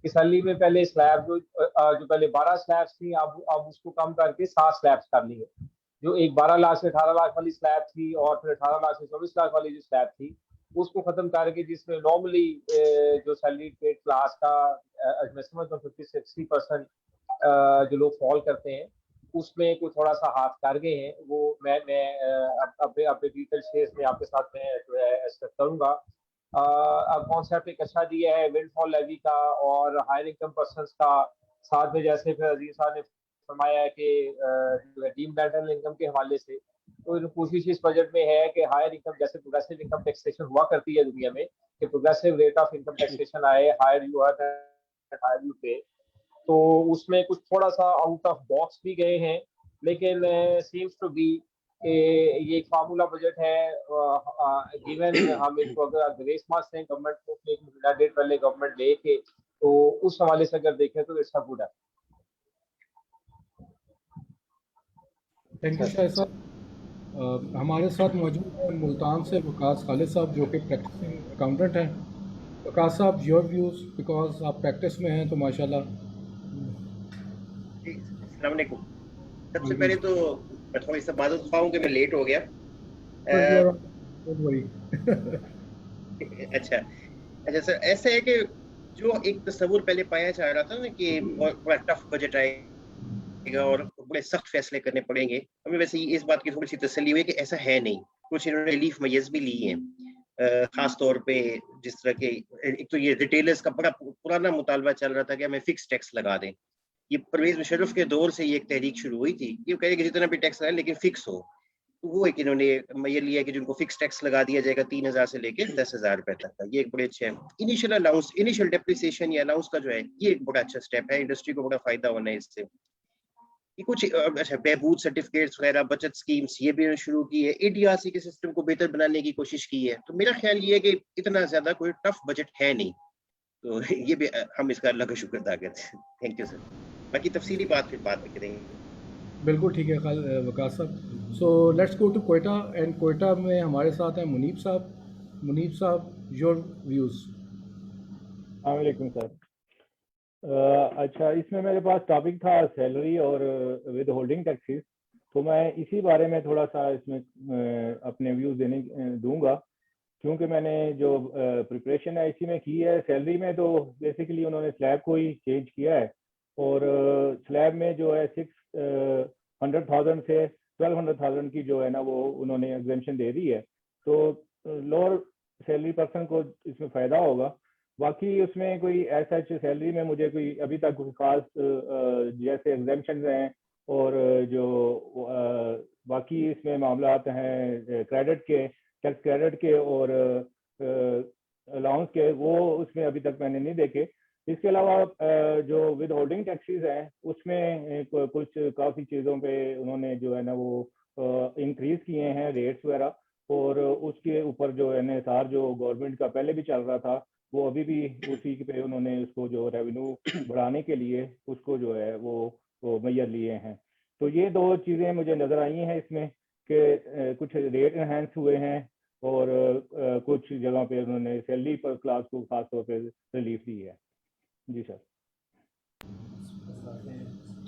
कि सैलरी में पहले स्लैब जो पहले 12 स्लैब्स थी, अब उसको कम करके 7 स्लैब्स कर ली है। जो एक 12 लाख से 18 लाख वाली स्लैब थी और फिर 18 लाख से 24 लाख वाली जो स्लैब थी, उसको खत्म करके जिसमें नॉर्मली जो सैलरी पेड क्लास का मैं समझता हूँ 50-60% जो लोग फॉल करते हैं, उसमें कोई थोड़ा सा हाथ कर गए हैं। वो मैं अपने अपने डिटेल शेयर्स में आपके साथ मैं जो है एक्सेप्ट करूंगा। अब कॉन्सेप्ट एक अच्छा दिया है विंडफॉल लेवी का और हायर इनकम पर्सन का। साथ में जैसे फिर अजीज साहब ने फरमाया है कि डीम्ड नेशनल इनकम के हवाले से तो कोशिश इस बजट में है कि हायर इनकम, जैसे प्रोग्रेसिव इनकम टैक्सेशन हुआ करती है दुनिया में, कि progressive rate of income taxation आए, higher you earn higher you pay. तो उसमें कुछ थोड़ा सा आउट ऑफ बॉक्स भी गए हैं, लेकिन सीम्स टू बी ये एक फार्मूला बजट है। गिवन हम इसको अगर ग्रेस मार्क्स दें गवर्नमेंट को एक डेट पहले गवर्नमेंट लेके, तो उस हवाले से अगर देखें तो इट्स गुड है। थैंक यू शाह साहब। हमारे साथ मौजूद है मुल्तान से वकास खालिद साहब जो कि प्रैक्टिसिंग अकाउंटेंट हैं। वकास साहब, योर व्यूज़, बिकॉज आप प्रैक्टिस में हैं तो माशाल्लाह। अस्सलाम वालेकुम। सबसे पहले तो मैं थोड़ी सा माजूर ख्वाह हूं कि मैं लेट हो गया। अच्छा सर, ऐसा है कि जो एक तस्वुर पहले पाया जा रहा था ना कि बड़ा टफ बजट आएगा और बड़े सख्त फैसले करने पड़ेंगे, हमें वैसे इस बात की थोड़ी सी तसल्ली हुई कि ऐसा है नहीं। कुछ इन्होंने रिलीफ मेजर्स भी ली हैं, खास तौर पे जिस तरह के एक तो ये रिटेलर्स का बड़ा पुराना मुतालबा चल रहा था कि हमें फिक्स टैक्स लगा दें। ये परवेज मुशर्रफ के दौर से ये एक तहरीक शुरू हुई थी, ये कह रहे कि जितना भी टैक्स लगाए लेकिन फिक्स हो। तो वो एक इन्होंने ये लिया कि जिनको फिक्स टैक्स लगा दिया जाएगा 3000 से लेकर 10,000 रुपए तक का, ये एक बड़े अच्छे इनिशियल अलाउंस, इनिशियल डेप्रिसिएशन या अलाउंस का जो है, ये एक बड़ा अच्छा स्टेप है। इंडस्ट्री को बड़ा फायदा होना है इससे। ये कुछ अच्छा बहबूद सर्टिफिकेट्स वगैरह, बचत स्कीम्स, ये भी शुरू की है। एडीआरसी के सिस्टम को बेहतर बनाने की कोशिश की है। तो मेरा ख्याल ये है कि इतना ज्यादा कोई टफ बजट है नहीं, तो ये भी हम इसका अल्लाह का शुक्र अदा करते हैं। Thank you sir. बाकी तफसीली बात फिर बाद में करेंगे। बिल्कुल ठीक है वकास साहब। So let's go to Quetta, and Quetta में हमारे साथ हैं मुनीब साहब। मुनीब साहब, योर व्यूज़। अस्सलाम वालेकुम सर। अच्छा, इसमें मेरे पास टॉपिक था सैलरी और विद होल्डिंग टैक्सेस, तो मैं इसी बारे में थोड़ा सा इसमें अपने व्यूज़ देने दूंगा, क्योंकि मैंने जो प्रिपरेशन है इसी में की है। सैलरी में तो बेसिकली उन्होंने स्लैब को ही चेंज किया है, और स्लैब में जो है 600,000 से 1200,000 की जो है ना वो उन्होंने एग्जेम्पशन दे दी है, तो लोअर सैलरी पर्सन को इसमें फ़ायदा होगा। बाकी उसमें कोई ऐसा सैलरी में मुझे कोई अभी तक खास जैसे एग्जेम्पशन हैं और जो बाकी इसमें मामलात हैं क्रेडिट के, टैक्स क्रेडिट के और अलाउंस के, वो उसमें अभी तक मैंने नहीं देखे। इसके अलावा जो विद होल्डिंग टैक्सेस हैं उसमें कुछ काफ़ी चीज़ों पे उन्होंने जो है ना वो इंक्रीज किए हैं रेट्स वगैरह, और उसके ऊपर जो है निसार जो गवर्नमेंट का पहले भी चल रहा था वो अभी भी उसी पे उन्होंने उसको जो रेवेन्यू बढ़ाने के लिए उसको जो है वो मैयर लिए हैं। तो ये दो चीज़ें मुझे नज़र आई हैं इसमें कि कुछ रेट इनहेंस हुए हैं और कुछ जगह पे उन्होंने सैलरी पर क्लास को खास तौर पे रिलीफ दी है। जी sir.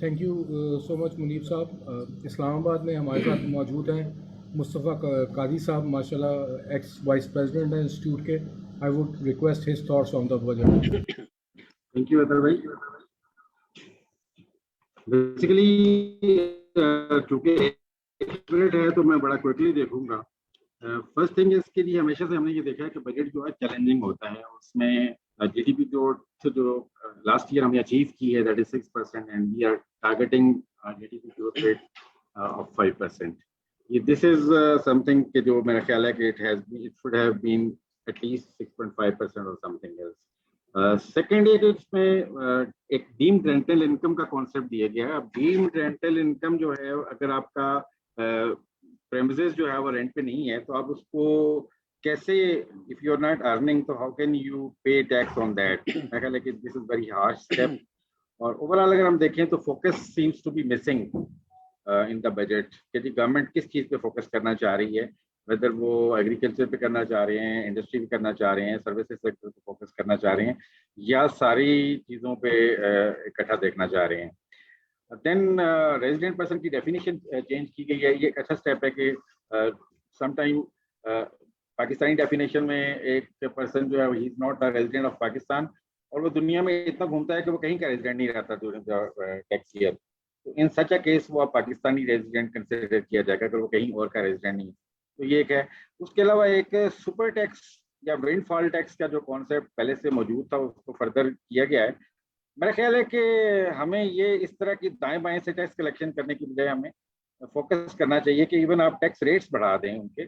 Thank you so much Munib साहब। इस्लामाबाद में हमारे साथ मौजूद हैं मुस्तफ़ा कादी साहब, माशाल्लाह एक्स वाइस प्रेसिडेंट हैं इंस्टीट्यूट के। I would request his thoughts on the budget. Thank you Athar भाई। बेसिकली चूंकि बजट है तो मैं बड़ा क्विकली देखूंगा। फर्स्ट थिंग इसके लिए हमेशा से हमने ये देखा है कि बजट जो है चैलेंजिंग होता है। उसमें जीडीपी जो लास्ट ईयर हमने अचीव की है that is 6%, and we are targeting GDP growth rate of 5%। ये दिस इज समथिंग कि जो मेरा ख्याल है कि it should have been at least 6.5% और समथिंग एल्स। सेकेंड है कि इसमें एक डीम्ड रेंटल इनकम का कॉन्सेप्ट दिया गया है। अब डीम्ड रेंटल इनकम जो है, अगर आपका प्रेमिसेस जो है वो रेंट पे नहीं है तो आप उसको कैसे, if you are not earning तो how can you pay tax on that. मैं ख्याल है कि this is very harsh step. और ओवरऑल अगर हम देखें तो focus seems to be missing in the budget कि गवर्नमेंट किस चीज़ पे फोकस करना चाह रही है। वेदर वो एग्रीकल्चर पे करना चाह रहे हैं, इंडस्ट्री पे करना चाह रहे हैं, सर्विसेज सेक्टर पे फोकस करना चाह रहे हैं, या सारी चीज़ों पे इकट्ठा देखना चाह रहे हैं। देन रेजिडेंट पर्सन की डेफिनेशन चेंज की गई है। ये एक अच्छा स्टेप है कि समटाइम पाकिस्तानी डेफिनेशन में एक पर्सन जो है he is not a resident of Pakistan, और वो दुनिया में इतना घूमता है कि वो कहीं का रेजिडेंट नहीं रहता ड्यूरिंग द टैक्स ईयर। तो इन सच अ केस वो पाकिस्तानी रेजिडेंट कंसिडर किया जाएगा अगर वो कहीं और का रेजिडेंट नहीं है। तो ये एक है। उसके अलावा एक सुपर टैक्स या विंडफॉल टैक्स का जो कॉन्सेप्ट पहले से मौजूद था उसको फर्दर किया गया है। मेरा ख्याल है कि हमें ये इस तरह की दाएं बाएं से टैक्स कलेक्शन करने की बजाय हमें फोकस करना चाहिए कि इवन आप टैक्स रेट्स बढ़ा दें उनके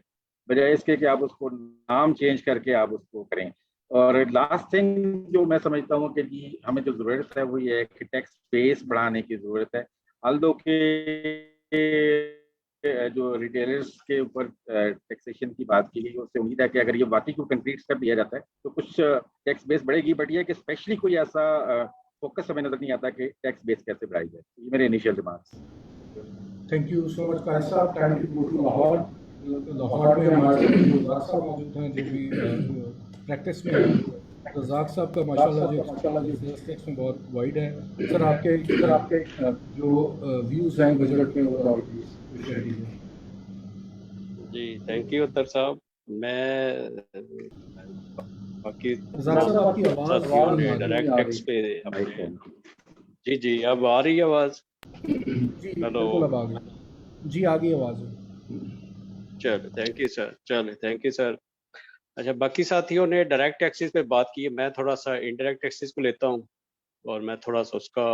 बजाय इसके कि आप उसको नाम चेंज करके आप उसको करें। और लास्ट थिंग जो मैं समझता हूँ कि जी हमें जो ज़रूरत है वो ये है कि टैक्स बेस बढ़ाने की ज़रूरत है। अल्दो के जो रिटेलर्स के ऊपर टैक्सेशन की बात की गई, उससे उम्मीद है कि अगर ये वाकई को कंक्रीट कर दिया जाता है तो कुछ टैक्स बेस बढ़ेगी। बट ये कि स्पेशली कोई ऐसा फोकस हमें नजर नहीं आता कि टैक्स बेस कैसे बढ़ाई जाए। ये मेरे initial remarks. Thank you so much Qazi साहब। Time to go to Lahore. Lahore में हमारे साथ रज़ाक साहब मौजूद हैं जो भी प्रैक्टिस में हैं। रज़ाक साहब का माशाल्लाह जो सेल्स टैक्स में बहुत वाइड है। सर आपके जो व्यूज़ हैं बजट पे ओवरऑल प्लीज शेयर कीजिए। जी थैंक यू अतर साहब। मैं बाकी रज़ाक साहब आपकी साथियों ने आवाज़ डायरेक्ट टैक्स पे अपने जी अब आ रही है आवाज़? जी हेलो बिल्कुल अब आ गई। जी आ गई आवाज़। चलो थैंक यू सर। चलो थैंक यू सर। अच्छा बाकी साथियों ने डायरेक्ट टैक्सेस पे बात की है, मैं थोड़ा सा इनडायरेक्ट टैक्सेस को लेता हूँ और मैं थोड़ा सा उसका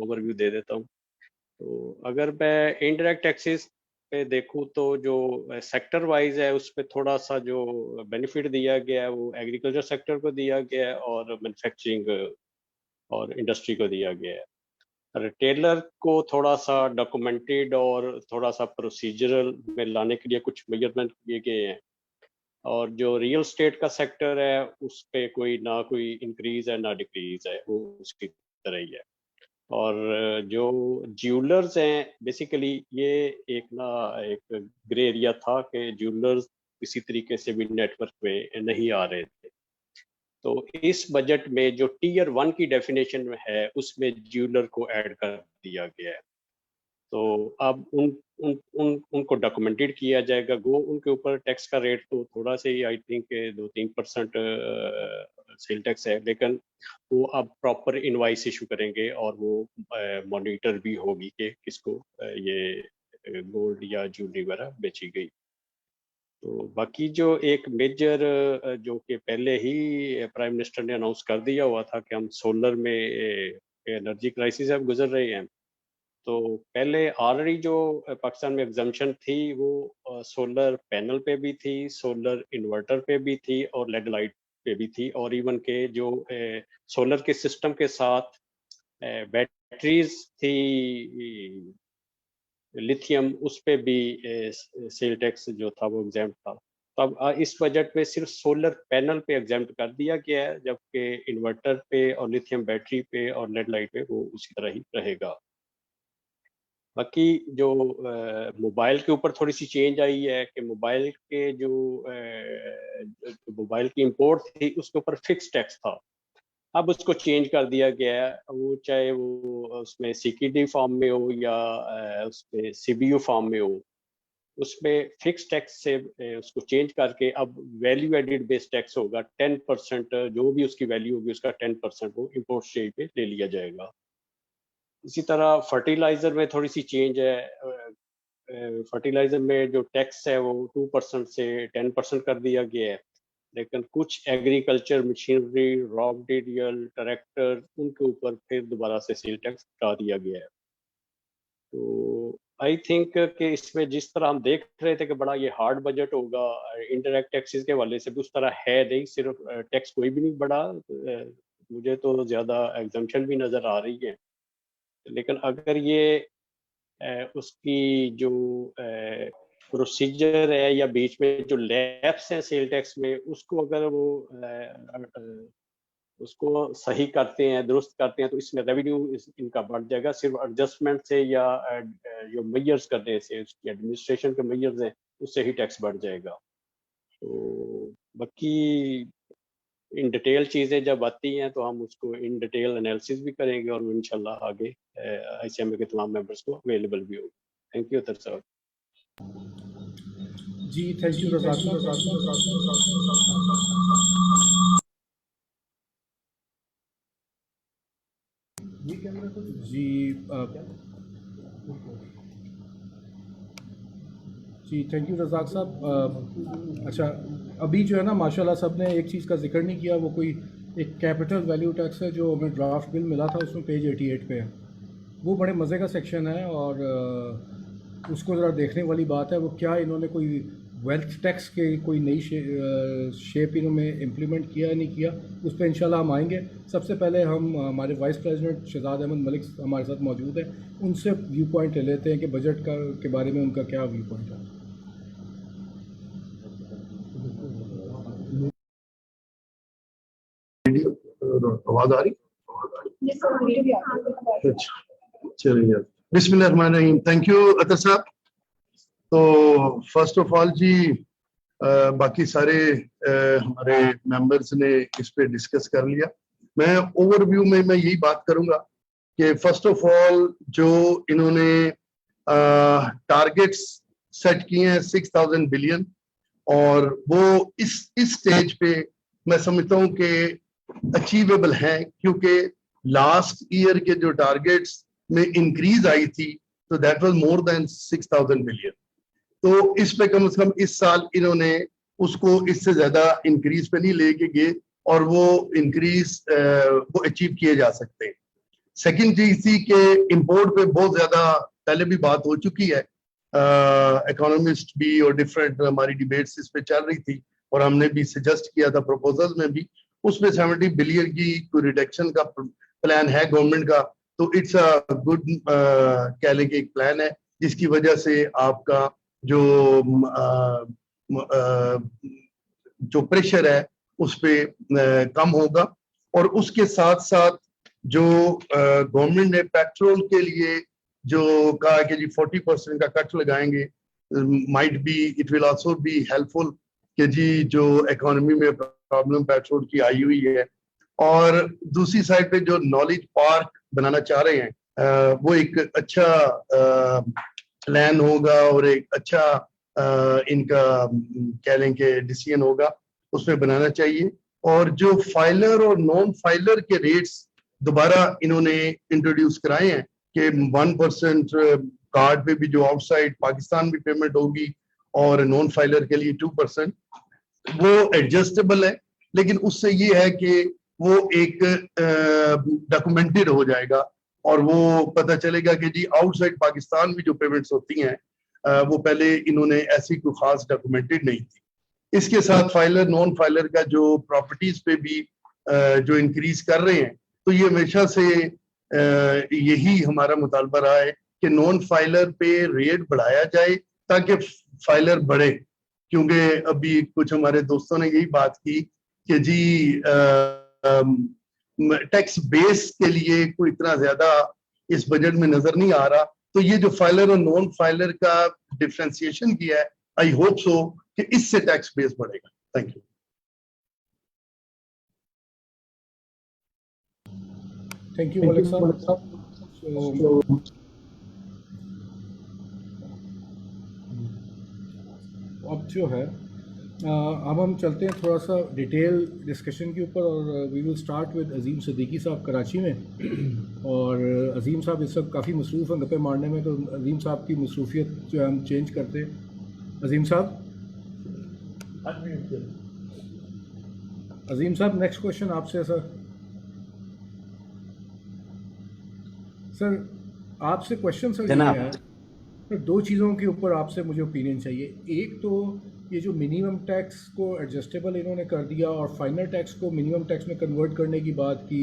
ओवरव्यू दे देता हूँ। तो अगर मैं इनडायरेक्ट टैक्सेस पे देखूँ तो जो सेक्टर वाइज है उस पर थोड़ा सा जो बेनिफिट दिया गया है वो एग्रीकल्चर सेक्टर को दिया गया है और मैन्युफैक्चरिंग और इंडस्ट्री को दिया गया है। रिटेलर को थोड़ा सा डॉक्यूमेंटेड और थोड़ा सा प्रोसीजरल में लाने के लिए कुछ मेजरमेंट किए गए हैं। और जो रियल स्टेट का सेक्टर है उस पे कोई इंक्रीज है ना डिक्रीज है, वो उसकी तरह ही है। और जो ज्वेलर्स हैं बेसिकली ये एक ग्रे एरिया था कि ज्वेलर्स किसी तरीके से भी नेटवर्क में नहीं आ रहे थे। तो इस बजट में जो टीयर 1 की डेफिनेशन में है उसमें ज्वेलर को ऐड कर दिया गया है। तो अब उनको डॉक्यूमेंटेड किया जाएगा। उनके ऊपर टैक्स का रेट तो थोड़ा सा ही आई थिंक 2-3% सेल टैक्स है, लेकिन वो अब प्रॉपर इनवाइस इशू करेंगे और वो मॉनिटर भी होगी कि किसको ये गोल्ड या ज्वेलरी वगैरह बेची गई। तो बाकी जो एक मेजर जो कि पहले ही प्राइम मिनिस्टर ने अनाउंस कर दिया हुआ था कि हम सोलर में एनर्जी क्राइसिस अब गुजर रहे हैं। तो पहले ऑलरेडी जो पाकिस्तान में एग्जम्पशन थी वो सोलर पैनल पे भी थी, सोलर इन्वर्टर पे भी थी और लेड लाइट पे भी थी, और इवन के जो सोलर के सिस्टम के साथ बैटरीज थी लिथियम उस पे भी सेल टैक्स जो था वो एग्जाम्प्ट था। तो अब इस बजट में सिर्फ सोलर पैनल पे एग्जाम्प्ट कर दिया गया है, जबकि इन्वर्टर पे और लिथियम बैटरी पे और लेड लाइट पे वो उसी तरह ही रहेगा। बाकी जो मोबाइल के ऊपर थोड़ी सी चेंज आई है कि मोबाइल के जो मोबाइल की इंपोर्ट थी उसके ऊपर फिक्स टैक्स था, अब उसको चेंज कर दिया गया है। वो चाहे वो उसमें सीकेडी फॉर्म में हो या उसमें सीबीयू फॉर्म में हो, उसमें फिक्स टैक्स से उसको चेंज करके अब वैल्यू एडिड बेस्ड टैक्स होगा। 10% जो भी उसकी वैल्यू होगी उसका 10% वो इम्पोर्ट स्टेज पे ले लिया जाएगा। इसी तरह फर्टिलाइजर में थोड़ी सी चेंज है। फर्टिलाइजर में जो टैक्स है वो 2% से 10% कर दिया गया है, लेकिन कुछ agriculture machinery, raw material, tractor, उनके ऊपर फिर दोबारा से सेल टैक्स हटा दिया गया है। तो आई थिंक कि इसमें जिस तरह हम देख रहे थे कि बड़ा ये हार्ड बजट होगा, इनडायरेक्ट टैक्सेस के वाले से भी उस तरह है नहीं। सिर्फ टैक्स कोई भी नहीं बढ़ा, मुझे तो ज़्यादा एग्जम्पशन भी नज़र आ रही है। लेकिन अगर ये उसकी जो प्रोसीजर है या बीच में जो लैप्स हैं सेल टैक्स में, उसको अगर वो उसको सही करते हैं, दुरुस्त करते हैं, तो इसमें रेवेन्यू इनका बढ़ जाएगा। सिर्फ एडजस्टमेंट से या जो मेजर्स करने से, उसकी एडमिनिस्ट्रेशन के मेजर्स हैं उससे ही टैक्स बढ़ जाएगा। तो बाकी इन डिटेल चीज़ें जब आती हैं तो हम उसको इन डिटेल एनालिसिस भी करेंगे और वो इंशाल्लाह आगे ICMA के तमाम मेंबर्स को अवेलेबल भी होगी। थैंक यू अतर साहब। जी थैंक यू रज़ाक साहब। जी जी थैंक यू रज़ाक साहब। अच्छा अभी जो है ना माशाल्लाह सब ने एक चीज़ का जिक्र नहीं किया, वो कोई एक कैपिटल वैल्यू टैक्स है जो हमें ड्राफ्ट बिल मिला था, उसमें पेज 88 पे है। वो बड़े मज़े का सेक्शन है और उसको ज़रा देखने वाली बात है। वो क्या इन्होंने कोई वेल्थ टैक्स के कोई नई शेप इन्होंने इम्प्लीमेंट किया नहीं किया, उस पर इंशाल्लाह हम आएंगे। सबसे पहले हम हमारे वाइस प्रेसिडेंट शहजाद अहमद मलिक हमारे साथ मौजूद हैं, उनसे व्यू पॉइंट ले लेते हैं कि बजट का के बारे में उनका क्या व्यू पॉइंट है। आवाज आ रही? चलिए बिस्मिल्लाहिर्रहमानिर्रहीम। थैंक यू अतर साहब। तो फर्स्ट ऑफ ऑल जी बाकी सारे हमारे मेंबर्स ने इस पे डिस्कस कर लिया। मैं ओवरव्यू में मैं यही बात करूंगा कि फर्स्ट ऑफ ऑल जो इन्होंने टारगेट्स सेट किए हैं 6000 बिलियन, और वो इस स्टेज पे मैं समझता हूँ कि अचीवेबल है, क्योंकि लास्ट ईयर के जो टारगेट्स में इंक्रीज आई थी तो that was more than 6000 billion. तो इस पे कम से कम इस साल इन्होंने उसको इससे ज्यादा इंक्रीज पे नहीं लेके गए और वो इंक्रीज वो अचीव किए जा सकते हैं। सेकंड चीज थी कि इंपोर्ट पे बहुत ज्यादा पहले भी बात हो चुकी है, इकोनॉमिस्ट भी और डिफरेंट हमारी डिबेट्स इस पे चल रही थी और हमने भी सजेस्ट किया था प्रपोजल में भी, उसमें 70 बिलियन की कोई रिडक्शन का प्लान है गवर्नमेंट का। तो इट्स अ गुड कह लें कि एक प्लान है जिसकी वजह से आपका जो प्रेशर है उस पे कम होगा। और उसके साथ साथ जो गवर्नमेंट ने पेट्रोल के लिए जो कहा कि जी 40% का कट लगाएंगे, might be it will also be helpful कि जी जो इकोनॉमी में प्रॉब्लम पेट्रोल की आई हुई है। और दूसरी साइड पे जो नॉलेज पार्क बनाना चाह रहे हैं वो एक अच्छा प्लान होगा और एक अच्छा इनका कह लें कि डिसीजन होगा, उसमें बनाना चाहिए। और जो फाइलर और नॉन फाइलर के रेट्स दोबारा इन्होंने इंट्रोड्यूस कराए हैं कि 1% कार्ड पे भी जो आउटसाइड पाकिस्तान भी पेमेंट होगी और नॉन फाइलर के लिए 2%, वो एडजस्टेबल है, लेकिन उससे ये है कि वो एक डॉक्यूमेंटेड हो जाएगा और वो पता चलेगा कि जी आउटसाइड पाकिस्तान भी जो पेमेंट्स होती हैं वो पहले इन्होंने ऐसी कोई खास डॉक्यूमेंटेड नहीं थी। इसके साथ फाइलर नॉन फाइलर का जो प्रॉपर्टीज पे भी जो इंक्रीज कर रहे हैं, तो ये हमेशा से यही हमारा मुतालबा रहा है कि नॉन फाइलर पे रेट बढ़ाया जाए ताकि फाइलर बढ़े। क्योंकि अभी कुछ हमारे दोस्तों ने यही बात की कि जी टैक्स बेस के लिए कोई इतना ज्यादा इस बजट में नजर नहीं आ रहा। तो ये जो फाइलर और नॉन फाइलर का डिफरेंशिएशन किया है, आई होप सो कि इससे टैक्स बेस बढ़ेगा। Thank you. Thank you Malik साहब। अब जो है अब हम चलते हैं थोड़ा सा डिटेल डिस्कशन के ऊपर और वी विल स्टार्ट विद अजीम सिद्दीकी साहब कराची में। और अजीम साहब इस वक्त काफ़ी मसरूफ़ हैं गप्पे मारने में, तो अजीम साहब की मसरूफियत जो है हम चेंज करते हैं। अजीम साहब नेक्स्ट क्वेश्चन आपसे सर आपसे क्वेश्चन सर ये है, तो दो चीज़ों के ऊपर आपसे मुझे ओपिनियन चाहिए। एक तो ये जो मिनिमम टैक्स को एडजस्टेबल इन्होंने कर दिया और फाइनल टैक्स को मिनिमम टैक्स में कन्वर्ट करने की बात की,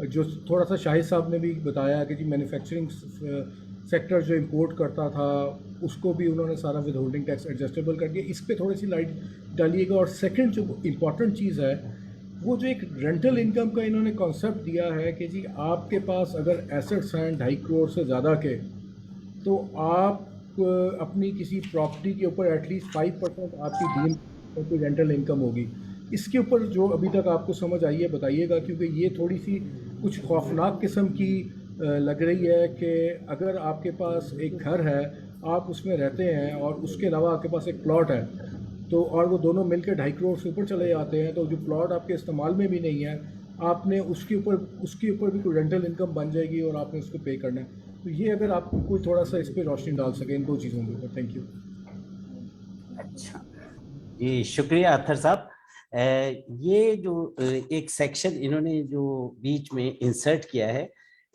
जो थोड़ा सा शाहिद साहब ने भी बताया कि जी मैन्युफैक्चरिंग सेक्टर जो इंपोर्ट करता था उसको भी उन्होंने सारा विद होल्डिंग टैक्स एडजस्टेबल कर दिया। इस पर थोड़ी सी लाइट डालिएगा। और सेकंड जो इम्पॉर्टेंट चीज़ है वो जो एक रेंटल इनकम का इन्होंने कॉन्सेप्ट दिया है कि जी आपके पास अगर एसेट्स हैं 2.5 करोड़ से ज़्यादा के, तो आप अपनी किसी प्रॉपर्टी के ऊपर एटलीस्ट 5% आपकी डीम कोई रेंटल इनकम होगी। इसके ऊपर जो अभी तक आपको समझ आई है बताइएगा, क्योंकि ये थोड़ी सी कुछ खौफनाक किस्म की लग रही है कि अगर आपके पास एक घर है, आप उसमें रहते हैं और उसके अलावा आपके पास एक प्लॉट है, तो और वो दोनों मिलकर 2.5 करोड़ से ऊपर चले जाते हैं, तो जो प्लॉट आपके इस्तेमाल में भी नहीं है, आपने उसके ऊपर भी कोई रेंटल इनकम बन जाएगी और आपने उसको पे करना है। तो ये अगर आप कोई थोड़ा सा इस पर रोशनी डाल सकें इन दो चीज़ों के ऊपर। Thank you. अच्छा जी, शुक्रिया अत्तर साहब। ये जो एक सेक्शन इन्होंने जो बीच में इंसर्ट किया है,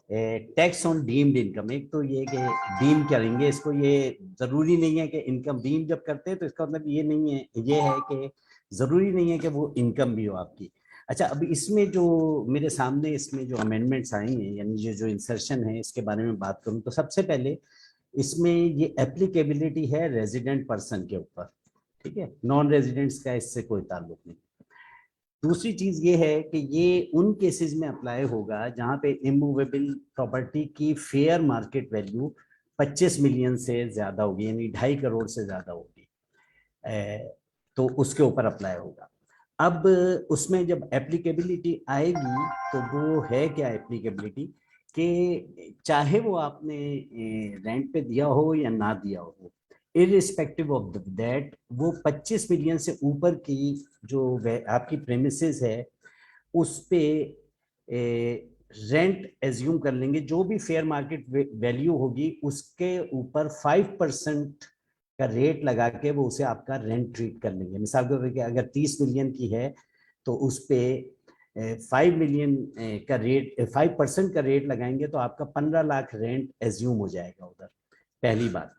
टैक्स ऑन डीम्ड इनकम, एक तो ये कि डीम करेंगे इसको, ये जरूरी नहीं है कि इनकम डीम जब करते हैं तो इसका मतलब ये नहीं है, ये है कि जरूरी नहीं है कि वो इनकम भी हो आपकी। अच्छा, अभी इसमें जो मेरे सामने इसमें जो अमेंडमेंट्स आई हैं, यानी जो इंसर्शन है, इसके बारे में बात करूं तो सबसे पहले इसमें ये एप्लीकेबिलिटी है रेजिडेंट पर्सन के ऊपर, ठीक है, नॉन रेजिडेंट्स का इससे कोई ताल्लुक नहीं। दूसरी चीज ये है कि ये उन केसेस में अप्लाई होगा जहां पे इमूवेबल प्रॉपर्टी की फेयर मार्केट वैल्यू 25 मिलियन से ज्यादा होगी, यानी 2.5 करोड़ से ज्यादा होगी, तो उसके ऊपर अप्लाई होगा। अब उसमें जब एप्लीकेबिलिटी आएगी तो वो है क्या एप्लीकेबिलिटी, कि चाहे वो आपने रेंट पे दिया हो या ना दिया हो, इररिस्पेक्टिव ऑफ दैट, वो 25 मिलियन से ऊपर की जो आपकी प्रेमिसेस है उस पे रेंट एज्यूम कर लेंगे, जो भी फेयर मार्केट वैल्यू होगी उसके ऊपर 5% का रेट लगा के वो उसे आपका रेंट ट्रीट कर लेंगे। मिसाल के तौर पर अगर 30 मिलियन की है तो उस पे 5 मिलियन का रेट, 5% का रेट लगाएंगे तो आपका 15 लाख रेंट एज्यूम हो जाएगा उधर, पहली बात।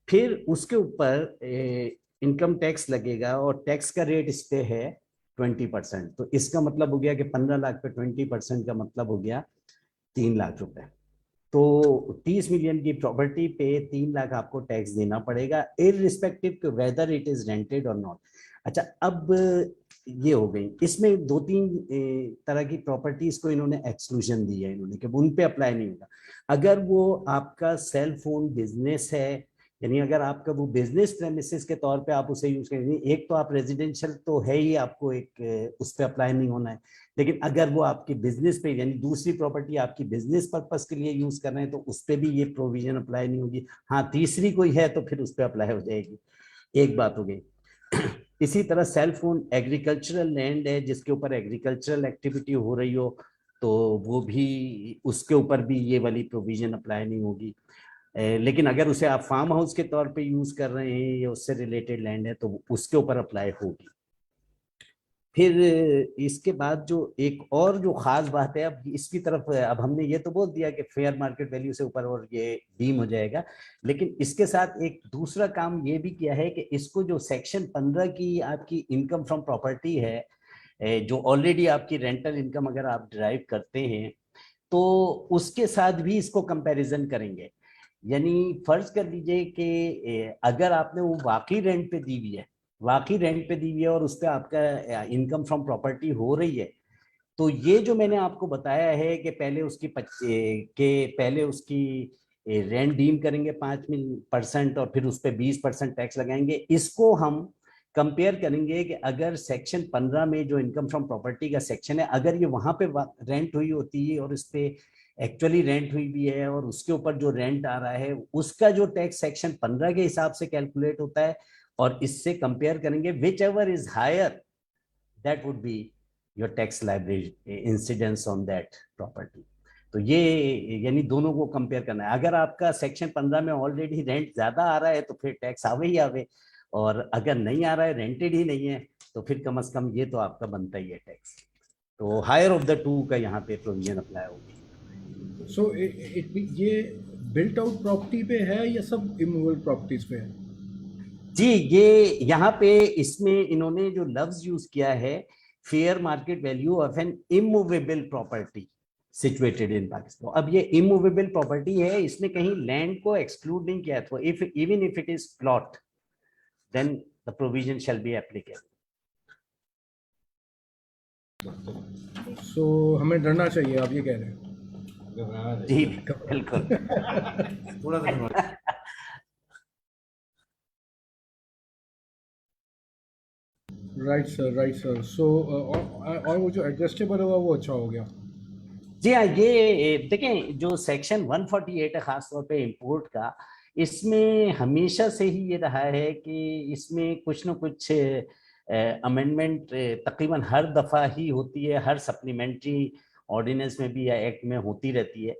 फिर उसके ऊपर इनकम टैक्स लगेगा और टैक्स का रेट इस पे है 20%, तो इसका मतलब हो गया कि 15 लाख पे 20% का मतलब हो गया 3 लाख रुपए। तो 30 मिलियन की प्रॉपर्टी पे 3 लाख आपको टैक्स देना पड़ेगा, irrespective whether it is rented और नॉट। अच्छा, अब ये हो गई, इसमें 2-3 तरह की प्रॉपर्टीज को इन्होंने एक्सक्लूजन दी है इन्होंने, कि उन पे अप्लाई नहीं होगा। अगर वो आपका सेल फोन बिजनेस है, यानी अगर आपका वो बिजनेस प्रेमिसेस के तौर पे आप उसे यूज करेंगे, एक तो आप रेजिडेंशियल तो है ही, आपको एक उस पर अप्लाई नहीं होना है, लेकिन अगर वो आपकी बिजनेस पे, यानी दूसरी प्रॉपर्टी आपकी बिजनेस पर्पस के लिए यूज कर रहे हैं, तो उस पर भी ये प्रोविजन अप्लाई नहीं होगी। हाँ, तीसरी कोई है तो फिर उस पर अप्लाई हो जाएगी, एक बात हो गई। इसी तरह सेल फोन एग्रीकल्चरल लैंड है जिसके ऊपर एग्रीकल्चरल एक्टिविटी हो रही हो, तो वो भी, उसके ऊपर भी ये वाली प्रोविजन अप्लाई नहीं होगी। लेकिन अगर उसे आप फार्म हाउस के तौर पे यूज कर रहे हैं या उससे रिलेटेड लैंड है तो उसके ऊपर अप्लाई होगी। फिर इसके बाद जो एक और जो खास बात है, अब इसकी तरफ, अब हमने ये तो बोल दिया कि फेयर मार्केट वैल्यू से ऊपर और ये डीम हो जाएगा, लेकिन इसके साथ एक दूसरा काम ये भी किया है कि इसको जो सेक्शन 15 की आपकी इनकम फ्रॉम प्रॉपर्टी है, जो ऑलरेडी आपकी रेंटल इनकम अगर आप ड्राइव करते हैं, तो उसके साथ भी इसको कंपैरिजन करेंगे। यानी फर्ज कर लीजिए कि अगर आपने वो वाकई रेंट पे दी हुई है, और उस पर आपका इनकम फ्रॉम प्रॉपर्टी हो रही है, तो ये जो मैंने आपको बताया है कि पहले उसकी रेंट डीम करेंगे 5% और फिर उस पर 20% टैक्स लगाएंगे, इसको हम कंपेयर करेंगे कि अगर सेक्शन 15 में जो इनकम फ्रॉम प्रॉपर्टी का सेक्शन है, अगर ये वहां पे रेंट हुई होती है और इस पे एक्चुअली रेंट हुई भी है और उसके ऊपर जो रेंट आ रहा है उसका जो टैक्स सेक्शन 15 के हिसाब से कैलकुलेट होता है, और इससे कंपेयर करेंगे, whichever is higher that would be your tax liability incidence on that property. तो ये यानी दोनों को कंपेयर करना है। अगर आपका सेक्शन 15 में ऑलरेडी रेंट ज्यादा आ रहा है तो फिर टैक्स आवे ही आवे, और अगर नहीं आ रहा है, रेंटेड ही नहीं है, तो फिर कम से कम ये तो आपका बनता ही है टैक्स। तो हायर ऑफ द टू का यहाँ पे प्रोविजन अप्लाई होगी। सो ये बिल्ट आउट प्रॉपर्टी पे है या सब इमूवेबल प्रॉपर्टीज पे है? जी, ये यहाँ पे इसमें इन्होंने जो लफ्ज यूज किया है, fair market value of N immovable property situated in Pakistan. अब ये इमूवेबल प्रॉपर्टी है, इसने कहीं लैंड को एक्सक्लूड नहीं किया, तो if even if it is plot then the provision shall be applicable. So हमें डरना चाहिए, आप ये कह रहे हैं? जी बिल्कुल। थोड़ा सा राइट सर। सो और वो जो एडजस्टेबल हुआ वो अच्छा हो गया। जी हाँ, ये देखें जो सेक्शन 148 है खासतौर पे इंपोर्ट का, इसमें हमेशा से ही ये रहा है कि इसमें कुछ न कुछ अमेंडमेंट तकरीबन हर दफा ही होती है, हर सप्लीमेंट्री ऑर्डिनेंस में भी या एक्ट में होती रहती है।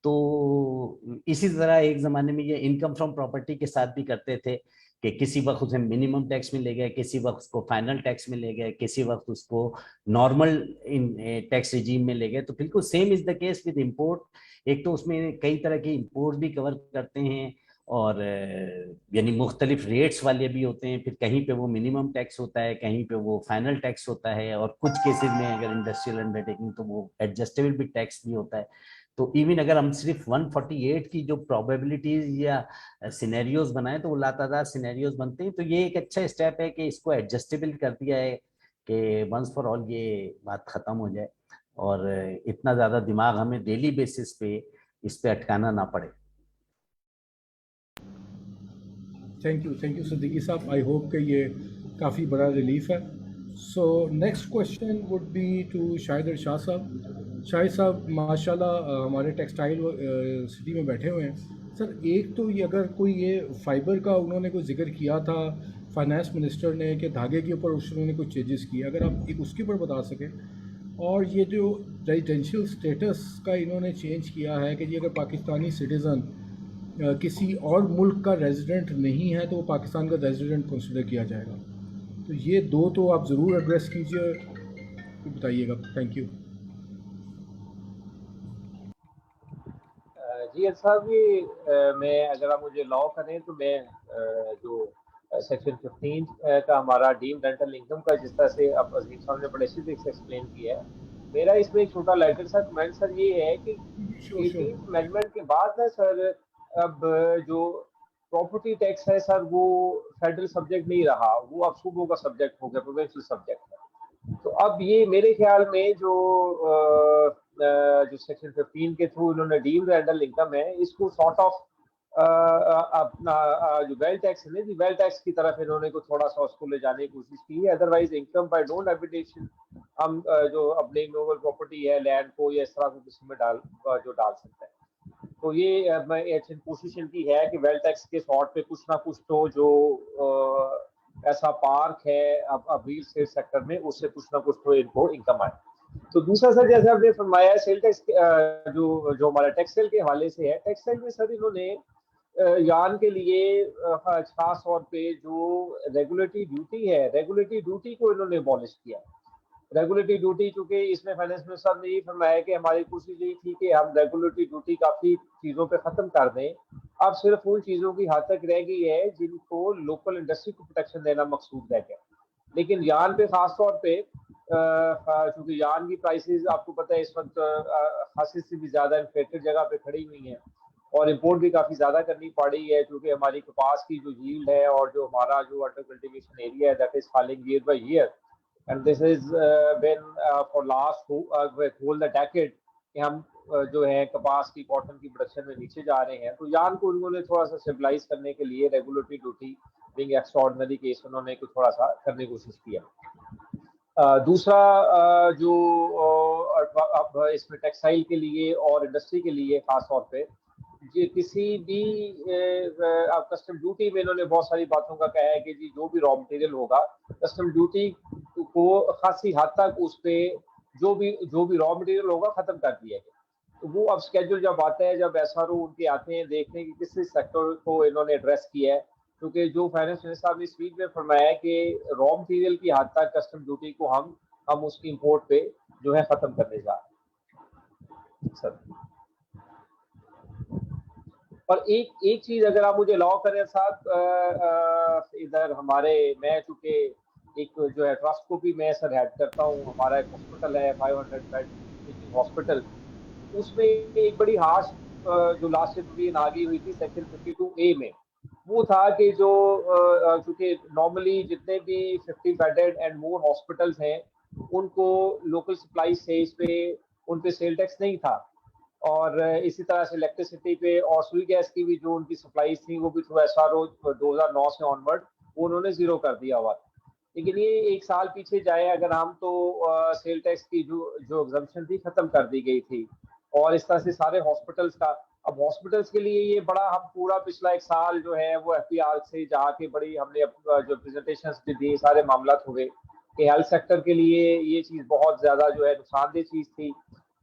तो इसी तरह एक जमाने में ये इनकम फ्रॉम प्रॉपर्टी के साथ भी करते थे कि किसी वक्त उसे मिनिमम टैक्स मिलेगा, किसी वक्त उसको फाइनल टैक्स मिलेगा, किसी वक्त उसको नॉर्मल इन टैक्स रिजीम में ले गए। तो बिल्कुल same is the case with import. एक तो उसमें कई तरह के इंपोर्ट भी कवर करते हैं और यानी मुख्तलिफ रेट्स वाले भी होते हैं, फिर कहीं पे वो मिनिमम टैक्स होता है, कहीं पे वो फाइनल टैक्स होता है, और कुछ केसेस में अगर इंडस्ट्रियल अंडरटेकिंग तो वो एडजस्टेबल भी टैक्स भी होता है। तो इवन अगर हम सिर्फ 148 की जो प्रोबेबिलिटीज या सिनेरियोज बनाए तो वो लातादार सिनेरियोज बनते हैं। तो ये एक अच्छा स्टेप है कि इसको एडजस्टेबल कर दिया है कि वंस फॉर ऑल ये बात खत्म हो जाए और इतना ज्यादा दिमाग हमें डेली बेसिस पे इस पे अटकाना ना पड़े। थैंक यू सिद्दीकी साहब। आई होप कि ये काफ़ी बड़ा रिलीफ है। So next question would be to Shahid Shah साहब। शाहिद साहब माशाल्लाह हमारे टेक्सटाइल सिटी में बैठे हुए हैं। सर एक तो ये अगर कोई ये फाइबर का उन्होंने कोई जिक्र किया था फाइनेंस मिनिस्टर ने कि धागे के ऊपर उन्होंने कुछ चेंजेस किए, अगर आप एक उसके ऊपर बता सकें। और ये जो रेजिडेंशियल स्टेटस का इन्होंने चेंज किया है कि जी अगर पाकिस्तानी सिटीज़न किसी और मुल्क का रेजिडेंट नहीं है तो वो पाकिस्तान का रेजिडेंट कंसिडर किया जाएगा। तो ये दो तो आप ज़रूर एड्रेस कीजिए, तो बताइएगा। Thank you. जी साहब, ये मैं अगर आप मुझे लॉ करें तो मैं जो सेक्शन 15 का हमारा डीम्ड रेंटल इनकम का जिस तरह से अब अजीम साहब ने बड़े सीधे से एक्सप्लेन किया है, मेरा इसमें एक छोटा लाइटर सा कमेंट सर ये है कि 18th अमेंडमेंट के बाद ना सर अब जो प्रॉपर्टी टैक्स है सर वो फेडरल सब्जेक्ट नहीं रहा, वो अब सूबों का सब्जेक्ट हो गया, प्रोविंशियल सब्जेक्ट है। तो अब ये मेरे ख्याल में जो सेक्शन 15 के थ्रू इन्होंने डीम्ड रेंटल इनकम है इसको सॉर्ट ऑफ अपना जो वेल्थ टैक्स है जी, वेल्थ टैक्स की तरफ इन्होंने को थोड़ा सा उसको ले जाने की कोशिश की है। Otherwise income by non habitation हम जो अपने इमूवेबल प्रॉपर्टी है लैंड को या इस तरह को किसी में डाल सकते हैं। तो ये कोशिश इनकी है कि वेल्थ टैक्स के सॉर्ट पे कुछ ना कुछ तो जो ऐसा पार्क है अब रियल एस्टेट सेक्टर में उससे कुछ ना कुछ तो इनको इनकम आए। तो दूसरा सर जैसे आपने फरमाया सेल टैक्स जो हमारा टेक्सटाइल के हवाले से है, टेक्सटाइल में सर इन्होंने यार्न के लिए खास तौर पे जो रेगुलेटरी ड्यूटी है, रेगुलेटरी ड्यूटी को इन्होंने अबॉलिश किया। रेगुलेटरी ड्यूटी चूंकि इसमें फाइनेंस मिनिस्टर साहब ने ये फरमाया कि हमारी कोशिश यही थी कि हम रेगुलेटरी ड्यूटी काफी चीजों पे खत्म कर दें। अब सिर्फ उन चीजों की हद तक रह गई है जिनको लोकल इंडस्ट्री को प्रोटेक्शन देना मकसूद रह गया। लेकिन यार्न पे खास तौर पे चूंकि यार्न की प्राइसेस आपको पता है इस वक्त खासी से भी ज्यादा इन्फ्लेटेड जगह पे खड़ी हुई हैं और इंपोर्ट भी काफी ज्यादा करनी पड़ रही है क्योंकि हमारी कपास की जो यील्ड है और जो हमारा जो अंडर कल्टीवेशन एरिया है that is falling year by year and this is been for last whole the decade कि हम जो है कपास की कॉटन की प्रोडक्शन में नीचे जा रहे हैं। तो यार्न को उन्होंने थोड़ा सा स्टेबलाइज करने के लिए regulatory duty being extraordinary case उन्होंने कुछ थोड़ा सा करने की कोशिश किया। दूसरा जो अब इसमें टेक्सटाइल के लिए और इंडस्ट्री के लिए खास तौर पे किसी भी अब कस्टम ड्यूटी में इन्होंने बहुत सारी बातों का कहा है कि जी जो भी रॉ मटेरियल होगा कस्टम ड्यूटी को खासी हद तक उस पे जो भी रॉ मटेरियल होगा खत्म कर दिया गया। तो वो अब स्केड्यूल जब आता है, जब एसआरओ उनके आते हैं देखने की किस सेक्टर को इन्होंने एड्रेस किया है, क्योंकि जो फाइनेंस मिनिस्टर साहब ने स्पीच में फरमाया है कि रॉ मटेरियल की हद तक कस्टम ड्यूटी को हम उसकी इंपोर्ट पे जो है खत्म करने जा रहे हैं सर। और एक चीज अगर आप मुझे लॉ करें साहब, इधर हमारे मैं चूंकि एक जो है ट्रस्ट को भी मैं सर हेड करता हूँ, हमारा एक हॉस्पिटल है 500 बेड हॉस्पिटल, उसमें एक बड़ी हार्श जो लास्ट ईयर आ गई हुई थी सेक्शन 52A में, वो था कि जो चूंकि नॉर्मली जितने भी 50 बेडेड एंड मोर हॉस्पिटल्स हैं उनको लोकल सप्लाई से इस पे उन पे सेल टैक्स नहीं था और इसी तरह से इलेक्ट्रिसिटी पे और सुई गैस की भी जो उनकी सप्लाई थी वो भी थ्रू एसआरओ 2009 से ऑनवर्ड वो उन्होंने जीरो कर दिया हुआ था। लेकिन ये एक साल पीछे जाए अगर हम, तो सेल टैक्स की जो एग्जम्पशन थी खत्म कर दी गई थी, और इस तरह से सारे हॉस्पिटल्स का, अब हॉस्पिटल्स के लिए ये बड़ा, हम पूरा पिछला एक साल जो है वो FPR से जाके बड़ी हमने जो प्रेजेंटेशन दी, सारे मामला हुए कि हेल्थ सेक्टर के लिए ये चीज़ बहुत ज़्यादा जो है नुकसानदेह चीज़ थी,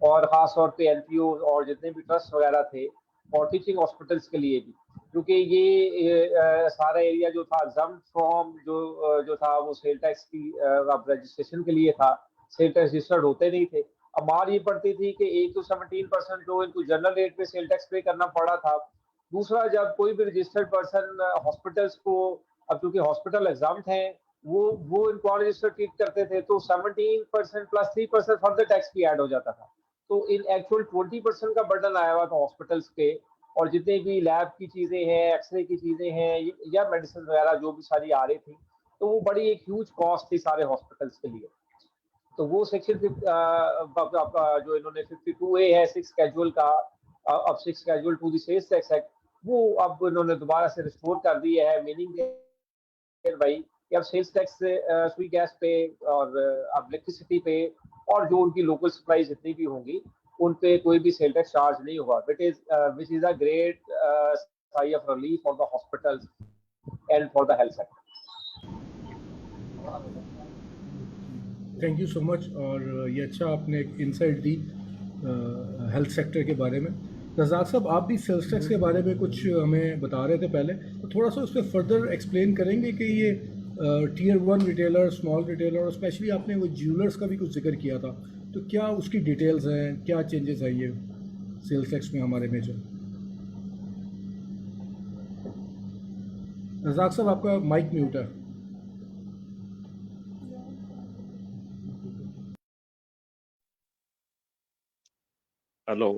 और ख़ास तौर पे NPO और जितने भी ट्रस्ट वगैरह थे, और टीचिंग हॉस्पिटल्स के लिए भी, क्योंकि ये सारा एरिया जो था एग्जाम फ्रॉम जो था वो सेल टैक्स की अब रजिस्ट्रेशन के लिए था, सेल टैक्स रजिस्टर्ड होते नहीं थे। अब मार ये पड़ती थी कि एक तो 17% जो इनको जनरल रेट पे सेल टैक्स पे करना पड़ा था, दूसरा जब कोई भी रजिस्टर्ड पर्सन हॉस्पिटल्स को, अब क्योंकि हॉस्पिटल एग्जाम थे, वो इनको रजिस्टर्ड ट्रीट करते थे, तो 17% प्लस 3% फर्दर टैक्स भी ऐड हो जाता था, तो इन एक्चुअल 20% का बर्डन आया हुआ था हॉस्पिटल्स पे। और जितने भी लैब की चीजें हैं, एक्सरे की चीजें हैं, या मेडिसिन वगैरह जो भी सारी आ रही थी, तो वो बड़ी एक ह्यूज कॉस्ट थी सारे हॉस्पिटल्स के लिए। तो वो सेक्शन जो इन्होंने 52A है 6 स्केड्यूल का, अब 6 schedule to the sales tax act, वो अब इन्होंने दोबारा से रिस्टोर कर दिया है, मीनिंग भाई कि अब सेल्स टैक्स सुई गैस पे और अब इलेक्ट्रिसिटी पे और जो उनकी लोकल सप्लाई जितनी भी होंगी उन पे कोई भी सेल टैक्स चार्ज नहीं होगा, which is a great sigh of relief for the hospitals and for the health sector. Thank you so much. और ये अच्छा आपने एक इंसाइट दी हेल्थ सेक्टर के बारे में। रज़ाक साहब, आप भी सेल्स टैक्स के बारे में कुछ हमें बता रहे थे पहले, तो थोड़ा सा उस पर फर्दर एक्सप्लेन करेंगे कि ये टियर 1 रिटेलर, स्मॉल रिटेलर, और स्पेशली आपने वो ज्वेलर्स का भी कुछ जिक्र किया था, तो क्या उसकी डिटेल्स हैं, क्या चेंजेस है ये सेल्स टैक्स में हमारे में जो। रज़ाक साहब आपका माइक म्यूट है। हेलो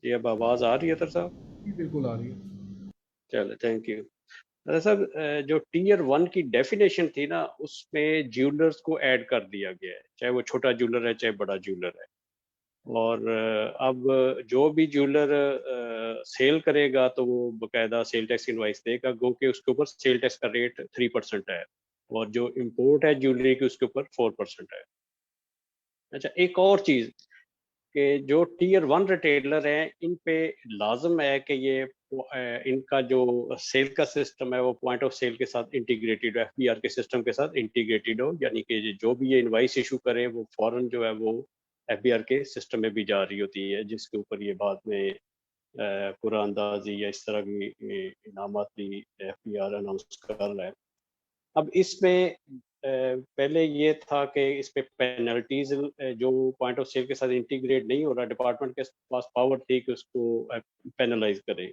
जी, अब आवाज़ आ रही है तर साहब? जी बिल्कुल आ रही है। चलो थैंक यू। साहब जो टियर 1 की डेफिनेशन थी ना, उसमें ज्वेलर्स को ऐड कर दिया गया है, चाहे वो छोटा ज्वेलर है चाहे बड़ा ज्वेलर है। और अब जो भी ज्वेलर सेल करेगा तो वो बकायदा सेल टैक्स इनवाइस देगा, क्योंकि उसके ऊपर सेल टैक्स का रेट 3% है, और जो इंपोर्ट है ज्वेलरी की उसके ऊपर 4% है। अच्छा, एक और चीज़ कि जो टियर 1 रिटेलर हैं, इन पे लाजम है कि ये इनका जो सेल का सिस्टम है वो पॉइंट ऑफ सेल के साथ इंटीग्रेटेड हो, FBR के सिस्टम के साथ इंटीग्रेटेड हो, यानी कि जो भी ये इनवाइस इशू करे वो फौरन जो है वो FBR के सिस्टम में भी जा रही होती है, जिसके ऊपर ये बाद में कुरानंदाजी या इस तरह की इनामात भी FBR अनाउंस कर रहा है। अब इसमें पहले ये था कि इस पे पेनल्टीज जो पॉइंट ऑफ सेल के साथ इंटीग्रेट नहीं हो रहा, डिपार्टमेंट के पास पावर थी कि उसको पेनलाइज करें।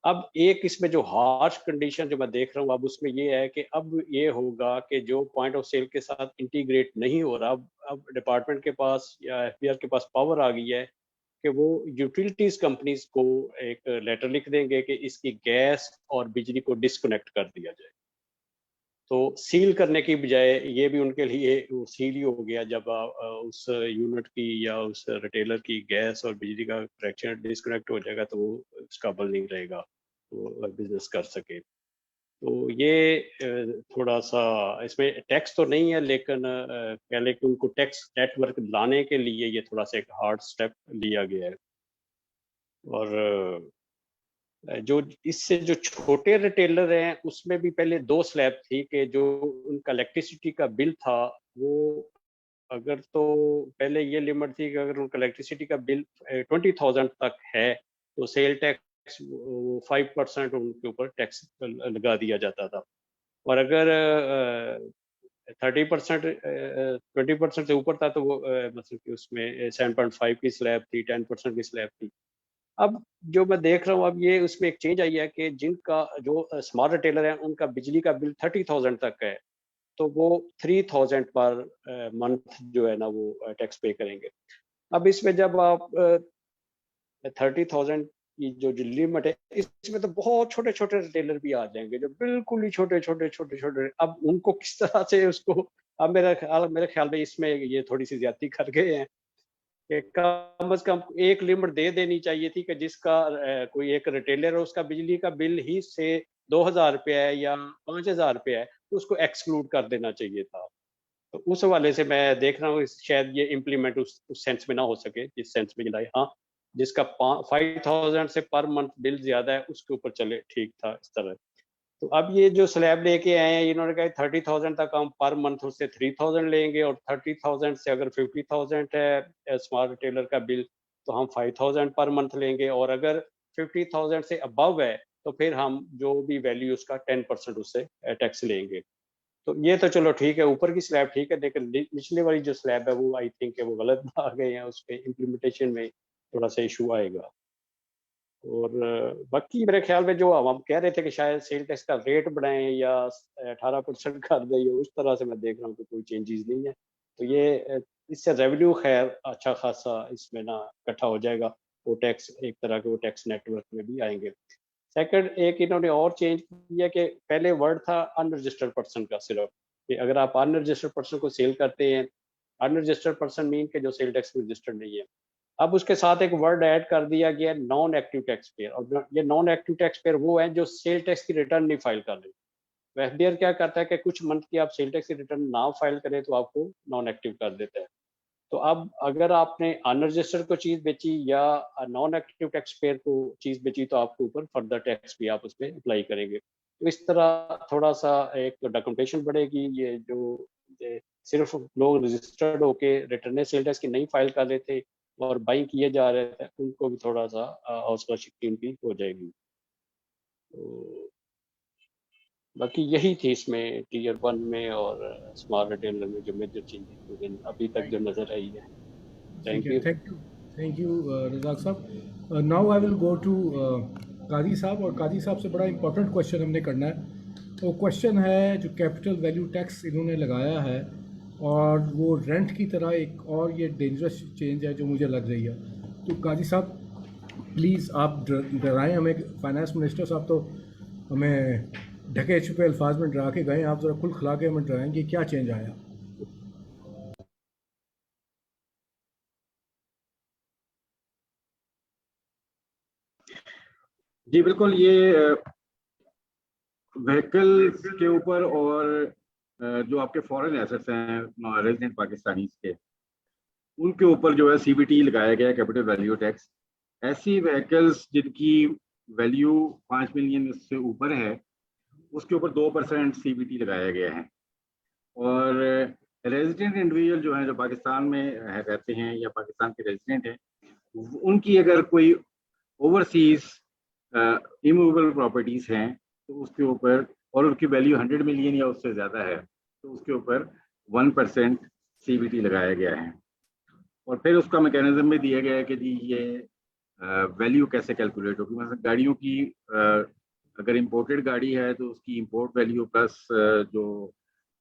अब एक इसमें जो हार्श कंडीशन जो मैं देख रहा हूँ अब उसमें ये है कि अब ये होगा कि जो पॉइंट ऑफ सेल के साथ इंटीग्रेट नहीं हो रहा, अब डिपार्टमेंट के पास या FBR के पास पावर आ गई है कि वो यूटिलिटीज कंपनीज को एक लेटर लिख देंगे कि इसकी गैस और बिजली को डिस्कनेक्ट कर दिया जाए। तो सील करने की बजाय ये भी उनके लिए वो सील ही हो गया, जब उस यूनिट की या उस रिटेलर की गैस और बिजली का कनेक्शन डिस्कनेक्ट हो जाएगा तो वो उस काबिल नहीं रहेगा वो बिजनेस कर सके। तो ये थोड़ा सा इसमें टैक्स तो नहीं है, लेकिन कह लें कि उनको टैक्स नेटवर्क लाने के लिए ये थोड़ा सा एक हार्ड स्टेप लिया गया है। और जो इससे जो छोटे रिटेलर हैं उसमें भी पहले 2 स्लैब थी कि जो उनका इलेक्ट्रिसिटी का बिल था वो, अगर तो पहले ये लिमिट थी कि अगर उनका इलेक्ट्रिसिटी का बिल 20,000 तक है तो सेल टैक्स 5% उनके ऊपर टैक्स लगा दिया जाता था, और अगर 30% 20% से ऊपर था तो वो मतलब कि उसमें 7.5 की स्लैब थी, 10% की स्लैब थी। अब जो मैं देख रहा हूँ अब ये उसमें एक चेंज आई है कि जिनका जो स्मॉल रिटेलर है उनका बिजली का बिल 30,000 तक है तो वो 3,000 पर मंथ जो है ना वो टैक्स पे करेंगे। अब इसमें जब आप 30,000 की जो लिमिट है इसमें तो बहुत छोटे छोटे रिटेलर भी आ जाएंगे जो बिल्कुल ही छोटे छोटे। अब उनको किस तरह से उसको, अब मेरे ख्याल में इसमें ये थोड़ी सी ज्यादती कर गए हैं कि कम से कम एक लिमिट दे देनी चाहिए थी कि जिसका कोई एक रिटेलर है उसका बिजली का बिल ही से 2000 रुपये है या 5000 रुपये है तो उसको एक्सक्लूड कर देना चाहिए था। तो उस हवाले से मैं देख रहा हूँ शायद ये इम्प्लीमेंट उस सेंस में ना हो सके जिस सेंस में लाई। हाँ, जिसका 5000 से पर मंथ बिल ज्यादा है उसके ऊपर चले, ठीक था इस तरह। तो अब ये जो स्लैब लेके आए हैं, इन्होंने कहा 30,000 तक हम पर मंथ उससे 3000 लेंगे, और 30,000 से अगर 50,000 है स्मॉल रिटेलर का बिल तो हम 5,000 पर मंथ लेंगे, और अगर 50,000 से अबव है तो फिर हम जो भी वैल्यू उसका 10% उससे टैक्स लेंगे। तो ये तो चलो ठीक है, ऊपर की स्लैब ठीक है, लेकिन निचले वाली जो स्लैब है वो आई थिंक वो गलत आ गए हैं, उसके इम्प्लीमेंटेशन में थोड़ा सा इशू आएगा। और बाकी मेरे ख्याल में जो हम कह रहे थे कि शायद सेल टैक्स का रेट बढ़ाएं या 18% कर दें, उस तरह से मैं देख रहा हूँ कि कोई चेंजेस नहीं है। तो ये इससे रेवेन्यू खैर अच्छा खासा इसमें ना इकट्ठा हो जाएगा, वो टैक्स एक तरह के वो टैक्स नेटवर्क में भी आएंगे। सेकंड, एक इन्होंने और चेंज किया कि पहले वर्ड था अनरजिस्टर्ड पर्सन का, सिर्फ कि अगर आप अनरजिस्टर्ड पर्सन को सेल करते हैं, अनरजिस्टर्ड पर्सन मीन के जो सेल टैक्स में रजिस्टर्ड नहीं है। अब उसके साथ एक वर्ड ऐड कर दिया गया नॉन एक्टिव टैक्स पेयर, और ये नॉन एक्टिव टैक्स पेयर वो है जो सेल टैक्स की रिटर्न नहीं फाइल कर रहे। तो एफडीआर क्या करता है कि कुछ मंथ की आप सेल टैक्स की रिटर्न ना फाइल करें तो आपको नॉन एक्टिव कर देता है। तो अब अगर आपने अनरजिस्टर्ड को चीज बेची या नॉन एक्टिव टैक्स पेयर को चीज बेची तो आपके ऊपर फर्दर टैक्स भी आप उसमें अप्लाई करेंगे। तो इस तरह थोड़ा सा एक डॉक्यूमेंटेशन बढ़ेगी। ये जो सिर्फ लोग रजिस्टर्ड होके रिटर्न सेल टैक्स की नहीं फाइल कर रहे थे और बाइंग किए जा रहे थे, उनको भी थोड़ा सा हौसला शिकनी उनकी हो जाएगी। तो बाकी यही थी इसमें टीयर 1 में और स्मॉल रिटेलर में जो मेजर चेंजेस अभी तक जो नजर आई है। Thank you. Thank you Razaq साहब। Now I will go to Qadi साहब, और कादी साहब से बड़ा इंपॉर्टेंट क्वेश्चन हमने करना है। वो क्वेश्चन है जो कैपिटल वैल्यू टैक्स इन्होंने लगाया है, और वो रेंट की तरह एक और ये डेंजरस चेंज है जो मुझे लग रही है। तो कादी साहब प्लीज़ आप डराएं हमें, फाइनेंस मिनिस्टर साहब तो हमें ढके छुपे अल्फाज में डरा के गए, आप ज़रा खुल खिला के हमें डराएंगे क्या चेंज आया। जी बिल्कुल, ये व्हीकल्स के ऊपर और जो आपके फॉरेन एसेट्स हैं रेजिडेंट पाकिस्तानी के, उनके ऊपर जो है सीबीटी लगाया गया है, कैपिटल वैल्यू टैक्स। ऐसी व्हीकल्स जिनकी वैल्यू 5 मिलियन से ऊपर है उसके ऊपर 2% सीबीटी लगाया गया है। और रेजिडेंट इंडिविजुअल जो हैं, जो पाकिस्तान में रहते हैं या पाकिस्तान के रेजिडेंट हैं, उनकी अगर कोई ओवरसीज इमूवेबल प्रॉपर्टीज हैं तो उसके ऊपर, और उनकी वैल्यू 100 मिलियन या उससे ज़्यादा है तो उसके ऊपर 1% सीबीटी लगाया गया है। और फिर उसका मैकेनिज्म भी दिया गया है कि जी ये वैल्यू कैसे कैलकुलेट होगी। मतलब गाड़ियों की अगर इंपोर्टेड गाड़ी है तो उसकी इंपोर्ट वैल्यू प्लस जो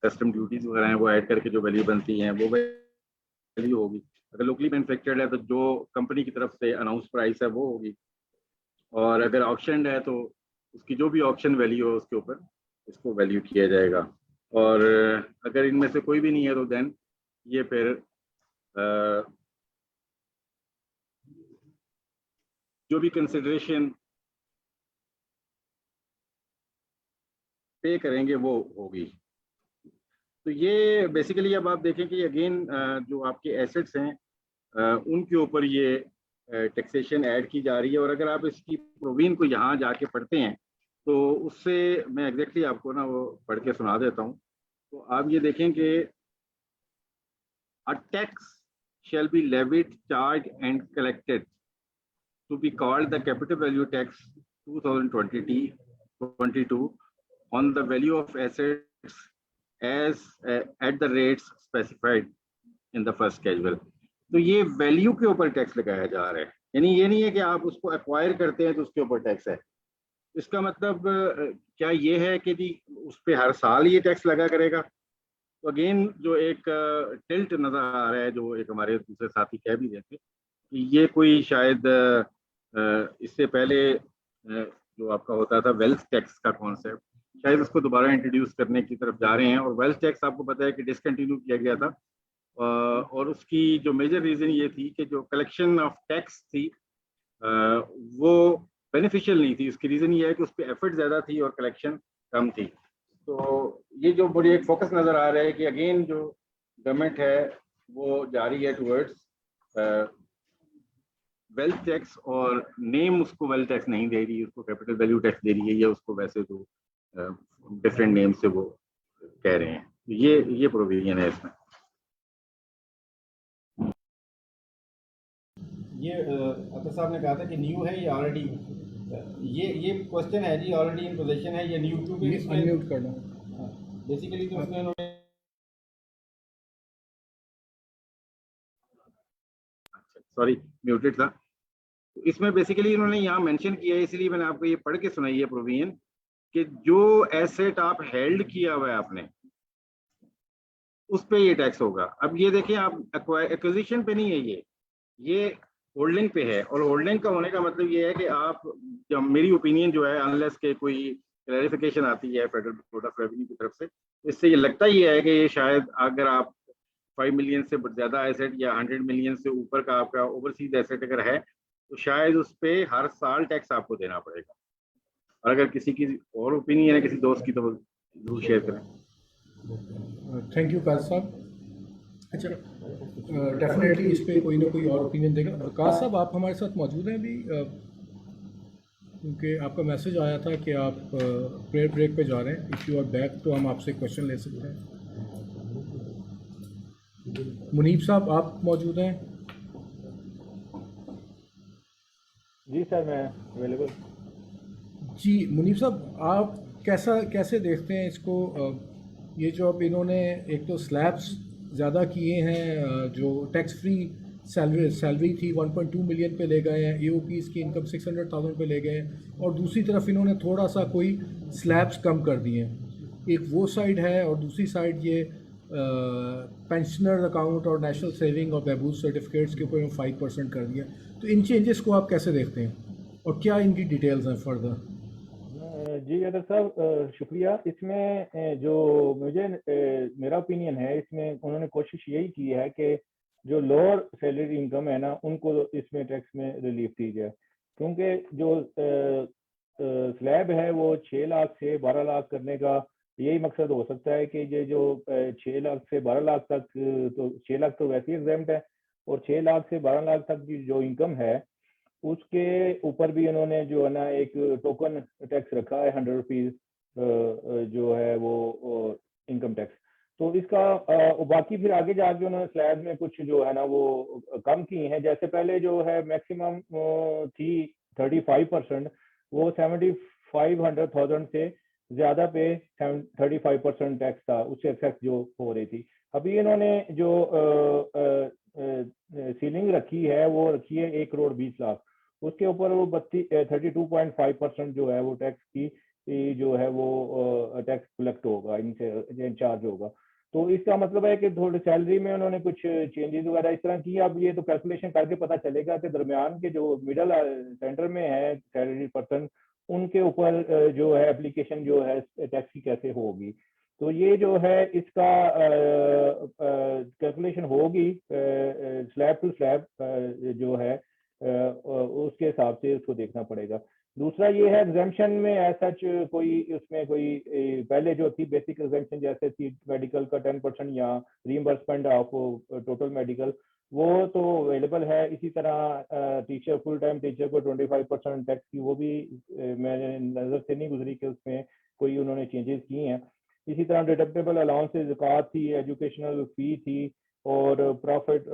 कस्टम ड्यूटीज वगैरह हैं वो ऐड करके जो वैल्यू बनती है वो वैल्यू होगी। अगर लोकली मैन्युफैक्चर्ड है तो जो कंपनी की तरफ से अनाउंस प्राइस है वो होगी, और अगर ऑक्शन है तो उसकी जो भी ऑक्शन वैल्यू है उसके ऊपर इसको वैल्यू किया जाएगा। और अगर इनमें से कोई भी नहीं है तो देन ये फिर जो भी कंसिडरेशन पे करेंगे वो होगी। तो ये बेसिकली अब आप देखें कि अगेन जो आपके एसेट्स हैं उनके ऊपर ये टैक्सेशन ऐड की जा रही है। और अगर आप इसकी प्रोविजन को यहाँ जाके पढ़ते हैं तो उससे मैं एग्जैक्टली आपको ना वो पढ़ के सुना देता हूँ। तो आप ये देखें कि a tax shall be levied, charged and collected to be called the capital value tax 2022 on the value of assets as at the rates specified in the first schedule। तो ये वैल्यू के ऊपर टैक्स लगाया जा रहा है, यानी ये नहीं है कि आप उसको एक्वायर करते हैं तो उसके ऊपर टैक्स है। इसका मतलब क्या ये है कि जी उस पर हर साल ये टैक्स लगा करेगा? तो अगेन जो एक टिल्ट नजर आ रहा है, जो एक हमारे दूसरे साथी कह भी रहे थे कि ये कोई शायद इससे पहले जो आपका होता था वेल्थ टैक्स का कॉन्सेप्ट, शायद उसको दोबारा इंट्रोड्यूस करने की तरफ जा रहे हैं। और वेल्थ टैक्स आपको पता है कि डिसकंटिन्यू किया गया था, और उसकी जो मेजर रीजन ये थी कि जो कलेक्शन ऑफ टैक्स थी वो बेनिफिशियल नहीं थी। उसकी रीज़न ये है कि उस पर एफर्ट ज़्यादा थी और कलेक्शन कम थी। तो ये जो बड़ी एक फोकस नज़र आ रहा है कि अगेन जो गवर्नमेंट है वो जा रही है टुवर्ड्स वेल्थ टैक्स, और नेम उसको वेल्थ टैक्स नहीं दे रही, उसको कैपिटल वैल्यू टैक्स दे रही है, या उसको वैसे तो डिफरेंट नेम से वो कह रहे हैं। ये प्रोविजन है इसमें। ये अतर साहब ने कहा था कि न्यू है, ये ऑलरेडी ये क्वेश्चन है जी, ऑलरेडी इन पोजीशन है, ये न्यू टू भी अनम्यूट करना बेसिकली तो उसमें उन्होंने सॉरी म्यूटेड था। इसमें बेसिकली इन्होंने यहाँ मेंशन किया है, इसलिए मैंने आपको ये पढ़ के सुनाई है प्रोविजन, कि जो एसेट आप हेल्ड किया हुआ है आपने, उस पे ये टैक्स होगा। अब ये देखिए, आप एक्विजिशन पे नहीं है, ये होल्डिंग पे है। और होल्डिंग का होने का मतलब ये है कि आप, जब मेरी ओपिनियन जो है, अनलेस के कोई क्लैरिफिकेशन आती है फेडरल बोर्ड ऑफ रेवेन्यू की तरफ से, इससे ये लगता ही है कि ये शायद अगर आप 5 मिलियन से ज़्यादा एसेट या 100 मिलियन से ऊपर का आपका ओवरसीज एसेट अगर है, तो शायद उस पर हर साल टैक्स आपको देना पड़ेगा। और अगर किसी की और ओपिनियन है किसी दोस्त की, तो वो जरूर शेयर करें। थैंक यू काज साहब। अच्छा, डेफिनेटली इस पे कोई ना कोई और ओपिनियन देगा। काज साहब, आप हमारे साथ मौजूद हैं अभी? क्योंकि आपका मैसेज आया था कि आप प्रेयर ब्रेक पे जा रहे हैं। इफ़ यू आर बैक तो हम आपसे क्वेश्चन ले सकते हैं। मुनीब साहब, आप मौजूद हैं? जी सर, मैं अवेलेबल। जी मुनीब साहब, आप कैसे देखते हैं इसको? ये जो अब इन्होंने एक तो स्लैब्स ज़्यादा किए हैं, जो टैक्स फ्री सैलरी थी 1.2 मिलियन पे ले गए हैं, AOPs की इनकम 600,000 पे ले गए हैं, और दूसरी तरफ इन्होंने थोड़ा सा कोई स्लैब्स कम कर दिए हैं। एक वो साइड है, और दूसरी साइड ये पेंशनर अकाउंट और नेशनल सेविंग और बहबूद सर्टिफिकेट्स के ऊपर 5% कर दिया। तो इन चेंजेस को आप कैसे देखते हैं, और क्या इनकी डिटेल्स हैं फर्दर? जी अदर साहब, शुक्रिया। इसमें जो मुझे मेरा ओपिनियन है, इसमें उन्होंने कोशिश यही की है कि जो लोअर सैलरी इनकम है ना, उनको इसमें टैक्स में रिलीफ दी जाए। क्योंकि जो स्लैब है वो 6 लाख से 12 लाख करने का यही मकसद हो सकता है कि ये जो 6 लाख से 12 लाख तक, तो 6 लाख तो वैसे ही एग्जाम्प्ट है, और 6 लाख से 12 लाख तक की जो इनकम है उसके ऊपर भी उन्होंने जो है ना एक टोकन टैक्स रखा है 100 रुपीज, जो है वो इनकम टैक्स। तो इसका बाकी फिर आगे जाके उन्होंने स्लैब में कुछ जो है ना वो कम की हैं। जैसे पहले जो है मैक्सिमम थी 35%, वो 75,000 से ज्यादा पे 35% टैक्स था, उससे एक्सेस जो हो रही थी। अभी इन्होंने जो सीलिंग रखी है वो रखी है 1,20,00,000, उसके ऊपर वो 32.5% जो है वो टैक्स की जो है वो टैक्स कलेक्ट होगा, इनसे चार्ज होगा। तो इसका मतलब है कि थोड़ी सैलरी में उन्होंने कुछ चेंजेस वगैरह इस तरह की। अब ये तो कैलकुलेशन करके पता चलेगा कि दरमियान के जो मिडल सेंटर में है सैलरी पर्सन, उनके ऊपर जो है एप्लीकेशन जो है टैक्स की कैसे होगी। तो ये जो है इसका कैलकुलेशन होगी स्लैब टू स्लैब जो है उसके हिसाब से उसको देखना पड़ेगा। दूसरा ये है एग्जाम्पशन में ऐसा कोई उसमें कोई पहले जो थी बेसिक एग्जाम्पशन जैसे थी मेडिकल का 10% या रीइंबर्समेंट ऑफ टोटल मेडिकल, वो तो अवेलेबल है। इसी तरह टीचर, फुल टाइम टीचर को 25% टैक्स की, वो भी मैंने नज़र से नहीं गुजरी कि उसमें कोई उन्होंने चेंजेस किए हैं। इसी तरह डिडक्टेबल अलाउंसेज ज़कात थी, एजुकेशनल फी थी, और प्रॉफिट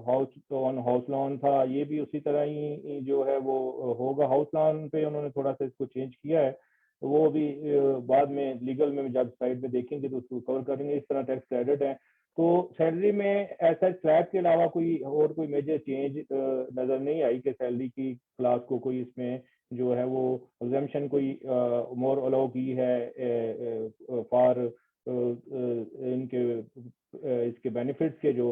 हाउस लोन था, ये भी उसी तरह ही जो है वो होगा। हाउस लोन पे उन्होंने थोड़ा सा इसको चेंज किया है, तो वो भी बाद में लीगल में जब साइड में देखेंगे तो उसको कवर करेंगे। इस तरह टैक्स क्रेडिट है। तो सैलरी में ऐसा स्लैब के अलावा कोई मेजर चेंज नजर नहीं आई कि सैलरी की क्लास को कोई इसमें जो है वो एग्जाम्पशन कोई मोर अलाउ की है फॉर इनके इसके बेनिफिट्स के जो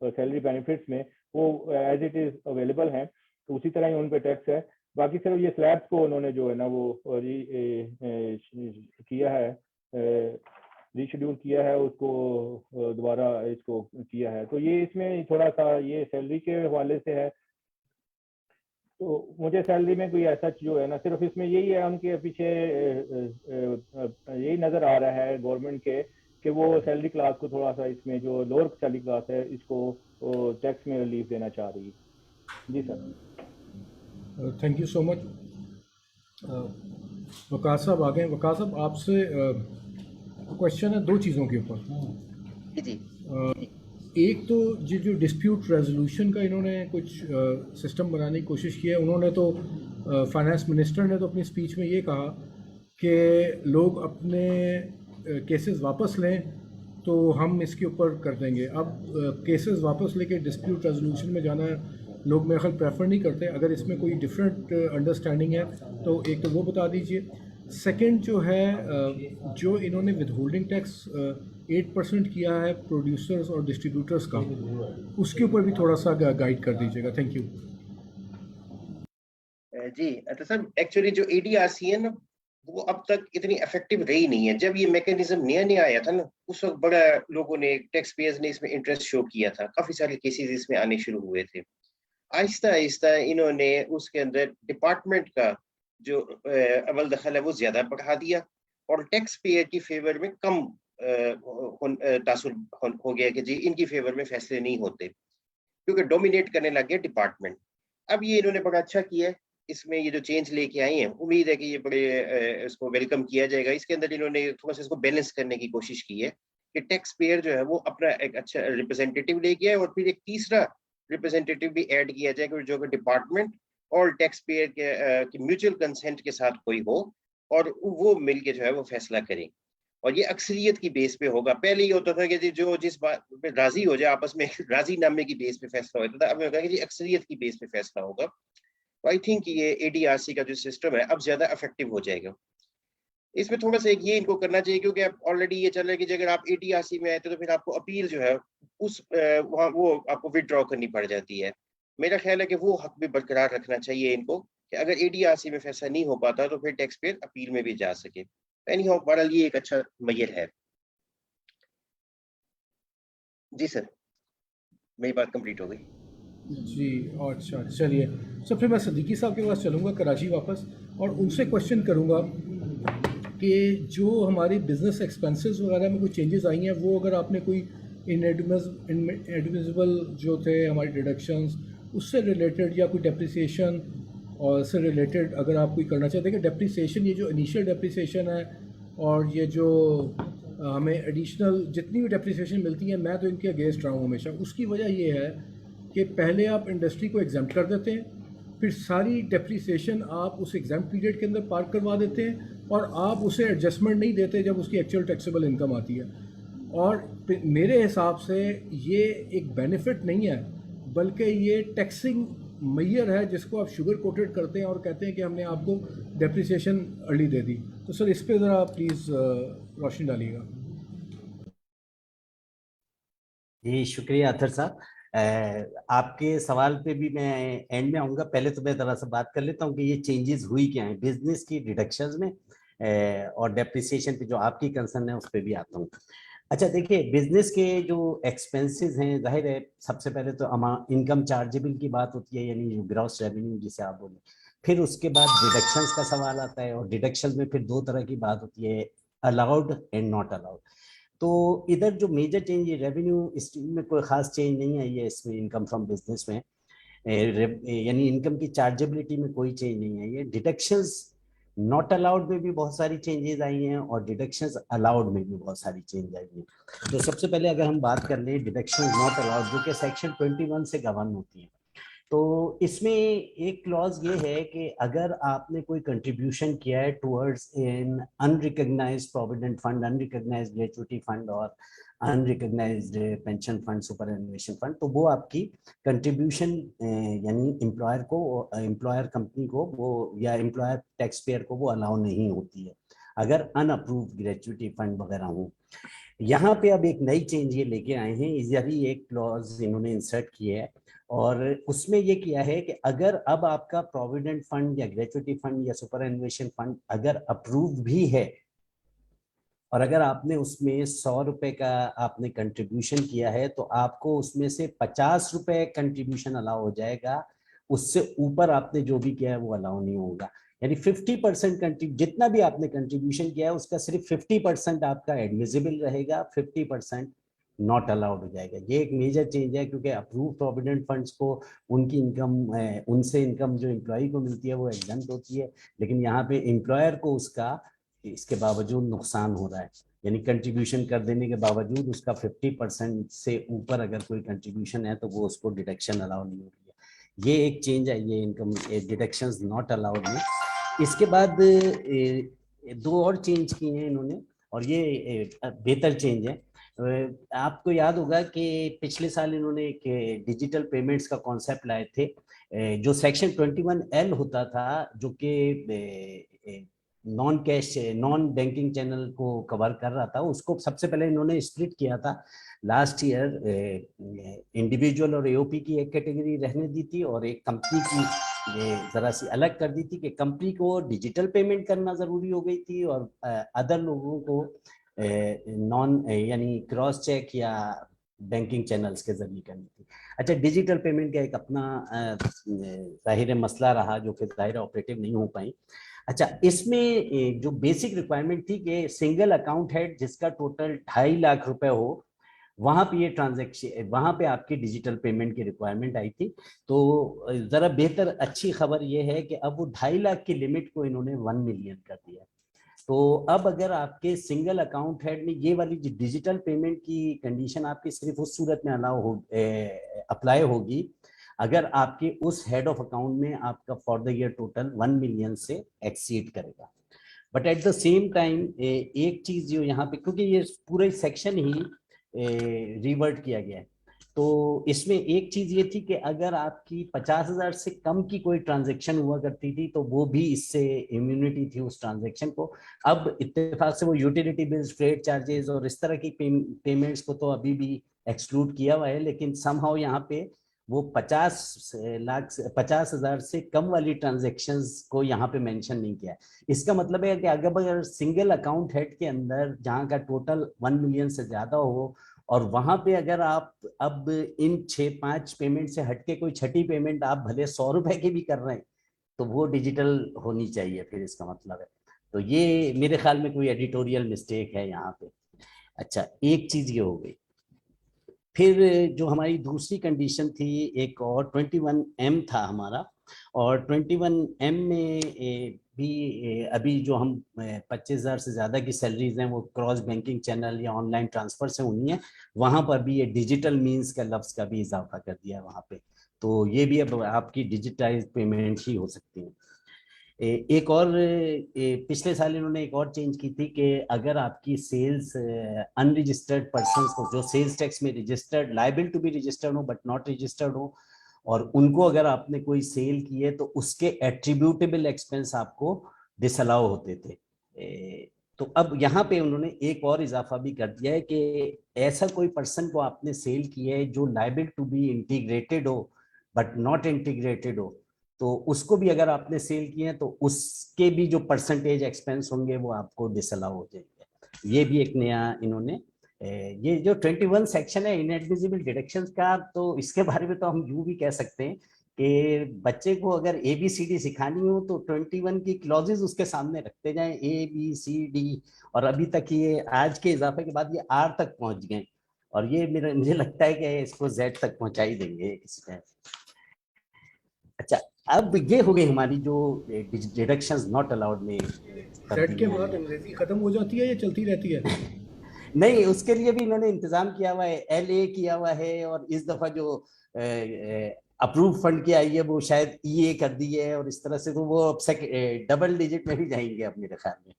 सैलरी बेनिफिट्स में वो एज इट इज अवेलेबल हैं, तो उसी तरह ही उन पे टैक्स है। बाकी सिर्फ ये स्लैब्स को उन्होंने जो है ना वो किया है, रीशेड्यूल किया है, उसको दोबारा इसको किया है। तो ये इसमें थोड़ा सा ये सैलरी के हवाले से है। तो मुझे सैलरी में कोई ऐसा जो है ना, सिर्फ इसमें यही है उनके पीछे यही नजर आ रहा है गवर्नमेंट के कि वो सैलरी क्लास को थोड़ा सा, इसमें जो लोअर सैलरी क्लास है इसको टैक्स में रिलीफ देना चाह रही है। जी sir. Thank you so much. Waqar साहब आ गए। वकार साहब आपसे क्वेश्चन है दो चीज़ों के ऊपर। जी एक तो ये जो डिस्प्यूट रेजोल्यूशन का इन्होंने कुछ सिस्टम बनाने की कोशिश की है। उन्होंने तो फाइनेंस मिनिस्टर ने तो अपनी स्पीच में ये कहा कि लोग अपने केसेस वापस लें तो हम इसके ऊपर कर देंगे। अब केसेस वापस लेके डिस्प्यूट रेजोल्यूशन में जाना लोग मेरे ख्याल प्रेफर नहीं करते। अगर इसमें कोई डिफरेंट अंडरस्टैंडिंग है तो एक तो वो बता दीजिए। सेकंड जो है, जो इन्होंने विदहोल्डिंग टैक्स 8% किया है प्रोड्यूसर्स और डिस्ट्रीब्यूटर्स का, उसके ऊपर भी थोड़ा सा गाइड कर दीजिएगा। Thank you. जी तो सर, एक्चुअली जो ADRC है ना, वो अब तक इतनी इफेक्टिव रही नहीं है। जब ये मैकेनिज्म नया नया आया था ना, उस वक्त बड़ा लोगों ने, टैक्स पेयर्स ने इसमें इंटरेस्ट शो किया था। काफी सारे केसेस इसमें आने शुरू हुए थे। आहिस्ता आहिस्ता इन्होंने उसके अंदर डिपार्टमेंट का जो अव्वल दखल है वो ज्यादा बढ़ा दिया और टैक्स पेयर की फेवर में कम तासुर हो गया कि जी इनकी फेवर में फैसले नहीं होते, क्योंकि डोमिनेट करने लग गया डिपार्टमेंट। अब ये इन्होंने बड़ा अच्छा किया है, इसमें ये जो चेंज लेके आई हैं, उम्मीद है कि ये बड़े इसको वेलकम किया जाएगा। इसके अंदर इन्होंने थोड़ा सा इसको बैलेंस करने की कोशिश की है कि टैक्स पेयर जो है वो अपना एक अच्छा रिप्रेजेंटेटिव लेके आए और फिर एक तीसरा रिप्रेजेंटेटिव भी ऐड किया जाए जो कि डिपार्टमेंट और टैक्स पेयर के म्यूचुअल कंसेंट के साथ कोई हो और वो मिलके जो है वो फैसला करें। और ये अक्सरियत की बेस पे होगा। पहले ये होता था कि जो जिस बात पे राजी हो जाए आपस में, राजी नामे की बेस पे फैसला होता था। अब होगा कि जी अक्सरियत की बेस पे फैसला होगा। तो आई थिंक ये ADRC का जो सिस्टम है अब ज्यादा इफेक्टिव हो जाएगा। इसमें थोड़ा सा एक ये इनको करना चाहिए, क्योंकि अब ऑलरेडी ये चल रहा है कि अगर आप ADRC में आए तो फिर आपको अपील जो है उस वहाँ वो आपको विड्रॉ करनी पड़ जाती है। मेरा ख्याल है कि वो हक भी बरकरार रखना चाहिए इनको कि अगर ADRC में फैसला नहीं हो पाता तो फिर टैक्स पेयर अपील में भी जा सके। एनीहाउ, बहरहाल ये एक अच्छा मैयर है। जी सर, मेरी बात कंप्लीट हो गई। जी अच्छा, चलिए सर, फिर मैं सिद्दीकी साहब के पास चलूँगा कराची वापस और उनसे क्वेश्चन करूँगा कि जो हमारी बिजनेस एक्सपेंसेस वगैरह में कोई चेंजेस आई हैं, वो अगर आपने कोई इनएडमिसिबल जो थे हमारी डिडक्शंस, उससे रिलेटेड या कोई डेप्रिसिएशन और से रिलेटेड अगर आप कोई करना चाहते हैं कि डेप्रिसिएशन, ये जो इनिशियल डेप्रिसिएशन है और ये जो हमें एडिशनल जितनी भी डेप्रिसिएशन मिलती है, मैं तो इनके अगेंस्ट रहा हूँ हमेशा। उसकी वजह ये है कि पहले आप इंडस्ट्री को एग्जाम्प्ट कर देते हैं, फिर सारी डेप्रिसिएशन आप उस एग्जाम पीरियड के अंदर पार्क करवा देते हैं और आप उसे एडजस्टमेंट नहीं देते जब उसकी एक्चुअल टैक्सेबल इनकम आती है। और मेरे हिसाब से ये एक बेनिफिट नहीं है, बल्कि ये टैक्सिंग मैयर है जिसको आप शुगर कोटेड करते हैं और कहते हैं कि हमने आपको डेप्रिसिएशन अर्ली दे दी। तो सर इस पे ज़रा प्लीज़ रोशनी डालिएगा। जी शुक्रिया अतर साहब। आपके सवाल पे भी मैं एंड में आऊँगा। पहले तो मैं ज़रा सा बात कर लेता हूँ कि ये चेंजेस हुई क्या है बिजनेस की डिडक्शंस में, और डेप्रिसिएशन पे जो आपकी कंसर्न है उस पर भी आता हूँ। अच्छा देखिए, बिजनेस के जो एक्सपेंसेस हैं, जाहिर है सबसे पहले तो इनकम चार्जेबल की बात होती है, यानी जो ग्रॉस रेवेन्यू जिसे आप बोले। फिर उसके बाद डिडक्शंस का सवाल आता है और डिडक्शंस में फिर दो तरह की बात होती है, अलाउड एंड नॉट अलाउड। तो इधर जो मेजर चेंज ये रेवेन्यू स्ट्रीम में कोई खास चेंज नहीं आई है इसमें, इनकम फ्रॉम बिजनेस में, यानी इनकम की चार्जेबिलिटी में कोई चेंज नहीं आई है। डिडक्शंस नॉट अलाउड में भी बहुत सारी चेंजेस आई हैं और डिडक्शंस अलाउड में भी बहुत सारी चेंज आई हैं। तो सबसे पहले अगर हम बात कर लें डिडक्शंस नॉट अलाउड, जो कि सेक्शन 21 से गवर्न होती है, तो इसमें एक क्लॉज ये है कि अगर आपने कोई कंट्रीब्यूशन किया है towards in unrecognised provident fund, unrecognised gratuity fund और unrecognised pension fund, superannuation fund, तो वो आपकी कंट्रीब्यूशन यानी एम्प्लॉयर को, एम्प्लॉयर कंपनी को वो या एम्प्लॉयर टैक्स पेयर को वो अलाउ नहीं होती है अगर अनअप्रूव्ड ग्रेचुइटी फंड वगैरह हो। यहाँ पे अब एक नई चेंज ये लेके आए हैं, इधर एक क्लॉज इन्होंने इंसर्ट किया है और उसमें ये किया है कि अगर अब आपका प्रोविडेंट फंड या ग्रेचुइटी फंड या सुपरएनुएशन फंड अगर अप्रूव्ड भी है और अगर आपने उसमें 100 रुपए का आपने कंट्रीब्यूशन किया है, तो आपको उसमें से 50 रुपए कंट्रीब्यूशन अलाउ हो जाएगा उससे ऊपर आपने जो भी किया है वो अलाउ नहीं होगा। यानी 50% जितना भी आपने कंट्रीब्यूशन किया है उसका सिर्फ 50% आपका एडमिसिबल रहेगा, 50% नॉट अलाउड हो जाएगा। ये एक मेजर चेंज है, क्योंकि अप्रूव प्रोविडेंट फंड्स को उनकी इनकम, उनसे इनकम जो एम्प्लॉय को मिलती है वो एग्जम्प्ट होती है, लेकिन यहाँ पे एम्प्लॉयर को उसका इसके बावजूद नुकसान हो रहा है। यानी कंट्रीब्यूशन कर देने के बावजूद उसका 50% से ऊपर अगर कोई कंट्रीब्यूशन है तो वो उसको डिडक्शन अलाउ नहीं हो रही है। ये एक चेंज है, ये इनकम डिडक्शंस नॉट अलाउड में। इसके बाद दो और चेंज किए हैं इन्होंने, और ये बेहतर चेंज है। आपको याद होगा कि पिछले साल इन्होंने एक डिजिटल पेमेंट्स का कॉन्सेप्ट लाए थे, जो सेक्शन 21L होता था, जो कि non cash non banking channel को कवर कर रहा था। उसको सबसे पहले इन्होंने स्प्लिट किया था लास्ट ईयर, इंडिविजुअल और एओपी की एक कैटेगरी रहने दी थी और एक कंपनी की जरा सी अलग कर दी थी, कि कंपनी को डिजिटल पेमेंट करना जरूरी हो गई थी और अदर लोगों को नॉन यानी क्रॉस चेक या बैंकिंग चैनल्स के जरिए करनी थी। अच्छा, डिजिटल पेमेंट का एक अपना जाहिर मसला रहा, जो कि जाहिर ऑपरेटिव नहीं हो पाई। अच्छा, इसमें जो बेसिक रिक्वायरमेंट थी कि सिंगल अकाउंट हेड जिसका टोटल 2.5 लाख रुपए हो, वहां पे ये ट्रांजैक्शन, वहां पे आपकी डिजिटल पेमेंट की रिक्वायरमेंट आई थी। तो जरा बेहतर अच्छी खबर ये है कि अब वो 2.5 लाख की लिमिट को इन्होंने 1 मिलियन कर दिया। तो अब अगर आपके सिंगल अकाउंट हेड में ये वाली डिजिटल पेमेंट की कंडीशन आपकी सिर्फ उस सूरत में अप्लाई होगी अगर आपके उस हेड ऑफ अकाउंट में आपका for the year total 1 million से एक्सीड करेगा। But at the same time एक चीज जो यहाँ पे, क्योंकि ये पूरा सेक्शन ही रिवर्ट किया गया है, तो इसमें एक चीज ये थी कि अगर आपकी 50,000 से कम की कोई ट्रांजैक्शन हुआ करती थी तो वो भी इससे इम्यूनिटी थी उस ट्रांजैक्शन को। अब इत्तेफाक से वो यूटिलिटी बिल्स, फ्रेट चार्जेस और इस तरह की पेमेंट्स को तो अभी भी एक्सक्लूड किया हुआ है, लेकिन समहाउ यहाँ पे वो 50,000 से कम वाली ट्रांजैक्शंस को यहाँ पे मेंशन नहीं किया है। इसका मतलब है कि अगर सिंगल अकाउंट हेड के अंदर जहाँ का टोटल 1 मिलियन से ज्यादा हो और वहां पे अगर आप अब इन 6-5 पेमेंट से हटके कोई छठी पेमेंट आप भले 100 रुपए की भी कर रहे हैं तो वो डिजिटल होनी चाहिए, फिर इसका मतलब है। तो ये मेरे ख्याल में कोई एडिटोरियल मिस्टेक है यहाँ पे। अच्छा, एक चीज ये हो गई। फिर जो हमारी दूसरी कंडीशन थी, एक और 21M था हमारा, और 21M में भी अभी जो हम 25,000 से ज्यादा की सैलरीज हैं वो क्रॉस बैंकिंग चैनल या ऑनलाइन ट्रांसफर से हुई हैं, वहां पर भी ये डिजिटल मींस का लफ्ज का भी इजाफा कर दिया है वहां पे। तो ये भी अब आपकी डिजिटाइज पेमेंट ही हो सकती है। एक और पिछले साल इन्होंने एक और चेंज की थी कि अगर आपकी सेल्स अनरजिस्टर्ड पर्सन को, जो सेल्स टैक्स में registered, liable to be registered हो बट नॉट रजिस्टर्ड हो, और उनको अगर आपने कोई सेल की है तो उसके एट्रीब्यूटेबल एक्सपेंस आपको डिसअलाउ होते थे। तो अब यहाँ पे उन्होंने एक और इजाफा भी कर दिया है कि ऐसा कोई पर्सन को आपने सेल किया है जो लायबल टू बी इंटीग्रेटेड हो बट नॉट इंटीग्रेटेड हो, तो उसको भी अगर आपने सेल किए हैं तो उसके भी जो परसेंटेज एक्सपेंस होंगे वो आपको डिसअलाउ हो जाएंगे। ये भी एक नया इन्होंने, ये जो 21 सेक्शन है इनएडमिसिबल डिडक्शंस का, तो इसके बारे में तो हम यूं भी कह सकते हैं कि बच्चे को अगर ABCD सिखानी हो तो 21 की क्लॉजेज उसके सामने रखते जाएं, ABCD, और अभी तक ये आज के इजाफे के बाद ये R तक पहुंच गए, और ये मुझे लगता है कि इसको Z तक पहुंचा ही देंगे किसी टाइम। अच्छा, अब ये हो गई हमारी जो डिडक्शंस नॉट अलाउड में। सेट के बाद अंग्रेजी खत्म हो जाती है या चलती रहती है? नहीं, उसके लिए भी इन्होंने इंतजाम किया हुआ है, LA किया हुआ है, और इस दफा जो अप्रूव फंड की आई है वो शायद EA कर दी है, और इस तरह से तो वो अब डबल डिजिट में भी जाएंगे अब मेरे ख्याल में।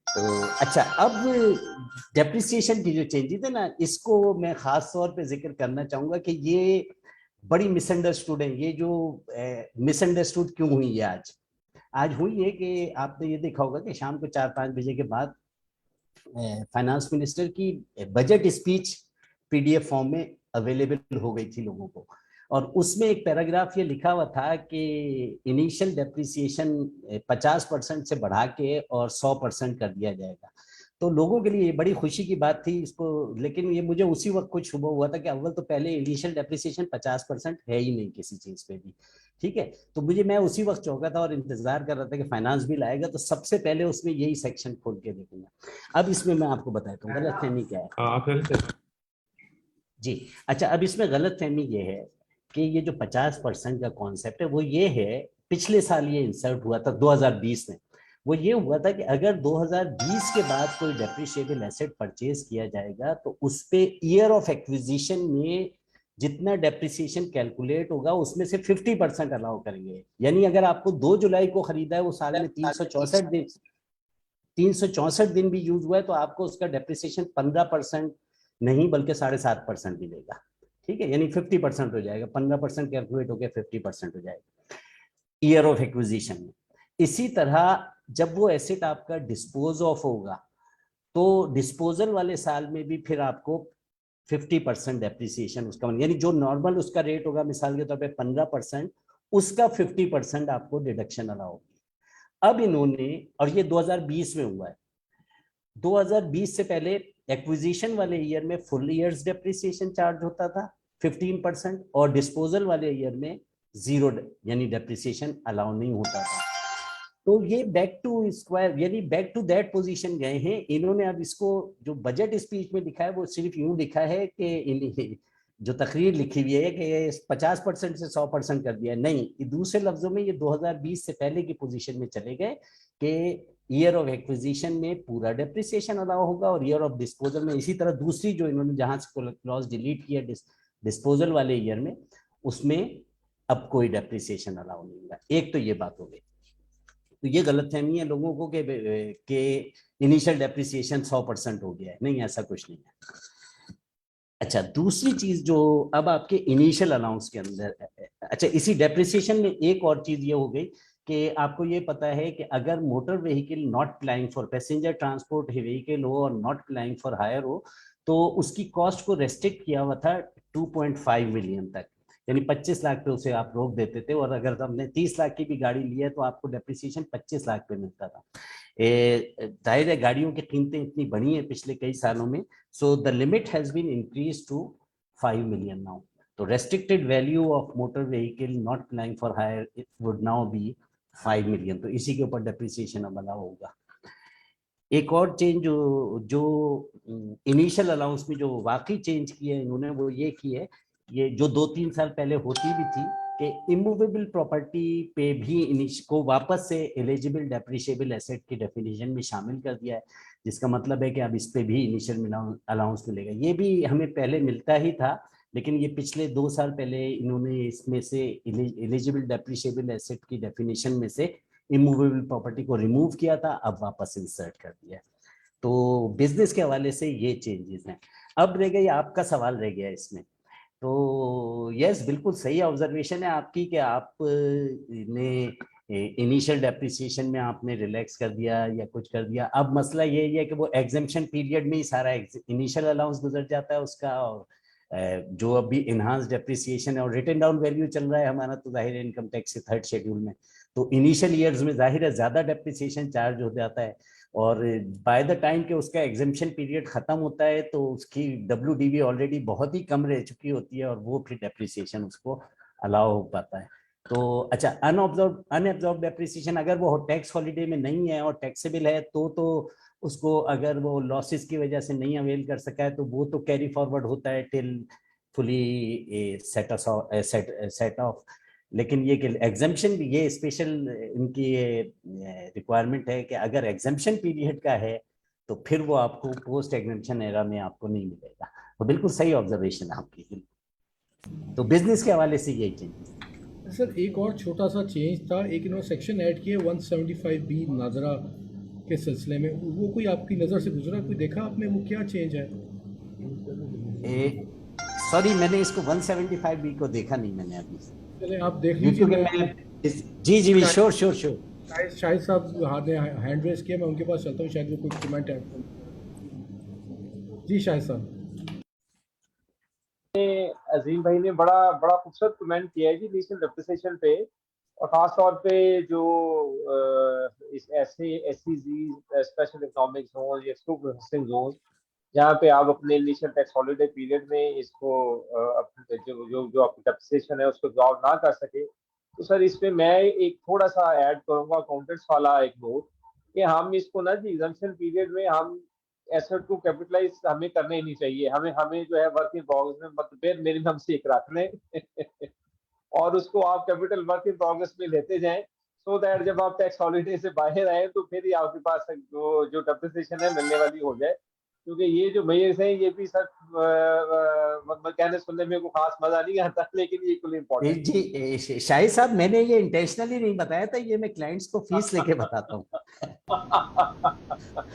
तो अच्छा, अब डेप्रिसिएशन की जो चेंजेस है ना, इसको मैं खास तौर पे जिक्र करना चाहूंगा कि ये बड़ी मिसअंडरस्टूड है। ये जो मिसअंडरस्टूड क्यों हुई है आज हुई है कि आपने ये देखा होगा कि शाम को 4-5 बजे के बाद फाइनेंस मिनिस्टर की बजट स्पीच PDF फॉर्म में अवेलेबल हो गई थी लोगों को, और उसमें एक पैराग्राफ ये लिखा हुआ था कि इनिशियल डेप्रिसिएशन 50% से बढ़ा के और 100% कर दिया जाएगा। तो लोगों के लिए बड़ी खुशी की बात थी इसको, लेकिन ये मुझे उसी वक्त कुछ शुभ हुआ था कि अव्वल तो पहले इनिशियल डेप्रिसिएशन 50% है ही नहीं किसी चीज पे भी, ठीक है। तो मैं उसी वक्त चौंका था और इंतजार कर रहा था कि फाइनेंस बिल आएगा तो सबसे पहले उसमें यही सेक्शन खोल के देखूंगा। अब इसमें मैं आपको बताता हूँ गलतफहमी क्या है। जी अच्छा, अब इसमें गलतफहमी ये है कि ये जो 50% का कॉन्सेप्ट है वो ये है, पिछले साल ये इंसर्ट हुआ था 2020 में। वो ये हुआ था कि अगर 2020 के बाद कोई डेप्रिशिएबल एसेट परचेज किया जाएगा तो उस पे ईयर ऑफ एक्विजिशन में जितना डेप्रिसिएशन कैलकुलेट होगा उसमें से 50% अलाउ करेंगे। यानी अगर आपको 2 जुलाई को खरीदा है, वो साल में 364 दिन भी यूज हुआ है, तो आपको उसका डेप्रिसिएशन 15% नहीं बल्कि 7.5% मिलेगा। ठीक है, यानी 50% हो जाएगा, 15% कैलकुलेट होकर 50% हो जाएगा ईयर ऑफ एक्विजिशन में। इसी तरह जब वो एसेट आपका डिस्पोज ऑफ होगा तो डिस्पोजल वाले साल में भी फिर आपको 50% डेप्रिसिएशन उसका, यानी जो नॉर्मल उसका रेट होगा मिसाल के तौर पे 15%, उसका 50% आपको डिडक्शन अलाउ होगी। अब इन्होंने, और ये 2020 में हुआ है, 2020 से पहले एक्विजिशन वाले ईयर में फुल ईयर्स डेप्रिसिएशन चार्ज होता था 15% और डिस्पोजल वाले ईयर में 0 यानी डेप्रिसिएशन अलाउ नहीं होता था। तो ये बैक टू स्क्वायर यानी बैक टू दैट पोजीशन गए हैं इन्होंने। अब इसको जो बजट स्पीच में लिखा है वो सिर्फ यूं लिखा है कि जो तकरीर लिखी हुई है कि 50% से 100% कर दिया है, नहीं, दूसरे लफ्जों में ये 2020 से पहले की पोजीशन में चले गए कि ईयर ऑफ एक्विजिशन में पूरा डेप्रिसिएशन अलाउ होगा और ईयर ऑफ डिस्पोजल में इसी तरह दूसरी जो इन्होंने जहां से क्लॉज डिलीट किया डिस्पोजल वाले ईयर में, उसमें अब कोई डेप्रिसिएशन अलाउ नहीं होगा। एक तो ये बात हो गई। तो ये गलतफहमी है लोगों को कि इनिशियल डेप्रिसिएशन 100% हो गया है, नहीं, ऐसा कुछ नहीं है। अच्छा, दूसरी चीज जो अब आपके इनिशियल अलाउंस के अंदर, अच्छा इसी डेप्रिसिएशन में एक और चीज ये हो गई कि आपको ये पता है कि अगर motor vehicle not plying for passenger transport vehicle हो और नॉट प्लाइंग फॉर हायर हो तो उसकी कॉस्ट को रेस्ट्रिक्ट किया हुआ था 2.5 मिलियन तक, यानी 25 लाख पे उसे आप रोक देते थे। और अगर हमने 30 लाख की भी गाड़ी ली है तो आपको डेप्रिसिएशन 25 लाख पे मिलता था। जाहिर है गाड़ियों की कीमतें इतनी बढ़ी हैं पिछले कई सालों में, so the limit has been increase to 5 million now. तो restricted value of motor vehicle not plying for hire it would now be 5 million. तो इसी के ऊपर डेप्रिसिएशन अब अलाउ होगा। एक और चेंज जो इनिशियल अलाउंस में जो वाकई चेंज किया है इन्होंने वो ये की है, ये जो 2-3 साल पहले होती भी थी कि इमूवेबल प्रॉपर्टी पे भी को वापस से एलिजिबल डेप्रिशिएबल एसेट की डेफिनेशन में शामिल कर दिया है, जिसका मतलब है कि अब इस पे भी इनिशियल अलाउंस मिलेगा। ये भी हमें पहले मिलता ही था, लेकिन ये पिछले 2 साल पहले इन्होंने इसमें से एलिजिबल डेप्रिशिएबल एसेट की डेफिनेशन में से इमूवेबल प्रॉपर्टी को रिमूव किया था, अब वापस इंसर्ट कर दिया। तो बिजनेस के हवाले से ये चेंजेस हैं। अब रह गई आपका सवाल रह गया इसमें। तो यस, बिल्कुल सही ऑब्जर्वेशन है आपकी कि आप ने इनिशियल डेप्रिसिएशन में आपने रिलैक्स कर दिया या कुछ कर दिया। अब मसला ये है कि वो एग्जेम्पशन पीरियड में ही सारा इनिशियल अलाउंस गुजर जाता है उसका, और जो अभी इनहांस डेप्रिसिएशन है और रिटन डाउन वैल्यू चल रहा है हमारा, तो जाहिर है इनकम टैक्स के 3rd शेड्यूल में, तो इनिशियल ईयर्स में जाहिर है ज्यादा डेप्रिसिएशन चार्ज हो जाता है। और बाय द टाइम के उसका एग्जेम्पशन पीरियड खत्म होता है तो उसकी WDV ऑलरेडी बहुत ही कम रह चुकी होती है और वो फिर डेप्रिसिएशन उसको अलाउ हो पाता है। तो अच्छा, अनअब्जॉर्ब डेप्रिसिएशन अगर वो टैक्स हॉलीडे में नहीं है और टैक्सेबल है तो उसको, अगर वो लॉसेस की वजह से नहीं अवेल कर सका है तो वो तो कैरी फॉरवर्ड होता है टिल फुली सेट ऑफ। लेकिन ये एग्जाम्पशन भी, ये स्पेशल इनकी ये रिक्वायरमेंट है कि अगर एग्जाम्पशन पीरियड का है तो फिर वो आपको पोस्ट एग्जाम्पशन एरा में आपको नहीं मिलेगा। तो बिल्कुल सही ऑब्जर्वेशन है आपकी। तो बिजनेस के हवाले से यही चेंज। सर एक और छोटा सा चेंज था, एक इन्होंने सेक्शन ऐड किया 175B नाजरा के सिलसिले में, वो कोई आपकी नज़र से गुजरा, कोई देखा आपने, वो क्या चेंज है? सॉरी, मैंने इसको 175B को देखा नहीं मैंने अभी। चले आप देख लीजिए। जी श्योर। शाहिद साहब हाथ ने हैंड रेस किया, मैं उनके पास चलता हूँ, शायद वो कुछ कमेंट है। जी शाहिद साहब। अजीम भाई ने बड़ा खूबसूरत कमेंट किया है जी इनिशियल डेप्रिसिएशन पे, और खास तौर पे जो इस SEZ स्पेशल इकोनॉमिक जोन या एक्सक्लूसिव प्रोसेसिंग जोन, जहाँ पे आप अपने इनिशियल टैक्स हॉलीडे पीरियड में इसको जो आपकी डेप्रिसिएशन है उसको एब्जॉर्ब ना कर सके, तो सर इसमें मैं एक थोड़ा सा ऐड करूंगा अकाउंटेंट्स वाला एक नोट, कि हम इसको ना जी एग्जम्पशन पीरियड में हम एसेट को कैपिटलाइज हमें करने ही नहीं चाहिए, हमें हमें जो है वर्क इन प्रोग्रेस में मतलब मिनिमम से एक रखने और उसको आप कैपिटल वर्क इन प्रोग्रेस में लेते जाएं, सो दैट जब आप टैक्स हॉलिडे से बाहर आए तो फिर ही आपके पास जो डेप्रिसिएशन है मिलने वाली हो जाए। क्योंकि ये जो मेजर्स हैं ये भी सर मतलब कहने सुनने में को खास मजा नहीं आता, लेकिन ये इक्वली इम्पोर्टेंट जी शाहिद साहब, मैंने ये इंटेंशनली नहीं बताया था, ये मैं क्लाइंट्स को फीस लेके बताता हूँ।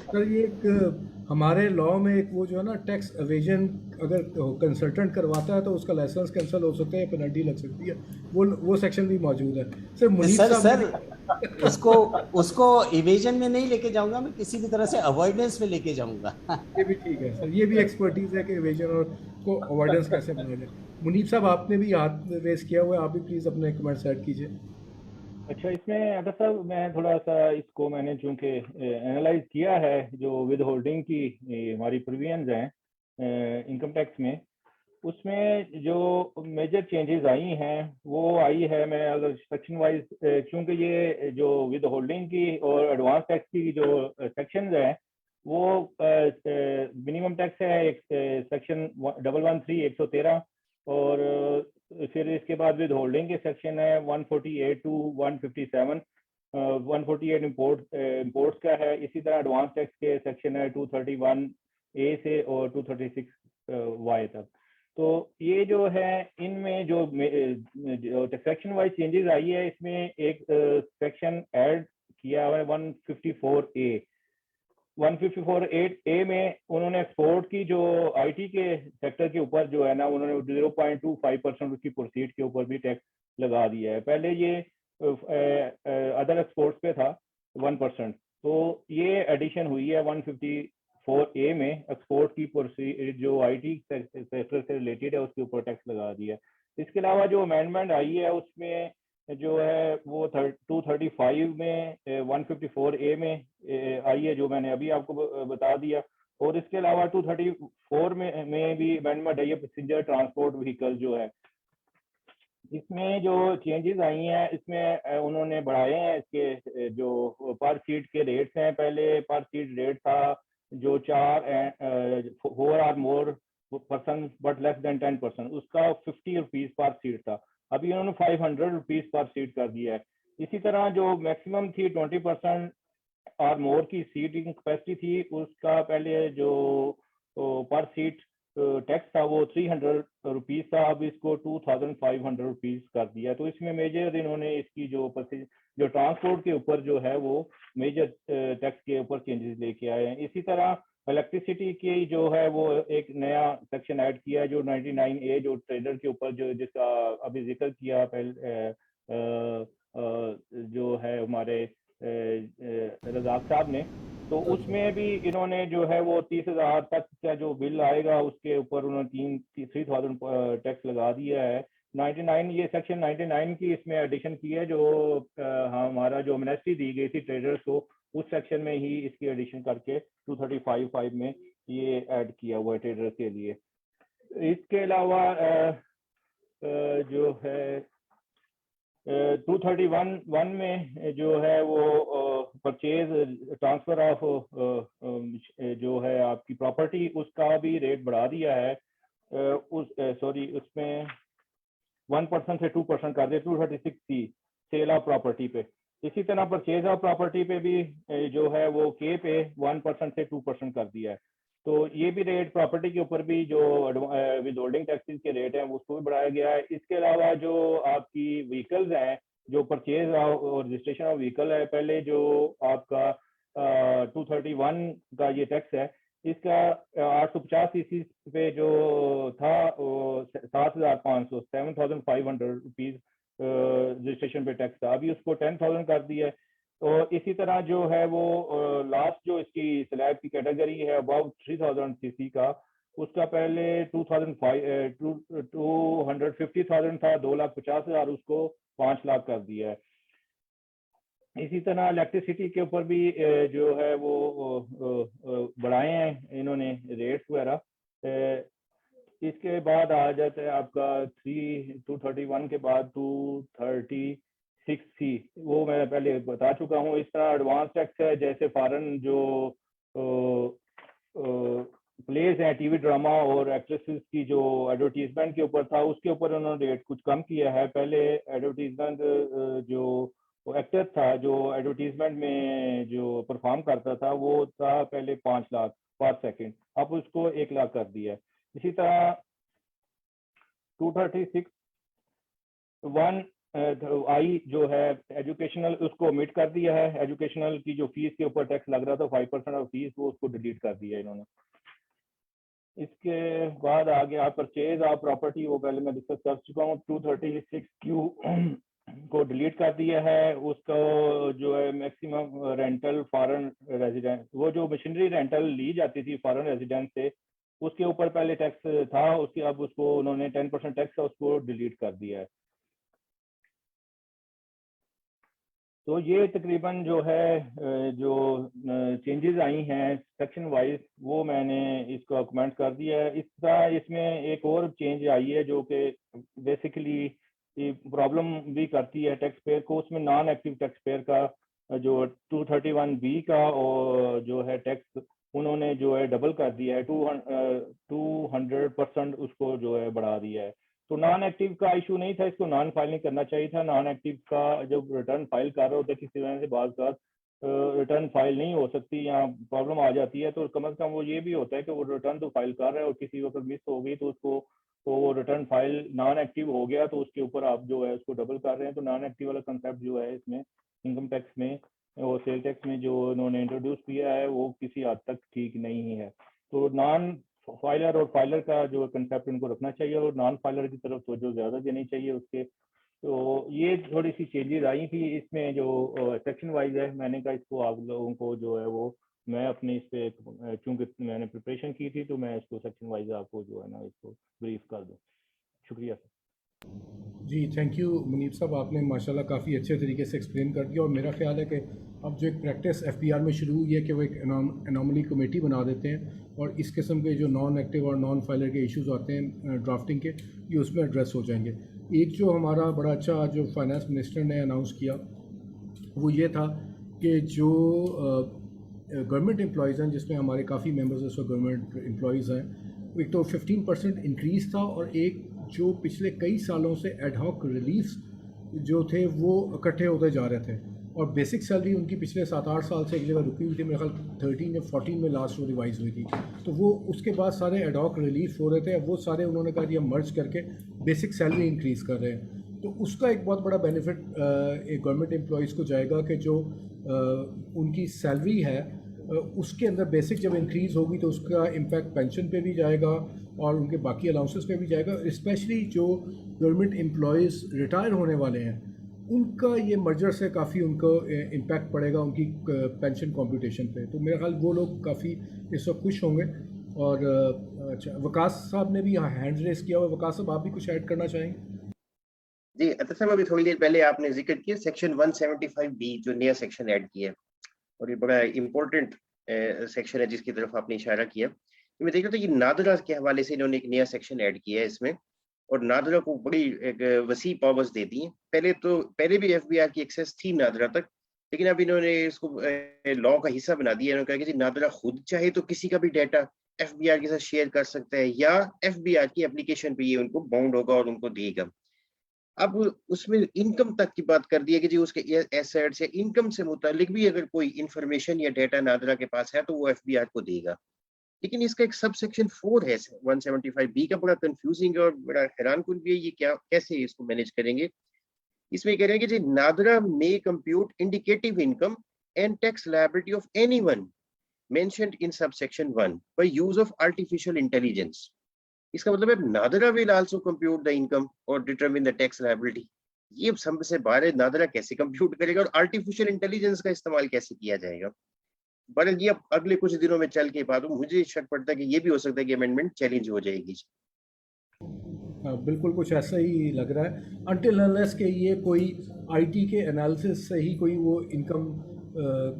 सर ये एक हमारे लॉ में एक वो जो है ना टैक्स एवेजन, अगर कंसल्टेंट करवाता है तो उसका लाइसेंस कैंसिल हो सकता है, पेनल्टी लग सकती है, वो सेक्शन भी मौजूद है। सर मुनीफ सर उसको इवेजन में नहीं लेके जाऊंगा, मैं किसी भी तरह से अवॉइडेंस में लेके जाऊंगा। ये भी ठीक है सर, ये भी एक्सपर्टीज है कि इवेजन और को अवॉइडेंस कैसे बनाया जाए। मुनीफ साहब आपने भी हाथ रेस किया हुआ है, आप भी प्लीज़ अपने कमेंट्स ऐड कीजिए। अच्छा, इसमें अगर साहब मैं थोड़ा सा इसको मैंने चूंकि एनालाइज किया है, जो विद होल्डिंग की हमारी प्रोविजंस हैं इनकम टैक्स में, उसमें जो मेजर चेंजेस आई हैं वो आई है, मैं अगर सेक्शन वाइज, क्योंकि ये जो विद होल्डिंग की और एडवांस टैक्स की जो सेक्शंस हैं वो मिनिमम टैक्स है एक सेक्शन 113 और फिर इसके बाद विद होल्डिंग के सेक्शन है 148 टू 157। 148 इंपोर्ट्स का है, इसी तरह एडवांस टैक्स के सेक्शन है 231 ए से और 236 वाई तक। तो ये जो है इनमें जो सेक्शन वाइज चेंजेस आई है, इसमें एक सेक्शन ऐड किया हुआ है 154A। 154A में उन्होंने एक्सपोर्ट की जो आईटी के सेक्टर के ऊपर जो है ना, उन्होंने 0.25% उसकी प्रोसीड के ऊपर भी टैक्स लगा दिया है। पहले ये अदर एक्सपोर्ट्स पे था 1%, तो ये एडिशन हुई है 154A में, एक्सपोर्ट की प्रोसीड जो आईटी सेक्टर से रिलेटेड है उसके ऊपर टैक्स लगा दिया है। इसके अलावा जो अमेंडमेंट आई है उसमें जो है वो 235 में 154A में आई है, जो मैंने अभी आपको बता दिया। और इसके अलावा 234 में भी अमेंडमेंट आई है पैसेंजर ट्रांसपोर्ट व्हीकल जो है। इसमें जो चेंजेस आई हैं इसमें उन्होंने बढ़ाए हैं इसके जो पर सीट के रेट्स हैं। पहले पर सीट रेट था जो 4 और more person but less than 10%, उसका 50 रुपीज पर सीट था, अभी उन्होंने 500 रुपीज पर सीट कर दिया है। इसी तरह जो मैक्सिमम थी 20% और मोर की सीटिंग कैपेसिटी थी, उसका पहले जो पर सीट टैक्स था वो 300 रुपीज था, अब इसको 2500 रुपीज कर दिया। तो इसमें मेजर इन्होंने इसकी जो ट्रांसपोर्ट के ऊपर जो है वो मेजर टैक्स के ऊपर चेंजेस लेके आए हैं। इसी तरह इलेक्ट्रिसिटी की जो है वो एक नया सेक्शन ऐड किया है जो 99A जो ट्रेडर के ऊपर जो जिसका अभी जिक्र किया पहले जो है हमारे रजाक साहब ने, तो उसमें भी इन्होंने जो है वो 30,000 तक का जो बिल आएगा उसके ऊपर उन्होंने 3,000 टैक्स लगा दिया है। 99 ये सेक्शन 99 की इसमें एडिशन की है, जो हमारा जो एमनेस्टी दी गई थी ट्रेडर्स को, उस सेक्शन में ही इसकी एडिशन करके 235(5) में ये ऐड किया हुआ है ट्रेडर्स के लिए। इसके अलावा जो है 231(1) में जो है वो परचेज ट्रांसफर ऑफ जो है आपकी प्रॉपर्टी, उसका भी रेट बढ़ा दिया है। उसमें 1% से 2% कर दिया 236C सेल ऑफ प्रॉपर्टी पे। इसी तरह परचेज ऑफ प्रॉपर्टी पे भी जो है वो के पे 1% से 2% कर दिया है। तो ये भी रेट प्रॉपर्टी के ऊपर भी जो विद होल्डिंग टैक्सेस के रेट हैं उसको भी बढ़ाया गया है। इसके अलावा जो आपकी व्हीकल्स हैं, जो परचेज और रजिस्ट्रेशन ऑफ व्हीकल है, पहले जो आपका 231 का ये टैक्स है, इसका 850cc पे जो था 7,500 7,500 रुपीज रजिस्ट्रेशन पे टैक्स था, अभी उसको 10,000 कर दिया है। तो इसी तरह जो है वो लास्ट जो इसकी स्लैब की कैटेगरी है अबव 3,000cc का, उसका पहले 250,000 था, 2,50,000, उसको 5 लाख कर दिया है। इसी तरह इलेक्ट्रिसिटी के ऊपर भी जो है वो बढ़ाए हैं इन्होंने रेट्स वगैरह। इसके बाद आ जाता है आपका 231 के बाद 232 थी वो मैं पहले बता चुका हूँ। इस तरह एडवांस टैक्स है, जैसे फॉरेन जो प्लेस हैं, टीवी ड्रामा और एक्ट्रेसेस की जो एडवर्टीजमेंट के ऊपर था, उसके ऊपर उन्होंने रेट कुछ कम किया है। पहले एडवर्टीजमेंट जो एक्टर था जो एडवर्टीजमेंट में जो परफॉर्म करता था वो था पहले 5 लाख पर सेकंड, अब उसको 1 लाख कर दिया है। इसी तरह 236 1 आई जो है एजुकेशनल, उसको ओमिट कर दिया है। एजुकेशनल की जो फीस के ऊपर टैक्स लग रहा था 5% ऑफ फीस, वो उसको डिलीट कर दिया इन्होंने। इसके बाद आगे आप परचेज ऑफ प्रॉपर्टी, वो पहले मैं डिस्कस कर चुका हूँ। 236 क्यू को डिलीट कर दिया है। उसको जो है मैक्सिमम रेंटल फॉरेन रेजिडेंट, वो जो मशीनरी रेंटल ली जाती थी फॉरेन रेजिडेंट से, उसके ऊपर पहले टैक्स था, उसके अब उसको उन्होंने 10% टैक्स उसको डिलीट कर दिया है। तो ये तकरीबन जो है जो चेंजेस आई हैं सेक्शन वाइज, वो मैंने इसको कमेंट कर दिया है। इस तरह इसमें एक और चेंज आई है जो कि बेसिकली प्रॉब्लम भी करती है टैक्स पेयर को। उसमें नॉन एक्टिव टैक्स पेयर का जो 231B का और जो है टैक्स उन्होंने जो है डबल कर दिया है, 200% उसको जो है बढ़ा दिया है। तो नॉन एक्टिव का इशू नहीं था, इसको नॉन फाइलिंग करना चाहिए था। नॉन एक्टिव का जब रिटर्न फाइल कर रहे होते किसी वजह से बात रिटर्न फाइल नहीं हो सकती या प्रॉब्लम आ जाती है, तो कम से कम वो ये भी होता है कि वो रिटर्न तो फाइल कर रहा है और किसी वक्त मिस हो गई तो उसको तो रिटर्न फाइल नॉन एक्टिव हो गया तो उसके ऊपर आप जो है उसको डबल कर रहे हैं। तो नॉन एक्टिव वाला कंसेप्ट जो है इसमें इनकम टैक्स में और सेल टैक्स में जो उन्होंने इंट्रोड्यूस किया है वो किसी हद तक ठीक नहीं है। तो नॉन फाइलर और फाइलर का जो कंसेप्ट उनको रखना चाहिए और नॉन फाइलर की तरफ तो जो ज़्यादा देनी चाहिए उसके। तो ये थोड़ी सी चेंजेस आई थी इसमें जो सेक्शन वाइज है। मैंने कहा इसको आप लोगों को जो है वो मैं अपने इस पे चूँकि मैंने प्रिपरेशन की थी तो मैं इसको सेक्शन वाइज आपको जो है ना इसको ब्रीफ कर दूँ। शुक्रिया सर। जी थैंक यू मुनीब साहब, आपने माशाल्लाह काफ़ी अच्छे तरीके से एक्सप्लेन कर दिया। और मेरा ख्याल है कि अब जो एक प्रैक्टिस FBR में शुरू हुई है कि वो एक एनॉमली कमेटी बना देते हैं और इस किस्म के जो नॉन एक्टिव और नॉन फाइलर के इश्यूज आते हैं ड्राफ्टिंग के, ये उसमें एड्रेस हो जाएंगे। एक जो हमारा बड़ा अच्छा जो फाइनेंस मिनिस्टर ने अनाउंस किया वो ये था कि जो गवर्नमेंट एम्प्लॉयज़ हैं, जिसमें हमारे काफ़ी मेम्बर्स इस वक्त गवर्नमेंट एम्प्लॉयज़ हैं, एक तो 15% इंक्रीज़ था और एक जो पिछले कई सालों से एडहॉक रिलीफ्स जो थे वो इकट्ठे होते जा रहे थे और बेसिक सैलरी उनकी पिछले 7-8 साल से एक जगह रुकी हुई थी। मेरे ख्याल 13 या 14 में लास्ट वो रिवाइज़ हुई थी। तो वो उसके बाद सारे एडहॉक रिलीफ हो रहे थे, अब वो सारे उन्होंने कहा ये मर्ज करके बेसिक सैलरी इंक्रीज़ कर रहे हैं। तो उसका एक बहुत बड़ा बेनिफिट एक गवर्नमेंट एम्प्लॉयज़ को जाएगा कि जो उनकी सैलरी है उसके अंदर बेसिक जब इंक्रीज़ होगी तो उसका इम्पैक्ट पेंशन पे भी जाएगा और उनके बाकी अलाउंसेस पे भी जाएगा। स्पेशली जो गवर्नमेंट एम्प्लॉयज़ रिटायर होने वाले हैं उनका ये मर्जर से काफ़ी उनको इम्पैक्ट पड़ेगा उनकी पेंशन कॉम्पिटिशन पे। तो मेरा ख्याल वो लोग काफ़ी इस वक्त खुश होंगे। और अच्छा, वकास साहब ने भी यहाँ हैंड रेस किया हुआ। वकास साहब आप भी कुछ ऐड करना चाहेंगे? जी अतर साहब, अभी थोड़ी देर पहले आपने जिक्र किया सेक्शन 175B जो नया सेक्शन ऐड किया और ये बड़ा इम्पोर्टेंट सेक्शन है जिसकी तरफ आपने इशारा किया। मैं देख रहा था कि नादरा के हवाले से इन्होंने एक नया सेक्शन ऐड किया है इसमें और नादरा को बड़ी एक वसी पावर्स दे दी हैं। पहले भी FBR की एक्सेस थी नादरा तक, लेकिन अब इन्होंने इसको लॉ का हिस्सा बना दिया। इन्होंने कहा कि नादरा खुद चाहे तो किसी का भी डाटा FBR के साथ शेयर कर सकता है या FBR की एप्लीकेशन पे ये उनको बाउंड होगा और उनको देगा। अब उसमें इनकम तक की बात कर दी है कि जी उसके एसेट्स या इनकम से मुतालिक भी अगर कोई इंफॉर्मेशन या डाटा नादरा के पास है तो वो FBR को देगा। लेकिन इसका एक सब सेक्शन 4 है 175B का, बड़ा कंफ्यूजिंग है और बड़ा हैरानकुन भी है। ये क्या कैसे इसको मैनेज करेंगे? इसमें कह रहे हैं कि जी NADRA may compute indicative income and tax liability of anyone mentioned in subsection 1 by use of artificial intelligence. इसका मतलब है NADRA will also compute the income और डिटरमिन द टैक्स लायबिलिटी। ये सबसे बाहर है, नादरा कैसे कंप्यूट करेगा और आर्टिफिशियल इंटेलिजेंस का इस्तेमाल कैसे किया जाएगा? बहरहाल ये अब अगले कुछ दिनों में चल के बाद मुझे शक पड़ता है कि ये भी हो सकता है कि अमेंडमेंट चैलेंज हो जाएगी। बिल्कुल कुछ ऐसा ही लग रहा है अनटिल अनलेस के ये कोई IT के एनालिसिस से ही कोई वो इनकम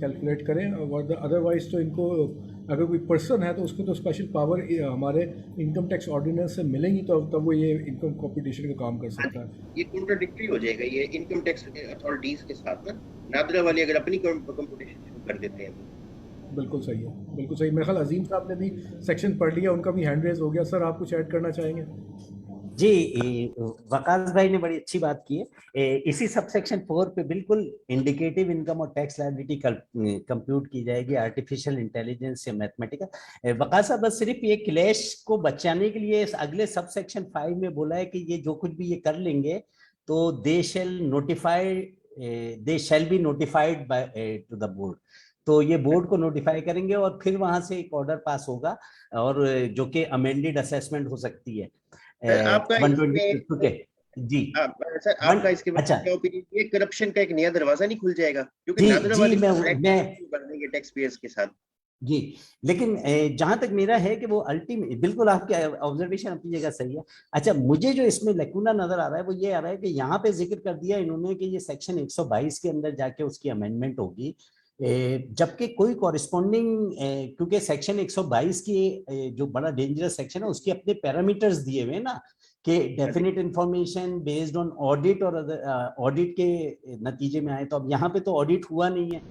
कैलकुलेट करें और अदरवाइज तो इनको अगर कोई पर्सन है तो उसको तो स्पेशल पावर हमारे इनकम टैक्स ऑर्डिनेंस से मिलेंगी, तो तब वो ये इनकम कॉम्पिटिशन का काम कर सकता है। ये कॉन्ट्राडिक्टरी हो जाएगा ये इनकम टैक्स अथॉरिटीज के साथ ना, नादरा वाले अगर अपनी कंपटीशन शुरू कर देते हैं। बिल्कुल सही है, बिल्कुल सही। मेरे ख्याल अजीम साहब ने भी सेक्शन पढ़ लिया, उनका भी हैंड रेज हो गया। सर, आप कुछ ऐड करना चाहेंगे? जी, वकास भाई ने बड़ी अच्छी बात की है। इसी सबसेक्शन 4 पे बिल्कुल इंडिकेटिव इनकम और टैक्स लायबिलिटी कंप्यूट की जाएगी आर्टिफिशियल इंटेलिजेंस से मैथमेटिकल। वकास साहब बस सिर्फ ये क्लैश को बचाने के लिए अगले सबसेक्शन 5 में बोला है कि ये जो कुछ भी ये कर लेंगे तो they shall be notified by to the board. तो ये बोर्ड को नोटिफाई करेंगे और फिर वहां से एक ऑर्डर पास होगा, और जो कि अमेंडेड असेसमेंट हो सकती है। आपका जी सर, आपका इसके बारे में क्या ओपिनियन? ये करप्शन का एक नया दरवाजा नहीं खुल जाएगा? क्योंकि नादरा वाली मैं टैक्स पेयर्स के साथ जी, लेकिन जहां तक मेरा है कि वो अल्टीमेट, बिल्कुल आपके ऑब्जर्वेशन अपनी जगह सही है। अच्छा, मुझे जो इसमें लैकुना नजर आ रहा है वो ये आ रहा है कि यहाँ पे जिक्र कर दिया इन्होंने कि ये सेक्शन 122 के अंदर जाके उसकी अमेंडमेंट होगी, जबकि कोई कॉरिस्पॉन्डिंग, क्योंकि सेक्शन 122 की जो बड़ा डेंजरस सेक्शन है उसके अपने पैरामीटर्स दिए हुए ना, कि definite information based on audit और ऑडिट के नतीजे में आए। तो अब यहाँ पे तो ऑडिट हुआ नहीं है,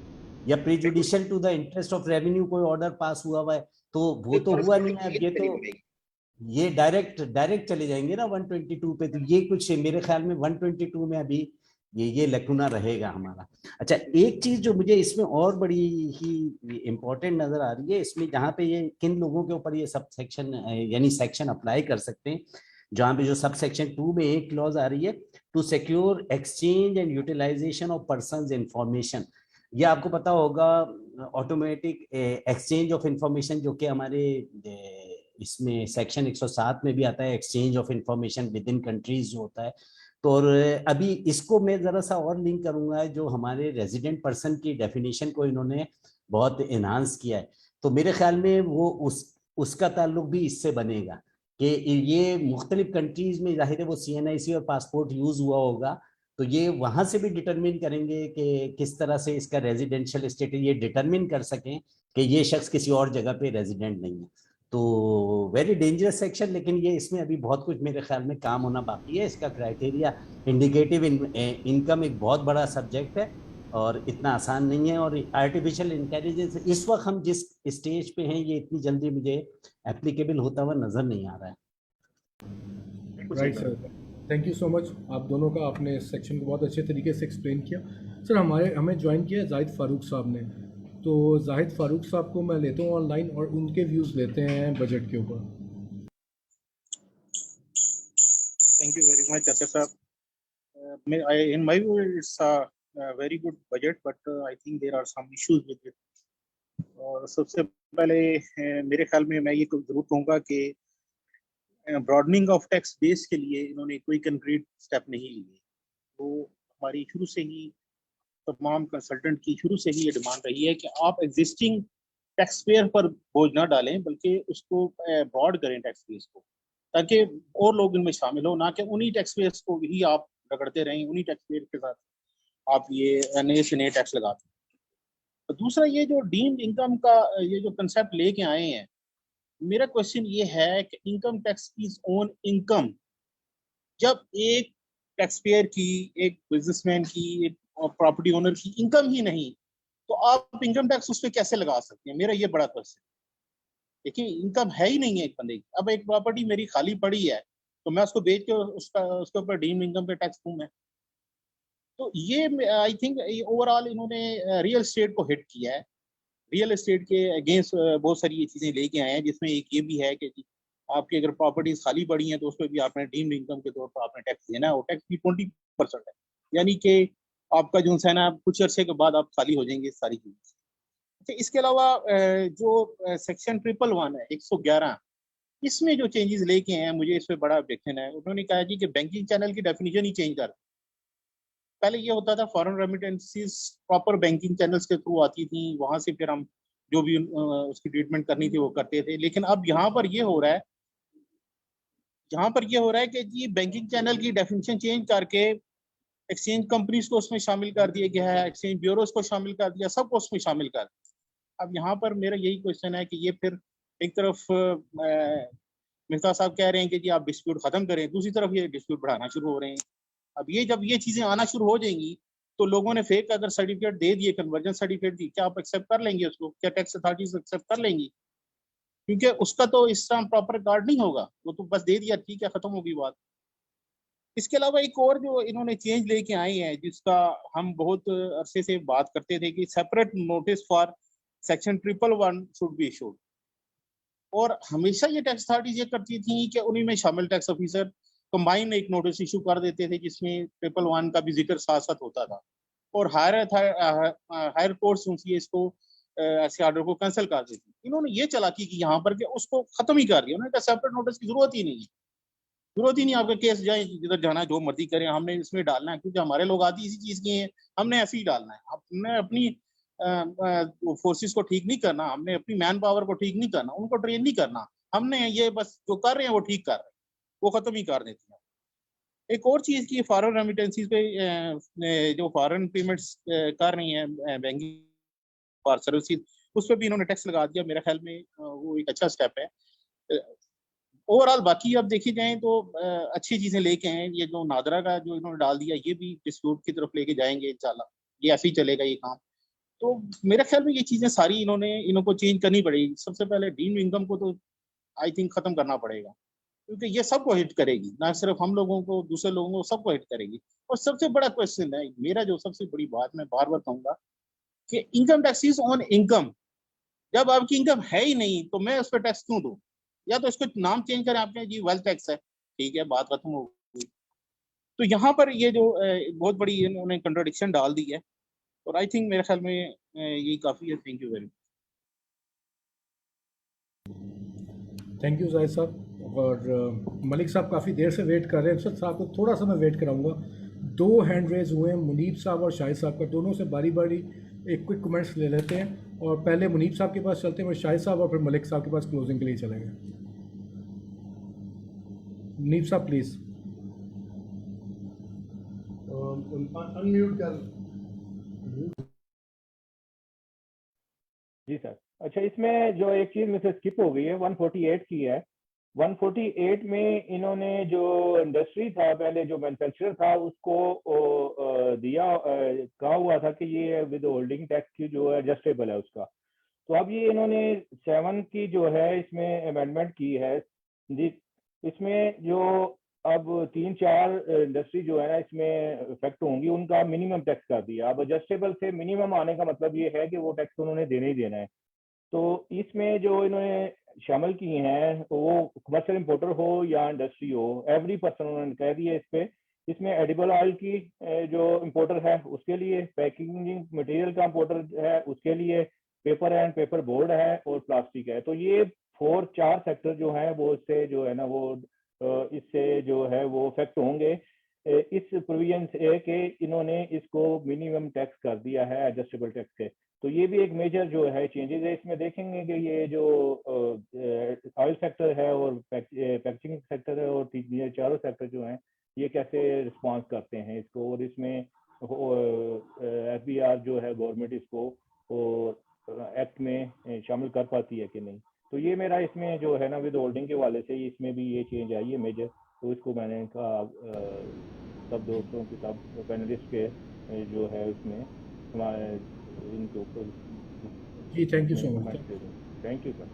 या prejudicial to the interest of revenue कोई ऑर्डर पास हुआ है, तो वो तो हुआ नहीं है। अब ये तो ये डायरेक्ट चले जाएंगे ना 122 पे। तो ये कुछ मेरे ख्याल में 122 में अभी ये लैकुना रहेगा हमारा। अच्छा, एक चीज जो मुझे इसमें और बड़ी ही इम्पोर्टेंट नजर आ रही है इसमें, जहाँ पे ये किन लोगों के ऊपर ये सब सेक्शन यानी सेक्शन अप्लाई कर सकते हैं, जहाँ पे जो सब सेक्शन 2 में एक क्लॉज आ रही है, to secure exchange and utilisation of persons information. ये आपको पता होगा ऑटोमेटिक एक्सचेंज ऑफ इंफॉर्मेशन, जो कि हमारे इसमें सेक्शन 107 में भी आता है, exchange of information with in countries जो होता है। तो और अभी इसको मैं जरा सा और लिंक करूंगा, जो हमारे रेजिडेंट पर्सन की डेफिनेशन को इन्होंने बहुत एनहांस किया है। तो मेरे ख्याल में वो उसका ताल्लुक भी इससे बनेगा कि ये मुख्तलिफ कंट्रीज में जाहिर है वो CNIC और पासपोर्ट यूज हुआ होगा, तो ये वहां से भी डिटरमिन करेंगे कि किस तरह से इसका रेजिडेंशियल स्टेटस ये डिटरमिन कर सकें कि ये शख्स किसी और जगह पे रेजिडेंट नहीं है। तो वेरी डेंजरस सेक्शन, लेकिन ये इसमें अभी बहुत कुछ मेरे ख्याल में काम होना बाकी है। इसका क्राइटेरिया इंडिकेटिव इनकम एक बहुत बड़ा सब्जेक्ट है और इतना आसान नहीं है। और आर्टिफिशियल इंटेलिजेंस इस वक्त हम जिस स्टेज पे हैं, ये इतनी जल्दी मुझे एप्लीकेबल होता हुआ नजर नहीं आ रहा है। Right sir, thank you so much आप दोनों का, आपने इस सेक्शन को बहुत अच्छे तरीके से एक्सप्लेन किया। सर, हमें ज्वाइन किया है जाहिद फारूक साहब ने, तो जाहिद फारूक साहब को मैं लेता हूँ ऑनलाइन और उनके व्यूज़ लेते हैं बजट के ऊपर। Thank you very much doctor साहब। in my view it's a very good budget, but I think there are some issues with it. और सबसे पहले मेरे ख्याल में मैं ये जरूर कहूँगा कि ब्रॉडनिंग ऑफ टैक्स बेस के लिए इन्होंने कोई कंक्रीट स्टेप नहीं लिए। तो हमारी शुरू से ही तमाम कंसल्टेंट की शुरू से ही ये डिमांड रही है कि आप एग्जिस्टिंग टैक्स पेयर पर बोझ ना डालें, बल्कि उसको ब्रॉड करें टैक्स बेस को, ताकि और लोग इनमें शामिल हो, ना कि उन्हीं टैक्स पेयर्स को ही आप रगड़ते रहें, उन्हीं टैक्स पेयर के साथ आप ये नए से नए टैक्स लगाते हैं। तो दूसरा, ये जो डीम्ड इनकम का ये जो कंसेप्ट लेके आए हैं, मेरा क्वेश्चन ये है कि income tax is own income. जब एक टैक्स पेयर की, एक बिजनेसमैन की, एक प्रॉपर्टी ओनर की इनकम ही नहीं, तो आप इनकम टैक्स उस पर कैसे लगा सकते हैं? मेरा ये बड़ा क्वेश्चन। देखिए, इनकम है ही नहीं है एक बंदे की। अब एक प्रॉपर्टी मेरी खाली पड़ी है, तो मैं उसको बेच के उसके ऊपर डीम्ड इनकम पे टैक्स दूं मैं? तो ये आई थिंक ओवरऑल इन्होंने रियल एस्टेट को हिट किया है। रियल एस्टेट के अगेंस्ट बहुत सारी ये चीजें लेके आए हैं, जिसमें एक ये भी है कि आपकी अगर प्रॉपर्टीज खाली पड़ी हैं तो उस पर भी आपने डीम्ड इनकम के तौर पर आपने टैक्स देना है, और टैक्स भी 20% है, यानी कि आपका जो है ना कुछ अर्से के बाद आप खाली हो जाएंगे सारी चीजें। अच्छा, इसके अलावा जो सेक्शन 111 है 111, इसमें जो चेंजेस लेके हैं, मुझे इस पर बड़ा ऑब्जेक्शन है। उन्होंने कहा जी कि बैंकिंग चैनल की डेफिनेशन ही चेंज कर। पहले ये होता था foreign remittances proper banking channels के थ्रू आती थी, वहां से फिर हम जो भी उसकी ट्रीटमेंट करनी थी वो करते थे। लेकिन अब यहाँ पर ये हो रहा है, कि जी बैंकिंग चैनल की डेफिनेशन चेंज करके एक्सचेंज कंपनीज को उसमें शामिल कर दिया गया है, एक्सचेंज ब्यूरोज को शामिल कर दिया, सबको उसमें शामिल कर दिया। अब यहाँ पर मेरा यही क्वेश्चन है कि ये फिर एक तरफ मिफ्ता साहब कह रहे हैं कि जी आप डिस्प्यूट खत्म करें, दूसरी तरफ ये डिस्प्यूट बढ़ाना शुरू हो रहे हैं। अब ये जब ये चीजें आना शुरू हो जाएंगी तो लोगों ने फेक अगर सर्टिफिकेट दे दिए, कन्वर्जन सर्टिफिकेट दी, क्या आप एक्सेप्ट कर लेंगे उसको? क्या टैक्स अथॉरिटीज एक्सेप्ट कर लेंगी? क्योंकि उसका तो इस तरह प्रॉपर कार्ड नहीं होगा, वो तो बस दे दिया, ठीक है, खत्म होगी बात। इसके अलावा एक और जो इन्होंने चेंज लेके आए हैं, जिसका हम बहुत अरसे से बात करते थे कि separate notice for section 111 should be issued. और हमेशा ये टैक्स अथॉरिटीज ये करती थी कि उन्हीं में शामिल टैक्स ऑफिसर कंबाइन एक नोटिस इशू कर देते थे जिसमें 111 का भी जिक्र साथ साथ होता था, और हायर कोर्ट्स इसको ऐसे ऑर्डर को कैंसिल कर देती। इन्होंने ये चालाकी की यहाँ पर कि उसको खत्म ही कर दिया। उन्होंने कहा सेपरेट नोटिस की जरूरत ही नहीं है, जरूरत ही नहीं, आपका केस जाए जिधर जाना है, जो मर्जी करें, हमने इसमें डालना है क्योंकि हमारे लोग आदि इसी चीज के हैं, हमने ऐसे ही डालना है। हमने अपनी फोर्सेस को ठीक नहीं करना, हमने अपनी मैन पावर को ठीक नहीं करना, उनको ट्रेन नहीं करना, हमने ये बस जो कर रहे हैं वो ठीक कर रहे हैं, वो खत्म ही कर देती है। एक और चीज की फॉरेन रेमिटेंसीज पे जो फॉरेन पेमेंट्स कर रही हैं बैंकिंग फॉर सर्विसेज, उस पर भी इन्होंने टैक्स लगा दिया। मेरे ख्याल में वो एक अच्छा स्टेप है। ओवरऑल बाकी अब देखी जाए तो अच्छी चीजें लेके आए। ये जो नादरा का जो इन्होंने डाल दिया, ये भी डिस्प्यूट की तरफ लेके जाएंगे इंशाल्लाह, ये ऐसे ही चलेगा ये काम। तो मेरे ख्याल में ये चीजें सारी इनको चेंज करनी पड़ेगी। सबसे पहले डीम्ड इनकम को तो आई थिंक खत्म करना पड़ेगा, क्योंकि ये सबको हिट करेगी, ना सिर्फ हम लोगों को, दूसरे लोगों को, सबको हिट करेगी। और सबसे बड़ा क्वेश्चन है मेरा, जो सबसे बड़ी बात मैं बार बार कहूंगा कि इनकम टैक्सेस ऑन इनकम, जब आपकी इनकम है ही नहीं तो मैं उस पर टैक्स क्यों दूं? या तो इसको नाम चेंज करें आपने, जी वेल्थ टैक्स है, ठीक है, बात खत्म हो गई। तो यहाँ पर ये जो बहुत बड़ी इन्होंने कंट्राडिक्शन डाल दी है, और आई थिंक मेरे ख्याल में यही काफी है। Thank you very much. Thank you Zahid साहब। और मलिक साहब काफ़ी देर से वेट कर रहे हैं, सर साहब को थोड़ा सा मैं वेट कराऊंगा। 2 हैंड रेज हुए हैं, मुनीब साहब और शाहिद साहब का, दोनों से बारी बारी एक क्विक कमेंट्स ले लेते हैं। और पहले मुनीब साहब के पास चलते हैं, फिर शाहिद साहब, और फिर मलिक साहब के पास क्लोजिंग के लिए चलेंगे। मुनीब साहब प्लीज़ अनम्यूट कर। जी सर। अच्छा, इसमें जो एक चीज मुझसे स्किप हो गई है, 148 की है। 148 में इन्होंने जो इंडस्ट्री था, पहले जो मैन्युफैक्चरर था, उसको दिया, कहा हुआ था कि ये विद होल्डिंग टैक्स की जो है एडजस्टेबल है उसका। तो अब ये इन्होंने 7 की जो है इसमें अमेंडमेंट की है जी। इसमें जो अब 3-4 इंडस्ट्री जो है ना इसमें इफेक्ट होंगी, उनका मिनिमम टैक्स कर दिया। अब एडजस्टेबल से मिनिमम आने का मतलब ये है कि वो टैक्स उन्होंने देना ही देना है। तो इसमें जो इन्होंने शामिल की हैं, तो वो कमर्शियल इंपोर्टर हो या इंडस्ट्री हो, एवरी पर्सन उन्होंने कह दिया इस पे। इसमें एडिबल ऑयल की जो इंपोर्टर है उसके लिए, पैकेजिंग मटेरियल का इंपोर्टर है उसके लिए, पेपर एंड पेपर बोर्ड है, और प्लास्टिक है। तो ये 4 सेक्टर जो है वो इससे जो है ना वो इससे जो है वो इफेक्ट होंगे इस प्रोविजन से कि इन्होंने इसको मिनिमम टैक्स कर दिया है एडजस्टेबल टैक्स से। तो ये भी एक मेजर जो है चेंजेस है। इसमें देखेंगे कि ये जो ऑयल सेक्टर है और पैकेजिंग सेक्टर है और ये चारों सेक्टर जो हैं ये कैसे रिस्पॉन्स करते हैं इसको, और इसमें FBR जो है गवर्नमेंट इसको एक्ट में शामिल कर पाती है कि नहीं। तो ये मेरा इसमें जो है ना विद होल्डिंग के वाले से इसमें भी ये चेंज आई है मेजर। तो इसको मैंने कहा सब दोस्तों के, सब पैनलिस्ट के जो है उसमें हमारे इनके ऊपर। जी thank you so much. Thank you sir.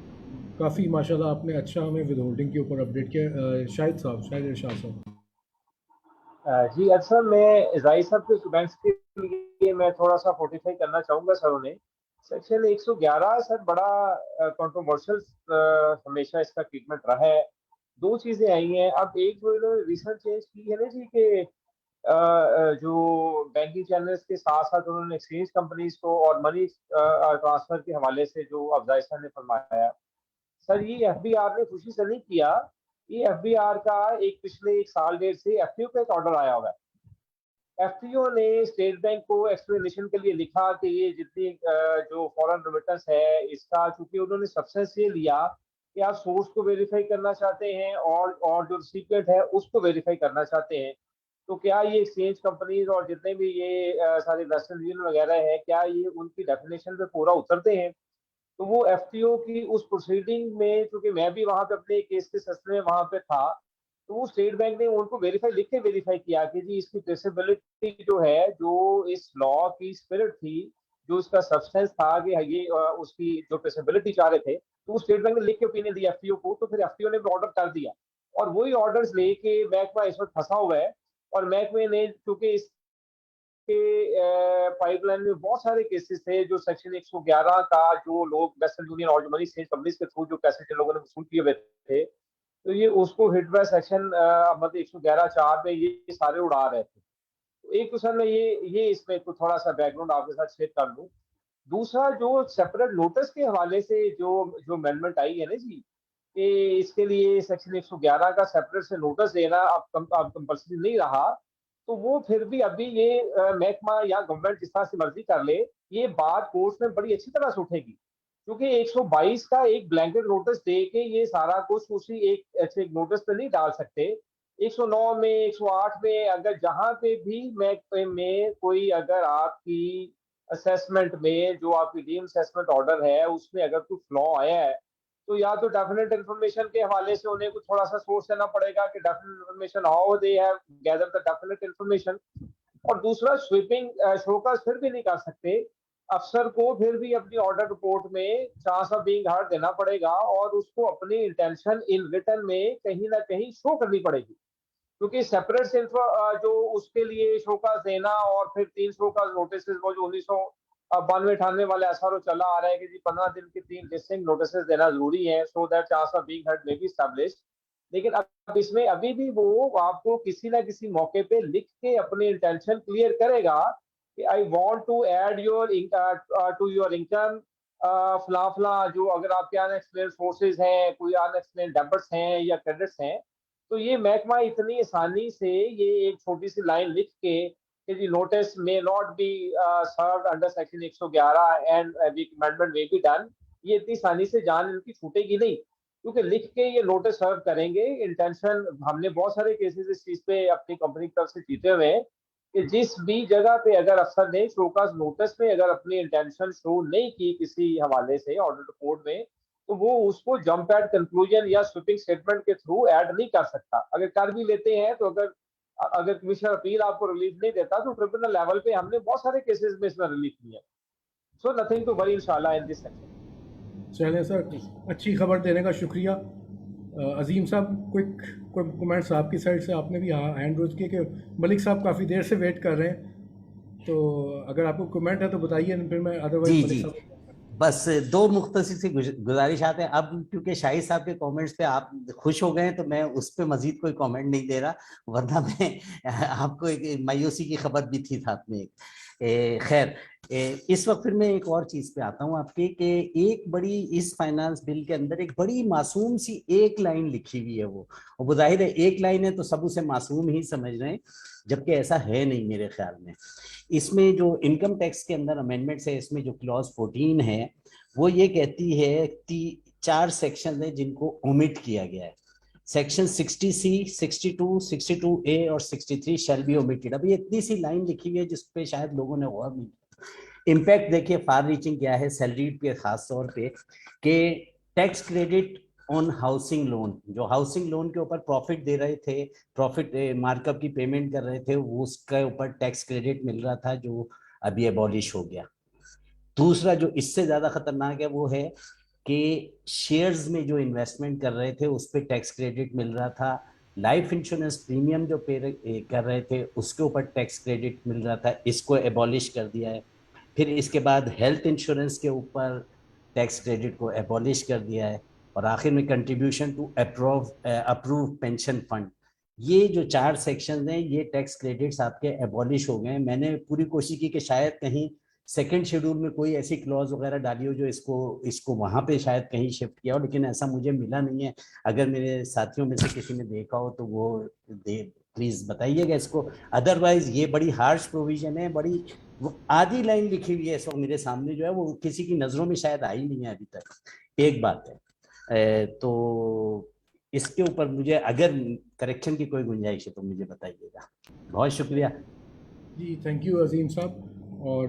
काफ़ी माशाल्लाह आपने अच्छा हमें विद होल्डिंग के ऊपर अपडेट किया। शाहिद साहब, शाहिद इरशाद साहब। जी अच्छा, मैं जाहिद साहब के स्टूडेंट्स के लिए मैं थोड़ा सा फोर्टिफाई करना चाहूँगा। सर उन्हें सेक्शन 111 सर बड़ा कंट्रोवर्शियल हमेशा इसका ट्रीटमेंट रहा है। 2 चीज़ें आई हैं। अब एक जो इन्होंने रिसेंट चेंज की है ना जी, कि जो बैंकिंग चैनल्स के साथ साथ उन्होंने एक्सचेंज कंपनीज को और मनी ट्रांसफर के हवाले से जो अफजाई सर ने फरमाया, सर ये FBR ने खुशी से नहीं किया। ये FBR का पिछले 1 साल डेढ़ से FTO का एक ऑर्डर आया हुआ है। FTO ने स्टेट बैंक को एक्सप्लेनेशन के लिए लिखा कि ये जितनी जो फॉरेन रेमिटेंस है इसका, चूंकि उन्होंने सब्सटेंस ये लिया कि आप सोर्स को वेरीफाई करना चाहते हैं और जो रिसिपिएंट है उसको वेरीफाई करना चाहते हैं, तो क्या ये एक्सचेंज कंपनीज और जितने भी ये सारे वेस्टर्न यूनियन वगैरह हैं, क्या ये उनकी डेफिनेशन पे पूरा उतरते हैं? तो वो एफटीओ की उस प्रोसीडिंग में, क्योंकि मैं भी वहां पे अपने केस के सिलसिले में वहां पे था, तो वो स्टेट बैंक ने उनको वेरीफाई लिख के वेरीफाई किया कि जी इसकी ट्रेसेबिलिटी जो है, जो इस लॉ की स्पिरिट थी, जो इसका सब्सटेंस था कि ये उसकी जो ट्रेसेबिलिटी चाह रहे थे, तो स्टेट बैंक ने लिख के ओपिनियन दिया एफटीओ को, तो फिर एफटीओ ने ऑर्डर कर दिया और वही ऑर्डर्स लेके महकमा इस वक्त फंसा हुआ है। और महकमे ने, क्योंकि इस के पाइपलाइन में बहुत सारे केसेस थे जो सेक्शन 111 का, जो लोग वेस्टर्न यूनियन और मनी एक्सचेंज कंपनीज के थ्रू जो पैसे इन लोगों ने वसूल किए हुए थे, तो ये उसको हिट बाय सेक्शन मतलब 111(4) में ये सारे उड़ा रहे थे। तो एक तो सर मैं ये इसमें तो थोड़ा सा बैकग्राउंड आपके साथ शेयर कर लूँ। दूसरा, जो सेपरेट नोटिस के हवाले से जो जो अमेंडमेंट आई है ना जी, कि इसके लिए सेक्शन 111 का सेपरेट से नोटिस देना अब कंपल्सरी नहीं रहा, तो वो फिर भी अभी ये महकमा या गवर्नमेंट जिस तरह से मर्जी कर ले, ये बात कोर्ट में बड़ी अच्छी तरह से उठेगी, क्योंकि 122 का एक ब्लैंकेट नोटिस दे के ये सारा कुछ उसी एक ऐसे नोटिस पे नहीं डाल सकते। 109 में, 108 में, अगर जहां पे भी महकमे में कोई, अगर आपकी असेसमेंट में जो आपकी डीम असेसमेंट ऑर्डर है उसमें अगर कोई फ्लॉ आया है, तो या तो डेफिनेट इन्फॉर्मेशन के हवाले से उन्हें कुछ थोड़ा सा सोर्स देना पड़ेगा कि definite information how they have gather the definite information. और दूसरा, स्वीपिंग शोकस फिर भी नहीं कर सकते, अफसर को फिर भी अपनी ऑर्डर रिपोर्ट में चांस ऑफ बीइंग हर्ड देना पड़ेगा और उसको अपनी इंटेंशन इन रिटर्न में कहीं ना कहीं शो करनी पड़ेगी, क्योंकि सेपरेट से जो उसके लिए शोकाज देना और फिर 3 शोकाज नोटिस, वो जो 1992-98 वाले एसआरओ चला आ रहा है कि जी 15 दिन की 3 डिस्टिंक्ट नोटिस देना जरूरी है, so that chance of being heard may be established. लेकिन अब इसमें अभी भी वो आपको किसी ना किसी मौके पे लिख के अपनी इंटेंशन क्लियर करेगा कि I want to add your to your income फला फला, जो अगर आपके अनएक्सप्लेन सोर्सेज हैं, कोई अनएक्सप्लेन डेबिट्स हैं या क्रेडिट्स हैं, तो ये महकमा इतनी आसानी से ये एक छोटी सी लाइन लिख के कि जी notice may not be served under section 111 and amendment may be done, ये इतनी आसानी से जान इनकी छूटेगी नहीं, क्योंकि लिख के ये नोटिस सर्व करेंगे। इंटेंशन, हमने बहुत सारे केसेस इस चीज पे अपनी कंपनी की तरफ से जीते हुए हैं कि जिस भी जगह पे अगर अफसर ने शोकाज नोटिस में अगर अपनी इंटेंशन शो नहीं की किसी हवाले से ऑर्डर रिपोर्ट में, तो वो उसको जंप एट कंक्लूजन या स्वीपिंग स्टेटमेंट के थ्रू ऐड नहीं कर सकता। अगर कर भी लेते हैं तो अगर कमिश्नर अपील आपको रिलीफ नहीं देता, तो ट्रिब्यूनल लेवल पे हमने बहुत सारे केसेस में इसमें रिलीफ लिया। सो नथिंग टू वरी इंशाल्लाह इन दिस सेक्शन। चलें सर, अच्छी खबर देने का शुक्रिया। अजीम साहब, क्विक कमेंट्स आपकी साइड से, आपने भी हैंड रोज किए कि मलिक साहब काफ़ी देर से वेट कर रहे हैं, तो अगर आपको कमेंट है तो बताइए, फिर मैं अदरवाइज मलिक साहब। बस 2 मुख्तसर सी गुजारिशात हैं। अब क्योंकि शाहिद साहब के कमेंट्स पे आप खुश हो गए तो मैं उस पर मजीद कोई कमेंट नहीं दे रहा, वरना मैं आपको एक मायूसी की खबर भी थी साथ में। खैर, इस वक्त फिर मैं एक और चीज़ पे आता हूँ आपके, कि एक बड़ी, इस फाइनेंस बिल के अंदर एक बड़ी मासूम सी एक लाइन लिखी हुई है, वो जाहिर है एक लाइन है तो सब उसे मासूम ही समझ रहे हैं, जबकि ऐसा है नहीं मेरे ख्याल में। इसमें जो इनकम टैक्स के अंदर अमेंडमेंट्स है, इसमें जो क्लॉज 14 है वो ये कहती है 4 सेक्शन है जिनको ओमिट किया गया है। सेक्शन 60C, 62, 62A और 63 शैल बी ओमिटेड। अभी इतनी सी लाइन लिखी हुई है जिसपे शायद लोगों ने गौर नहीं किया। इम्पैक्ट देखिए फार रीचिंग क्या है सैलरीड पे, खास तौर पे कि tax credit on housing loan, जो हाउसिंग लोन के ऊपर प्रॉफिट दे रहे थे, प्रॉफिट मार्कअप की पेमेंट कर रहे थे, वो उसके ऊपर टैक्स क्रेडिट मिल रहा था, जो अभी एबॉलिश हो गया। दूसरा जो इससे ज्यादा खतरनाक है वो है कि शेयर्स में जो इन्वेस्टमेंट कर रहे थे उस पर टैक्स क्रेडिट मिल रहा था, लाइफ इंश्योरेंस प्रीमियम जो पे कर रहे थे उसके ऊपर टैक्स क्रेडिट मिल रहा था, इसको एबॉलिश कर दिया है। फिर इसके बाद हेल्थ इंश्योरेंस के ऊपर टैक्स क्रेडिट को एबॉलिश कर दिया है, और आखिर में contribution to approve pension fund. ये जो 4 सेक्शन हैं ये टैक्स क्रेडिट्स आपके एबॉलिश हो गए। मैंने पूरी कोशिश की कि शायद कहीं सेकंड शेड्यूल में कोई ऐसी क्लॉज वगैरह डाली हो जो इसको वहां पे शायद कहीं शिफ्ट किया हो, लेकिन ऐसा मुझे मिला नहीं है। अगर मेरे साथियों में से किसी ने देखा हो तो वो प्लीज बताइएगा इसको। अदरवाइज ये बड़ी हार्श प्रोविजन है, बड़ी आधी लाइन लिखी हुई है सो मेरे सामने, जो है वो किसी की नजरों में शायद आई नहीं है अभी तक। एक बात है, तो इसके ऊपर मुझे अगर करेक्शन की कोई गुंजाइश है तो मुझे बताइएगा। बहुत शुक्रिया जी, थैंक यू अजीम साहब। और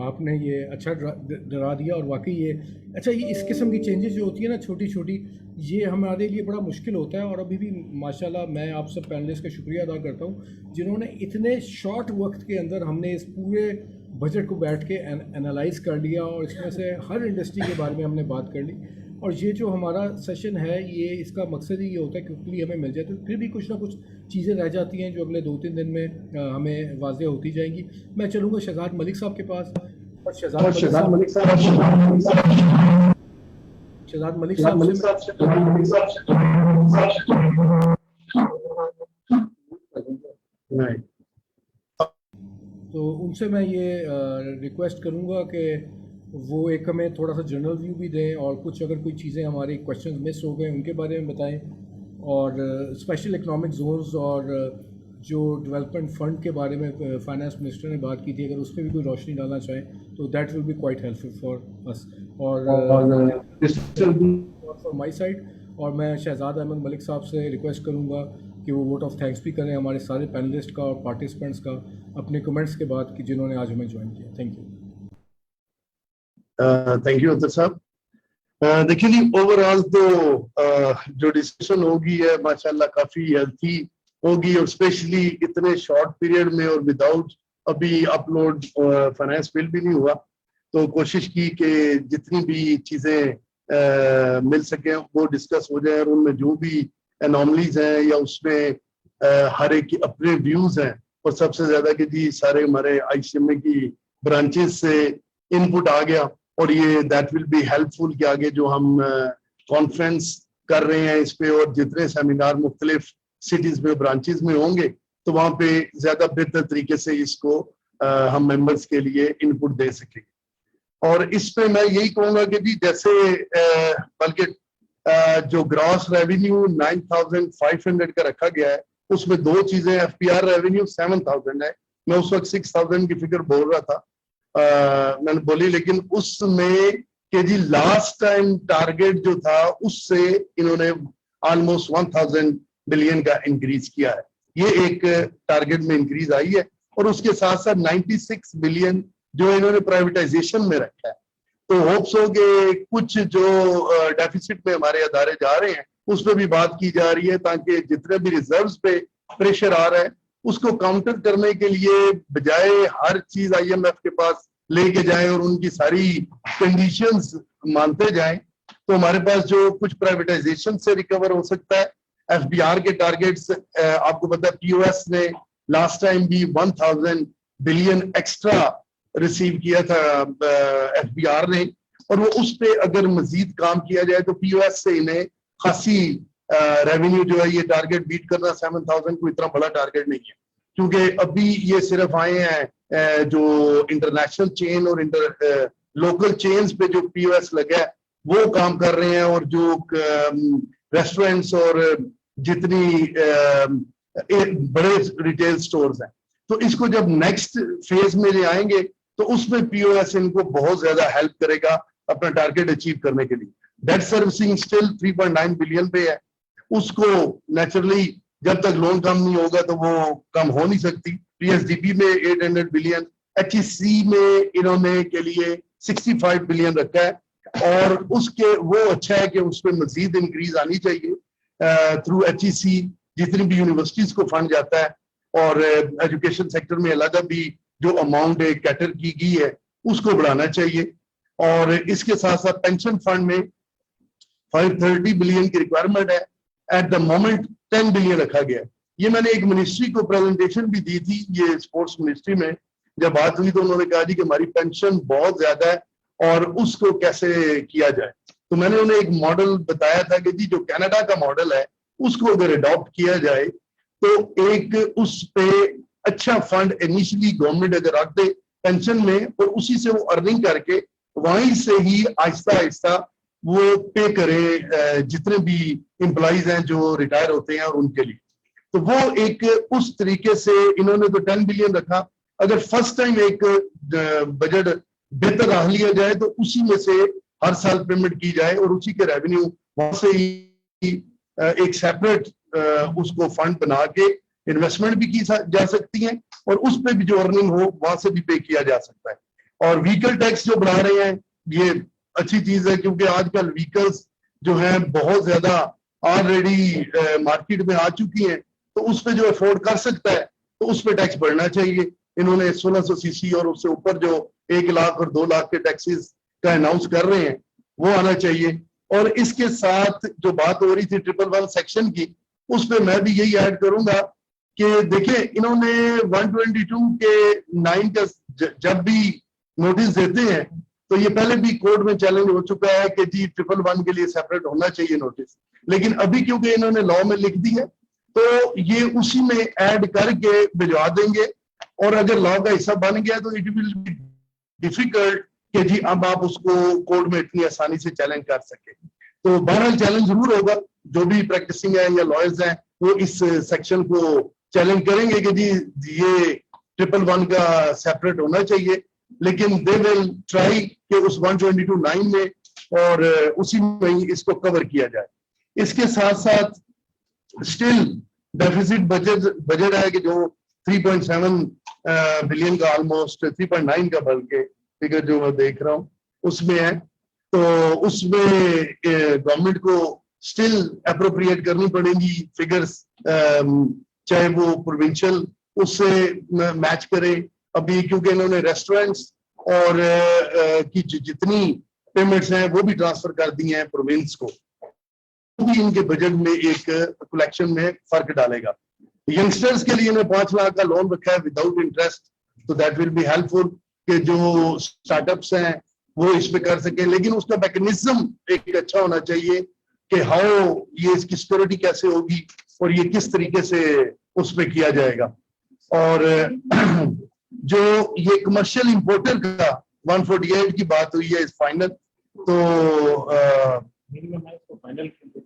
आपने ये अच्छा डरा दिया। और वाकई ये अच्छा, ये इस किस्म की चेंजेस जो होती है ना छोटी छोटी, ये हमारे लिए बड़ा मुश्किल होता है। और अभी भी माशाल्लाह मैं आप सब पैनलिस्ट का शुक्रिया अदा करता हूँ जिन्होंने इतने शॉर्ट वक्त के अंदर हमने इस पूरे बजट को बैठ के एनालाइज कर लिया और इसमें से हर इंडस्ट्री के बारे में हमने बात कर ली। और ये जो हमारा सेशन है ये इसका मकसद ही ये होता है कि क्विकली हमें मिल जाए, तो फिर भी कुछ ना कुछ चीज़ें रह जाती हैं जो अगले 2-3 दिन में हमें वाज़ेह होती जाएंगी। मैं चलूँगा शहजाद मलिक साहब के पास। और शहजाद मलिक साहब तो उनसे मैं ये रिक्वेस्ट करूँगा कि वो एक हमें थोड़ा सा जनरल व्यू भी दें और कुछ अगर कोई चीज़ें हमारे क्वेश्चंस मिस हो गए उनके बारे में बताएं। और स्पेशल इकोनॉमिक जोन्स और जो डेवलपमेंट फ़ंड के बारे में फाइनेंस मिनिस्टर ने बात की थी, अगर उस पर भी कोई रोशनी डालना चाहें तो that will be quite helpful for us और फॉर माई साइड। और मैं शहजाद अहमद मलिक साहब से रिक्वेस्ट करूँगा कि वो वोट ऑफ थैंक्स भी करें हमारे सारे पैनलिस्ट का और पार्टिसिपेंट्स का अपने कमेंट्स के बाद कि जिन्होंने आज हमें ज्वाइन किया। Thank you. थैंक यू अतर साहब। देखिए जी, ओवरऑल तो जो डिस्कशन होगी है माशाल्लाह काफी हेल्थी होगी और स्पेशली इतने शॉर्ट पीरियड में और विदाउट अभी अपलोड फाइनेंस बिल भी नहीं हुआ, तो कोशिश की कि जितनी भी चीजें मिल सके वो डिस्कस हो जाए और उनमें जो भी एनॉमलीज हैं या उसमें हर एक की अपने व्यूज हैं। और सबसे ज्यादा कि जी सारे हमारे ICMA की ब्रांचेस से इनपुट आ गया और ये दैट विल बी हेल्पफुल कि आगे जो हम कॉन्फ्रेंस कर रहे हैं इस पे और जितने सेमिनार मुख्तलिफ सिटीज में ब्रांचेस में होंगे तो वहाँ पे ज्यादा बेहतर तरीके से इसको हम मेंबर्स के लिए इनपुट दे सकेंगे। और इस पे मैं यही कहूँगा कि जी जैसे बल्कि जो ग्रॉस रेवेन्यू 9,500 का रखा गया है उसमें दो चीजें, FPR रेवेन्यू 7,000 है। मैं उस वक्त 6,000 की फिगर बोल रहा था, मैंने बोली, लेकिन उसमें कि जी लास्ट टाइम टारगेट जो था उससे इन्होंने ऑलमोस्ट 1,000 बिलियन का इंक्रीज किया है। ये एक टारगेट में इंक्रीज आई है और उसके साथ साथ 96 बिलियन जो इन्होंने प्राइवेटाइजेशन में रखा है। तो होप्स हो कि कुछ जो डेफिसिट में हमारे अदारे जा रहे हैं उस पर भी बात की जा रही है ताकि जितने भी रिजर्व्स पे प्रेशर आ रहा है उसको काउंटर करने के लिए बजाय हर चीज IMF के पास लेके जाएं और उनकी सारी कंडीशंस मानते जाएं, तो हमारे पास जो कुछ प्राइवेटाइजेशन से रिकवर हो सकता है। FBR के टारगेट्स आपको पता है POS ने लास्ट टाइम भी 1,000 बिलियन एक्स्ट्रा रिसीव किया था FBR ने, और वो उस पे अगर मजीद काम किया जाए तो POS से इन्हें खासी रेवेन्यू जो है, ये टारगेट बीट करना 7,000 को इतना बड़ा टारगेट नहीं है क्योंकि अभी ये सिर्फ आए हैं जो इंटरनेशनल चेन और लोकल चेन्स पे जो POS लगा है वो काम कर रहे हैं और जो रेस्टोरेंट्स और जितनी बड़े रिटेल स्टोर्स हैं, तो इसको जब नेक्स्ट फेज में ले आएंगे तो उसमें POS इनको बहुत ज्यादा हेल्प करेगा अपना टारगेट अचीव करने के लिए। डेट सर्विसिंग स्टिल 3.9 बिलियन पे है, उसको नेचुरली जब तक लोन कम नहीं होगा तो वो कम हो नहीं सकती। PSDB में 800 बिलियन, HEC में इन्होंने के लिए 65 बिलियन रखा है और उसके वो अच्छा है कि उस पर मजीद इंक्रीज आनी चाहिए थ्रू HEC जितनी भी यूनिवर्सिटीज को फंड जाता है, और एजुकेशन सेक्टर में अलग भी जो अमाउंट कैटर की गई है उसको बढ़ाना चाहिए। और इसके साथ साथ पेंशन फंड में 530 बिलियन की रिक्वायरमेंट है, एट द मोमेंट 10 बिलियन रखा गया है। ये मैंने एक मिनिस्ट्री को प्रेजेंटेशन भी दी थी, ये स्पोर्ट्स मिनिस्ट्री में जब बात हुई तो उन्होंने कहा जी कि हमारी पेंशन बहुत ज्यादा है और उसको कैसे किया जाए। तो मैंने उन्हें एक मॉडल बताया था कि जी जो कनाडा का मॉडल है उसको अगर अडॉप्ट किया जाए तो एक उस पे अच्छा फंड इनिशियली गवर्नमेंट अगर रख दे पेंशन में और उसी से वो अर्निंग करके वहीं से ही आहिस्ता आहिस्ता वो पे करे जितने भी एम्प्लॉइज हैं जो रिटायर होते हैं और उनके लिए। तो वो एक उस तरीके से इन्होंने तो 10 बिलियन रखा, अगर फर्स्ट टाइम एक बजट बेहतर रख लिया जाए तो उसी में से हर साल पेमेंट की जाए और उसी के रेवेन्यू वहां से ही एक सेपरेट उसको फंड बना के इन्वेस्टमेंट भी की जा सकती है और उस पर भी जो अर्निंग हो वहां से भी पे किया जा सकता है। और व्हीकल टैक्स जो बढ़ा रहे हैं ये अच्छी चीज है, क्योंकि आजकल व्हीकल्स जो है बहुत ज्यादा ऑलरेडी मार्केट में आ चुकी हैं, तो उस पर जो अफोर्ड कर सकता है तो उस पर टैक्स बढ़ना चाहिए। इन्होंने 1600 सीसी और उससे ऊपर जो 1 लाख और 2 लाख के टैक्सेस का अनाउंस कर रहे हैं वो आना चाहिए। और इसके साथ जो बात हो रही थी 111 सेक्शन की, उस पर मैं भी यही ऐड करूंगा कि देखिए इन्होंने 122 के 9 का जब भी नोटिस देते हैं तो ये पहले भी कोर्ट में चैलेंज हो चुका है कि जी 111 के लिए सेपरेट होना चाहिए नोटिस, लेकिन अभी क्योंकि इन्होंने लॉ में लिख दी है तो ये उसी में ऐड करके भिजवा देंगे। और अगर लॉ का हिस्सा बन गया तो इट विल बी डिफिकल्ट कि जी अब आप उसको कोर्ट में इतनी आसानी से चैलेंज कर सके। तो बहरहाल चैलेंज जरूर होगा, जो भी प्रैक्टिसिंग है या लॉयर्स हैं वो इस सेक्शन को चैलेंज करेंगे कि जी ये 111 का सेपरेट होना चाहिए, लेकिन दे विल ट्राई कि उस 122(9) में और उसी में ही इसको कवर किया जाए। इसके साथ साथ स्टिल डेफिसिट बजट है कि जो 3.7 बिलियन का ऑलमोस्ट 3.9 का बल्कि फिगर जो मैं देख रहा हूँ उसमें है, तो उसमें गवर्नमेंट को स्टिल अप्रोप्रिएट करनी पड़ेगी फिगर्स, चाहे वो प्रोविंशियल उससे मैच करे। अभी क्योंकि इन्होंने रेस्टोरेंट्स और की जितनी पेमेंट्स हैं वो भी ट्रांसफर कर दी हैं प्रोविंस को, तो भी इनके बजट में एक कलेक्शन में फर्क डालेगा। यंगस्टर्स के लिए इन्होंने 5 लाख का लोन रखा है विदाउट इंटरेस्ट, तो दैट विल बी हेल्पफुल कि जो स्टार्टअप्स हैं वो इस पे कर सकें, लेकिन उसका मैकेनिज्म एक अच्छा होना चाहिए कि हाउ ये इसकी सिक्योरिटी कैसे होगी और ये किस तरीके से उस पे किया जाएगा। और जो ये कमर्शियल इंपोर्टर का 148 की बात हुई है इस फाइनल, तो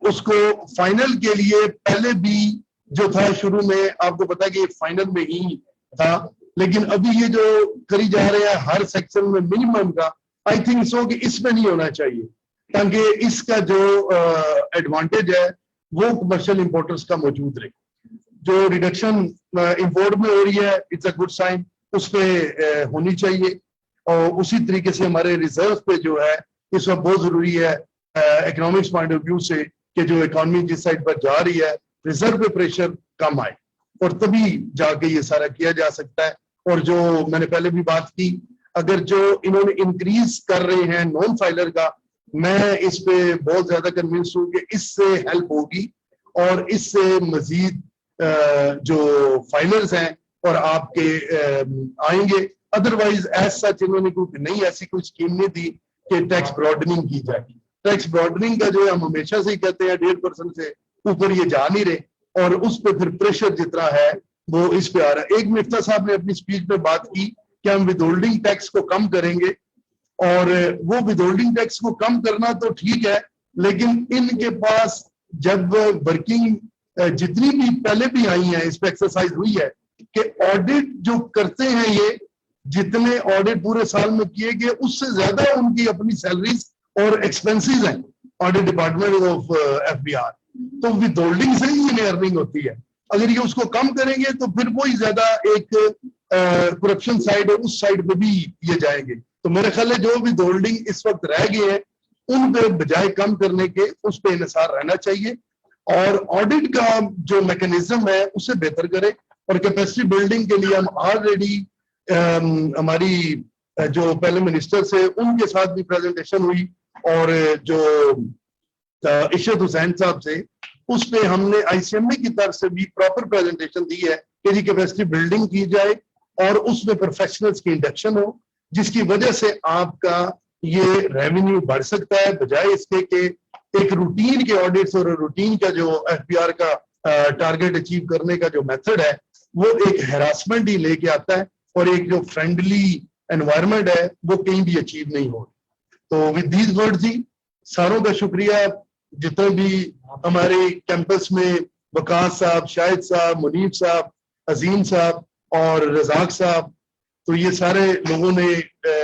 उसको फाइनल के लिए पहले भी जो था शुरू में आपको पता है कि फाइनल में ही था, लेकिन अभी ये जो करी जा रहे हैं हर सेक्शन में मिनिमम का, आई थिंक सो कि इसमें नहीं होना चाहिए, ताकि इसका जो एडवांटेज है वो कमर्शियल इंपोर्टर्स का मौजूद रहे। जो रिडक्शन इंपोर्ट में हो रही है इट्स अ गुड साइन, उस पे होनी चाहिए। और उसी तरीके से हमारे रिजर्व पे जो है इस वक्त बहुत जरूरी है इकोनॉमिक्स पॉइंट ऑफ व्यू से कि जो इकोनॉमी जिस साइड पर जा रही है रिजर्व पे प्रेशर कम आए और तभी जाके ये सारा किया जा सकता है। और जो मैंने पहले भी बात की, अगर जो इन्होंने इंक्रीज कर रहे हैं नॉन फाइलर का, मैं इस पे बहुत ज्यादा कन्विंस हूँ कि इससे हेल्प होगी और इससे मजीद जो फाइलर्स हैं और आपके आएंगे। अदरवाइज एज सच इन्होंने कोई नहीं ऐसी कोई स्कीम नहीं दी कि टैक्स ब्रॉडनिंग की जाए। टैक्स ब्रॉडनिंग का जो है हम हमेशा से ही कहते हैं 1.5% से ऊपर ये जा नहीं रहे और उस पर फिर प्रेशर जितना है वो इस पे आ रहा है। एक मिफ्ता साहब ने अपनी स्पीच में बात की कि हम विदहोल्डिंग टैक्स को कम करेंगे, और वो विदहोल्डिंग टैक्स को कम करना तो ठीक है, लेकिन इनके पास जब वर्किंग जितनी भी पहले भी आई है इस पर एक्सरसाइज हुई है कि ऑडिट जो करते हैं ये जितने ऑडिट पूरे साल में किए गए उससे ज्यादा उनकी अपनी सैलरीज और एक्सपेंसेस हैं ऑडिट डिपार्टमेंट ऑफ एफबीआर, तो विदहोल्डिंग से ही इन्हें अर्निंग होती है। अगर ये उसको कम करेंगे तो फिर वो ही ज्यादा एक करप्शन साइड है उस साइड पे भी ये जाएंगे। तो मेरे ख्याल है जो विदहोल्डिंग इस वक्त रह गए हैं उन पे बजाय कम करने के उस पे इंसार रहना चाहिए और ऑडिट का जो मैकेनिज्म है उसे बेहतर करें। और कैपेसिटी बिल्डिंग के लिए हम ऑलरेडी हमारी जो पहले मिनिस्टर से उनके साथ भी प्रेजेंटेशन हुई और जो इशरत हुसैन साहब से उस पे हमने आईसीएमए की तरफ से भी प्रॉपर प्रेजेंटेशन दी है कि जी कैपेसिटी बिल्डिंग की जाए और उसमें प्रोफेशनल्स की इंडक्शन हो, जिसकी वजह से आपका ये रेवेन्यू बढ़ सकता है, बजाय इसके कि एक रूटीन के ऑडिट्स और रूटीन का जो एफबीआर का टारगेट अचीव करने का जो मेथड है वो एक हैरासमेंट ही लेके आता है और एक जो फ्रेंडली एनवायरनमेंट है वो कहीं भी अचीव नहीं हो। तो विद दीज वर्ड्स जी सारों का शुक्रिया, जितने भी हमारे कैंपस में वकास साहब, शाहिद साहब, मुनीब साहब, अजीम साहब और रजाक साहब, तो ये सारे लोगों ने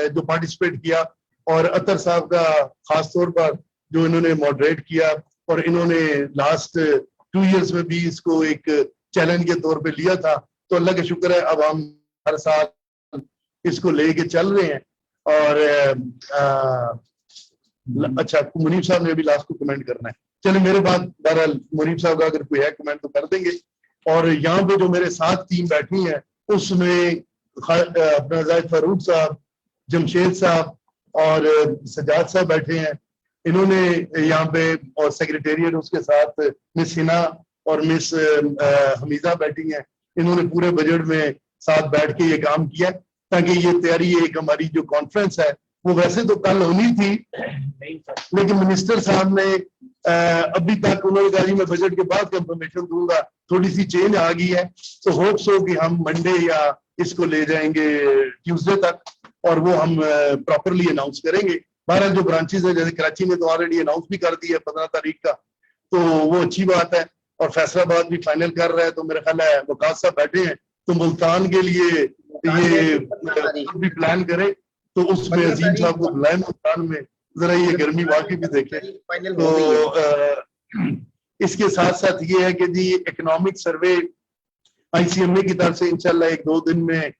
जो पार्टिसिपेट किया और अतर साहब का खास तौर पर जो इन्होंने मॉडरेट किया और इन्होंने लास्ट 2 इयर्स में भी इसको एक चैलेंज के तौर पे लिया था। तो अल्लाह का शुक्र है अब हम हर साल इसको लेके चल रहे हैं। और अच्छा, मुनीब साहब ने अभी लास्ट को कमेंट करना है। चलिए मेरे बाद बहरहाल मुनीब साहब का अगर कोई है कमेंट तो कर देंगे। और यहाँ पे जो मेरे साथ टीम बैठी है उसमें अपना जाहिद फारूक साहब, जमशेद साहब और सजाद साहब बैठे हैं। इन्होंने यहाँ पे और सेक्रेटेरिएट उसके साथ मिस हिना और मिस हमीदा बैठी हैं। इन्होंने पूरे बजट में साथ बैठ के ये काम किया ताकि ये तैयारी, एक हमारी जो कॉन्फ्रेंस है वो वैसे तो कल होनी थी, लेकिन मिनिस्टर साहब ने अभी तक उन्होंने कहा जी मैं बजट के बाद कंफर्मेशन दूंगा, थोड़ी सी चेंज आ गई है। तो होप्स हो कि हम मंडे या इसको ले जाएंगे ट्यूसडे तक और वो हम प्रॉपरली अनाउंस करेंगे। बहरहाल जो ब्रांचेस है जैसे कराची में तो ऑलरेडी अनाउंस भी कर दिया 15 तारीख का, तो वो अच्छी बात है। और फैसलाबाद भी फाइनल कर रहा है, तो मेरा ख्याल है वकास साहब बैठे हैं तो मुल्तान के लिए ये भी प्लान करें, तो उसमें अजीम साहब को बुलाएं मुल्तान में, जरा ये गर्मी वाकई भी देखें। तो इसके साथ साथ ये है कि जी इकोनॉमिक सर्वे ICMA की तरफ से इंशाल्लाह 1-2 दिन में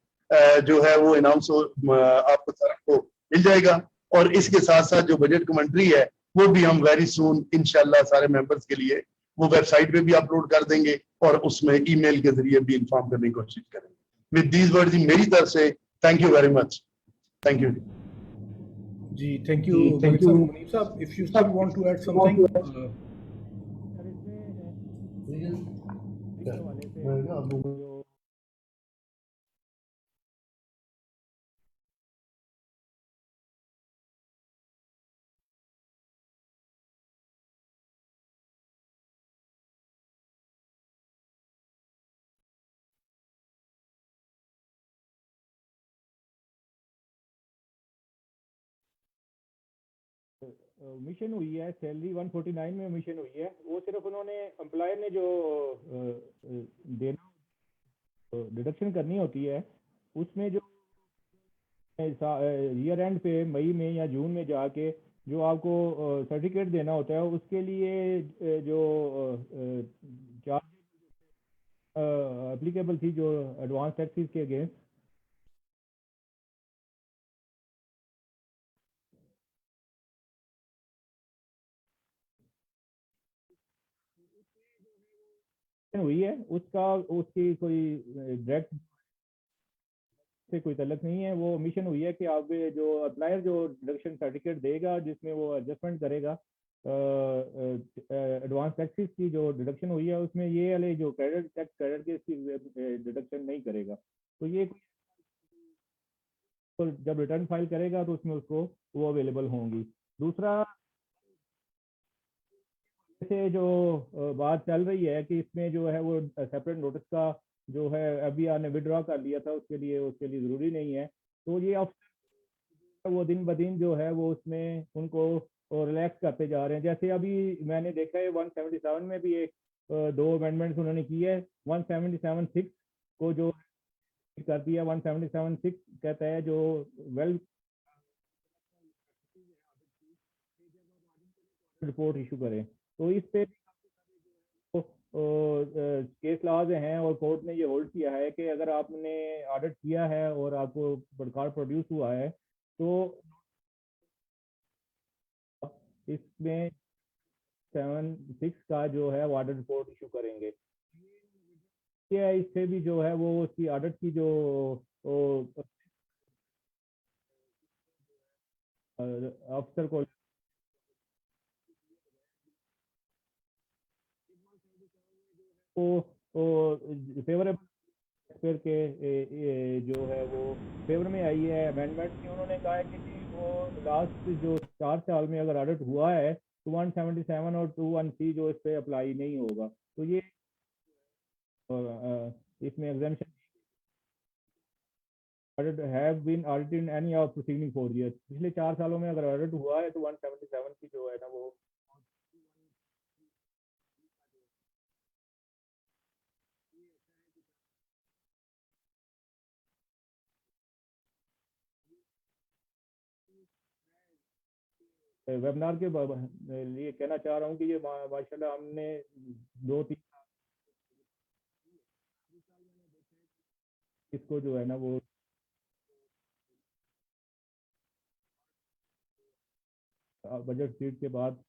जो है वो अनाउंस आपको तरफ को मिल जाएगा। और इसके साथ साथ जो बजट कमेंट्री है वो भी हम वेरी सून इंशाल्लाह सारे मेंबर्स के लिए वो वेबसाइट पे भी अपलोड कर देंगे और उसमें ईमेल के जरिए भी इन्फॉर्म करने की कोशिश करेंगे। विद दीज वर्ड्स मेरी तरफ से thank you very much. Thank you जी, थैंक यू मुनीब साहब। If you still want to add something. मिशन हुई है सैलरी 149 में मिशन हुई है, वो सिर्फ उन्होंने एम्प्लॉयर ने जो देना डिडक्शन करनी होती है उसमें जो ईयर एंड पे मई में या जून में जाके जो आपको सर्टिफिकेट देना होता है उसके लिए जो चार्ज एप्लीकेबल थी जो एडवांस टैक्सेस के अगेंस्ट, हुई है उसका उसकी कोई डायरेक्ट से कोई तल्लक नहीं है। वो मिशन हुई है कि आप जो अप्लायर जो डिडक्शन सर्टिफिकेट देगा जिसमें वो एडजस्टमेंट करेगा एडवांस टैक्सेस की जो डिडक्शन हुई है उसमें ये वाले जो क्रेडिट टैक्स क्रेडिट के इसकी डिडक्शन नहीं करेगा। तो ये तो जब रिटर्न फाइल करेगा तो उसमें उसको वो अवेलेबल होंगी। दूसरा से जो बात चल रही है कि इसमें जो है वो सेपरेट नोटिस का जो है अभी आपने विड्रॉ कर लिया था उसके लिए ज़रूरी नहीं है। तो ये अफसर वो दिन ब दिन जो है वो उसमें उनको रिलैक्स करते जा रहे हैं। जैसे अभी मैंने देखा है 177 में भी एक 2 अमेंडमेंट्स उन्होंने की है। 177(6) को जो कर दिया, 177(6) कहता है जो वेल रिपोर्ट इशू करें। तो इस पे केस लॉज हैं और कोर्ट ने ये होल्ड किया है कि अगर आपने ऑडिट किया है और आपको रिकॉर्ड प्रोड्यूस हुआ है तो इसमें 7(6) का जो है ऑडिट रिपोर्ट इशू करेंगे। इससे भी जो है वो उसकी ऑडिट की जो अफसर को फेवरेबल फिर के जो है वो फेवर में आई है अमेंडमेंट की। उन्होंने कहा है कि वो लास्ट जो 4 साल में अगर ऑडिट हुआ है तो 177 और 21C जो इस पे अप्लाई नहीं होगा। तो ये इसमें exemption audit have been audited in any of preceding 4 years, पिछले 4 सालों में अगर ऑडिट हुआ है तो 177 की जो है ना वो वेबिनार के लिए कहना चाह रहा हूँ कि ये माशाल्लाह हमने 2-3 इसको जो है ना वो बजट स्पीड के बाद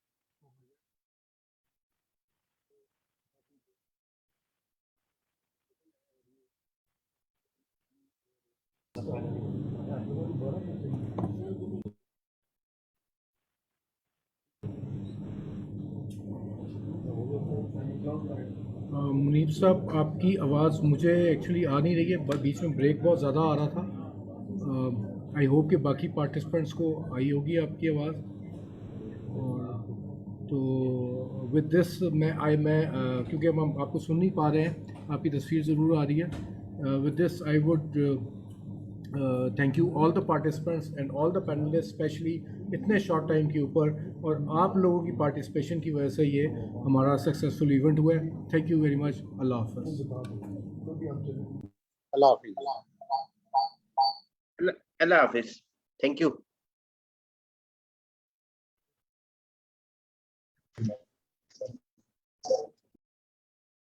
मुनीब साहब, आपकी आवाज़ मुझे एक्चुअली आ नहीं रही है, बीच में ब्रेक बहुत ज़्यादा आ रहा था। आई होप कि बाकी पार्टिसिपेंट्स को आई होगी आपकी आवाज़। तो विद दिस मैं क्योंकि हम आपको सुन नहीं पा रहे हैं, आपकी तस्वीर ज़रूर आ रही है। With this I would thank you all the participants and all the panelist, specially इतने शॉर्ट टाइम के ऊपर, और आप लोगों की पार्टिसिपेशन की वजह से ये हमारा सक्सेसफुल इवेंट हुआ है। Thank you very much. अल्लाह हाफ़िज़। अल्लाह हाफिज। Thank you.